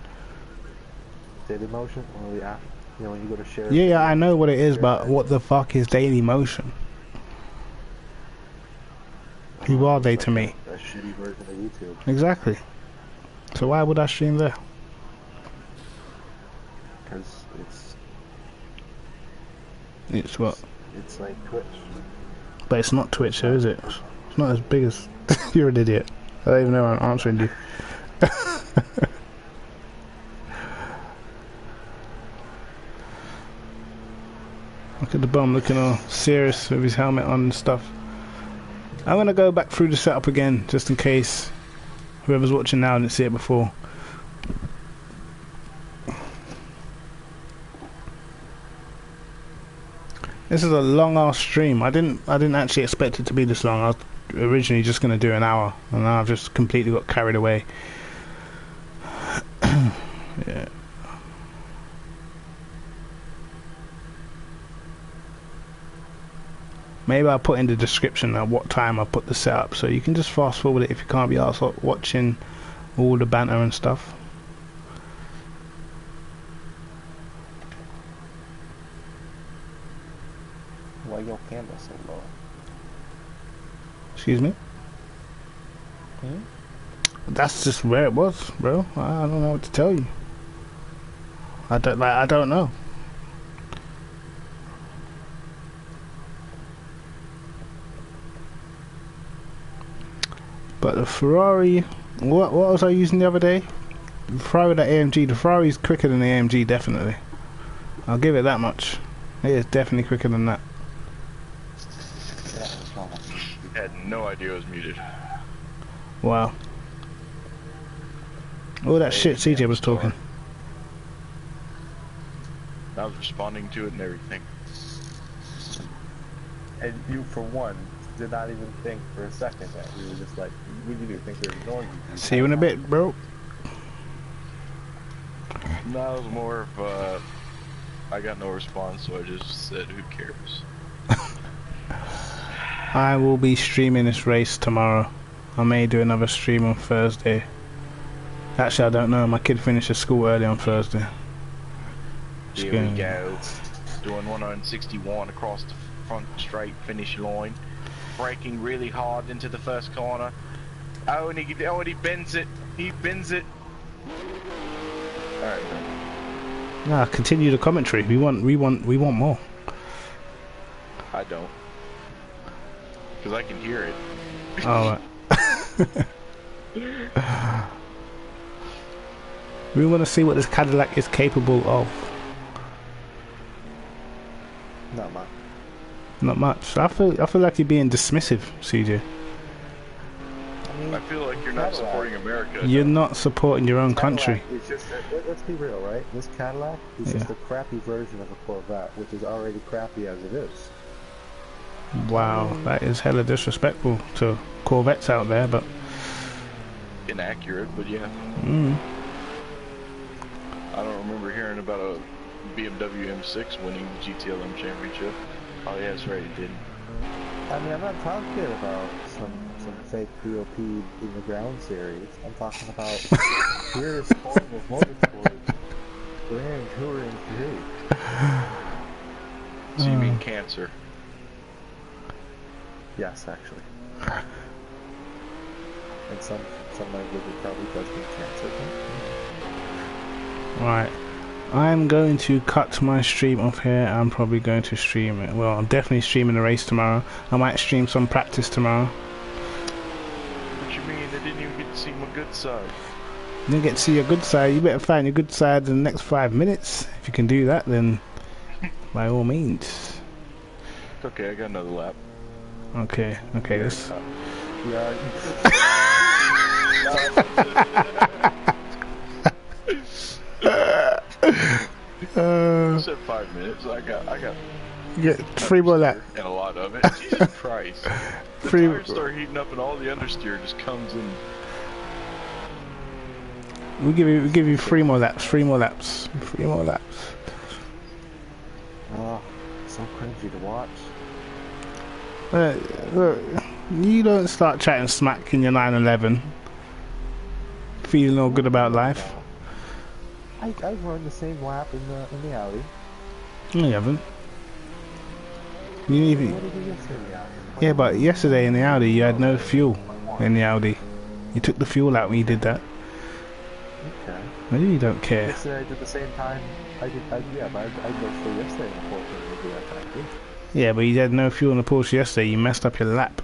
Daily motion, or the app, you know, when you go to share. Yeah, I know what it is, but what the fuck is Daily Motion? Who are they to me? A shitty version of YouTube. Exactly. So why would I stream there? Because it's It's what? it's like Twitch. But it's not Twitch, so is it? It's not as big as... You're an idiot. I don't even know I'm answering you. Look at the bum looking all serious with his helmet on and stuff. I'm going to go back through the setup again, just in case whoever's watching now didn't see it before. This is a long ass stream. I didn't actually expect it to be this long. I was originally just going to do an hour, and now I've just completely got carried away. Yeah. Maybe I'll put in the description at what time I put the setup, so you can just fast forward it if you can't be asked watching all the banter and stuff. Why your camera so low? Excuse me? That's just where it was, bro. I don't know what to tell you. I don't know. But the Ferrari, what was I using the other day? The Ferrari with the AMG. The Ferrari's quicker than the AMG, definitely. I'll give it that much. It is definitely quicker than that. I had no idea I was muted. Wow. All that shit CJ was talking. I was responding to it and everything. And you, for one, did not even think for a second that we were just like, we didn't even think they were ignoring you. See you in a bit, bro. No, it was more of, I got no response, so I just said, who cares? I will be streaming this race tomorrow. I may do another stream on Thursday. Actually, I don't know. My kid finishes school early on Thursday. Here we go. Doing 161 across the front straight finish line. Braking really hard into the first corner. Oh, and he bends it. He bends it. Alright, man. Nah, continue the commentary. We want more. I don't. Because I can hear it. Alright. We want to see what this Cadillac is capable of. Not much. Not much. I feel like you're being dismissive, CJ. I feel like you're not supporting America. You're not supporting your own country. It's just, let's be real, right? This Cadillac is just a crappy version of a Corvette, which is already crappy as it is. Wow, that is hella disrespectful to Corvettes out there, but inaccurate, but yeah. I don't remember hearing about a BMW M6 winning the GTLM championship. Oh yeah, that's right, it did. I mean, I'm not talking about some fake BOP in the ground series. I'm talking about purest form of motorsports, grand touring create. So you mean cancer? Yes, actually. And some language it probably does mean cancer. right. I'm going to cut my stream off here. I'm probably going to stream it. Well, I'm definitely streaming the race tomorrow. I might stream some practice tomorrow. What you mean? I didn't even get to see my good side. You didn't get to see your good side. You better find your good side in the next 5 minutes. If you can do that, then by all means. Okay, I got another lap. Okay, this. I said 5 minutes. I got. Get 3 more laps. And a lot of it. Jesus Christ. The tires start heating up and all the understeer just comes in. We give you 3 more laps. 3 more laps. 3 more laps. Oh, so cringy to watch. Look, you don't start chatting smack in your 911. Feeling all good about life. I've run the same lap in the Audi. No, you haven't. You even. What did we get in the Audi? Yeah, but yesterday in the Audi you had no fuel in the Audi. You took the fuel out when you did that. Okay. I really don't care. Yesterday I did the same time. I go for yesterday in the Porsche and do that time too. Yeah, but you had no fuel in the Porsche yesterday. You messed up your lap.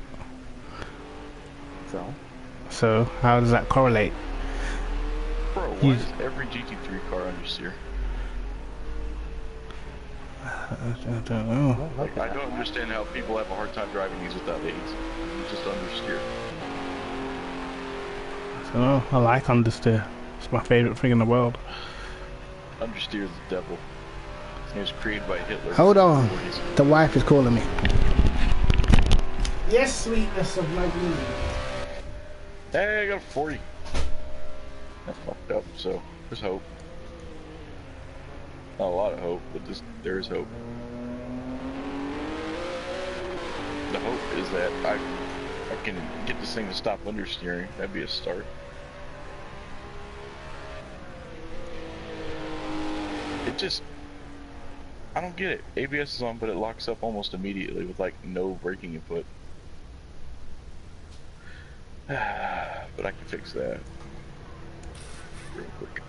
So how does that correlate? Bro, why is every GT3 car understeer? I don't know. I don't understand how people have a hard time driving these without aids. You just understeer. I don't know. I like understeer. It's my favourite thing in the world. Understeer is the devil. It was created by Hitler. Hold on. The wife is calling me. Yes, sweetness of my being. Hey, I got a 40. That's fucked up, so there's hope. Not a lot of hope, but there is hope. The hope is that I can get this thing to stop understeering. That'd be a start. It just, I don't get it. ABS is on, but it locks up almost immediately with like no braking input. But I can fix that real quick.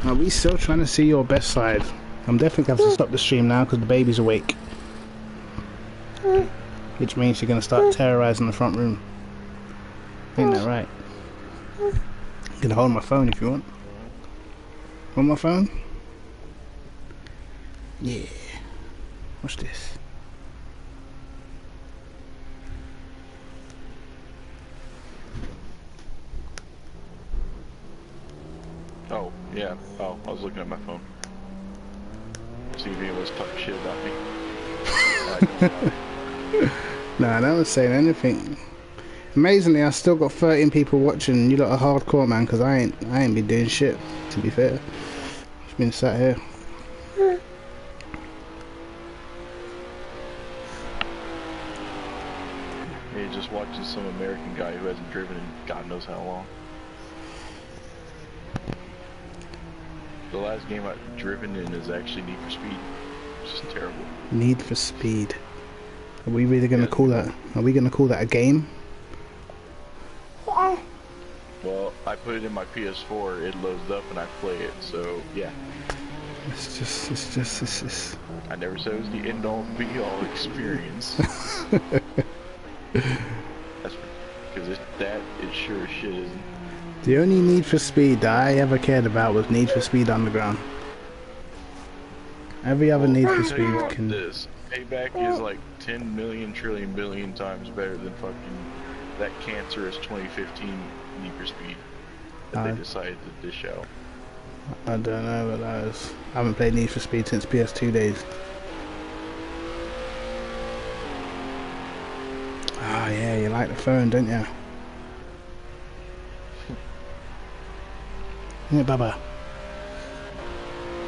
Are we still trying to see your best side? I'm definitely going to have to stop the stream now because the baby's awake. Which means you're going to start terrorizing the front room. Ain't that right? You can hold my phone if you want. Want my phone? Yeah. What's this? Oh, yeah. Oh, I was looking at my phone. See if anyone was talking shit about me. Nah, no one's saying anything. Amazingly, I still got 13 people watching. You lot are hardcore, man, because I ain't been doing shit, to be fair. Just been sat here. Yeah, just watching some American guy who hasn't driven in God knows how long. The last game I've driven in is actually Need for Speed. It's just terrible. Need for Speed. Are we really gonna call that? Are we gonna call that a game? Well, I put it in my PS4, it loads up and I play it, so yeah. It's just. I never said it was the end all be all experience. That's because it sure as shit isn't. The only Need for Speed that I ever cared about was Need for Speed Underground. Every other Need for Speed can. This Payback is like 10 million trillion billion times better than fucking that cancerous 2015 Need for Speed that they decided to dish out. I don't know what that is. I haven't played Need for Speed since PS2 days. Ah, yeah, you like the phone, don't you? Yeah, Baba.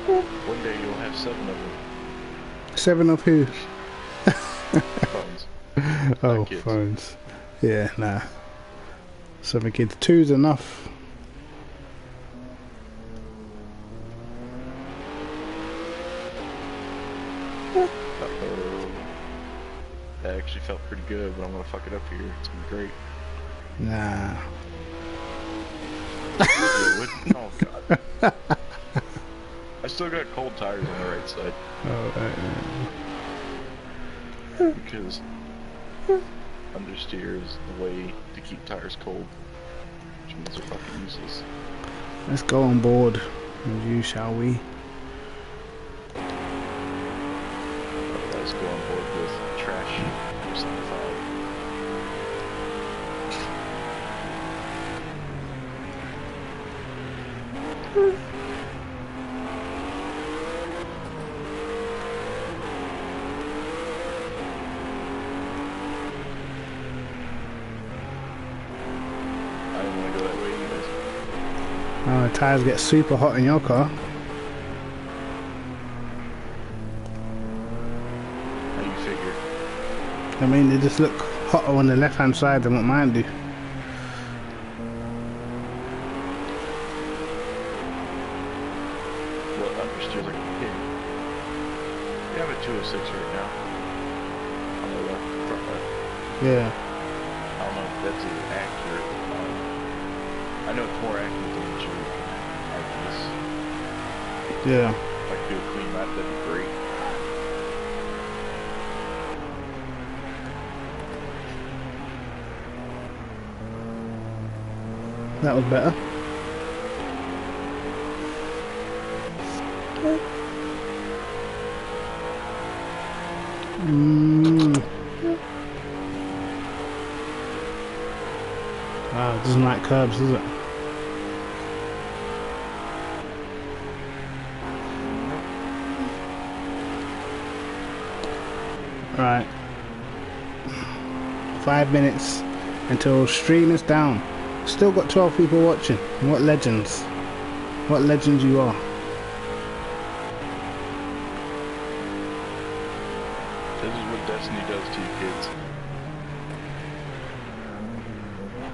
One day you'll have 7 of them. 7 of who? Phones. Oh, kids. phones. Yeah, nah. 7 kids. 2's enough. Uh-oh. That actually felt pretty good, but I'm gonna fuck it up here. It's gonna be great. Nah. Oh god. I still got cold tires on the right side. Oh, Because understeer is the way to keep tires cold. Which means they're fucking useless. Let's go on board with you, shall we? Let's go on board with trash personified. Oh, the tires get super hot in your car. How you figure? I mean, they just look hotter on the left-hand side than what mine do. Well, understeer's like a pig. You have a 206 right now. On the left, front left. Yeah. I don't know if that's as accurate. I know it's more accurate than what you like this. Yeah. If I could do a clean lap, that'd be great. That was better. Wow, it doesn't like curbs, does it? Right. 5 minutes until stream is down. Still got 12 people watching. What legends. What legends you are. This is what Destiny does to you kids.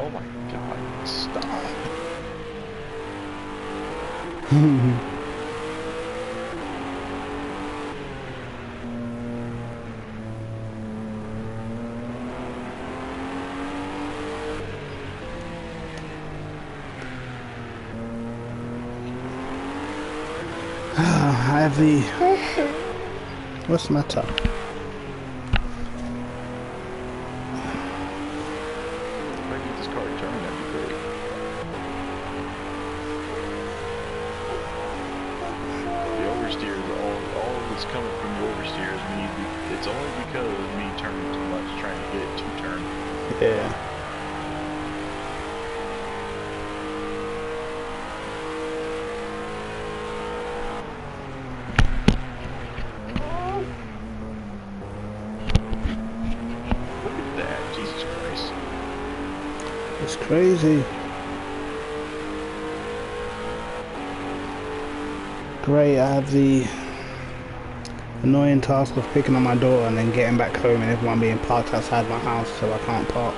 Oh my god, stop. I have the... What's the matter? If I get this car turning, that'd be great. The oversteers, all that's coming from the oversteers, it's only because of me turning too much, trying to get it to turn. Yeah. Look at that, Jesus Christ. It's crazy. Great, I have the annoying task of picking up my daughter and then getting back home and everyone being parked outside my house, so I can't park.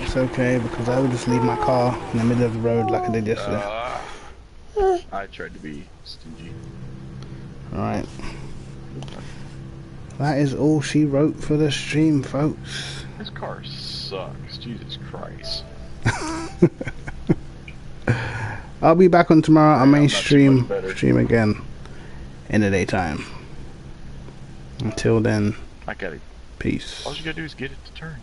It's okay because I will just leave my car in the middle of the road like I did yesterday. I tried to be stingy. Alright. That is all she wrote for the stream, folks. This car sucks, Jesus Christ. I'll be back on tomorrow. I may not too much better. stream again in the daytime. Until then, I got it. peace. All you gotta do is get it to turn.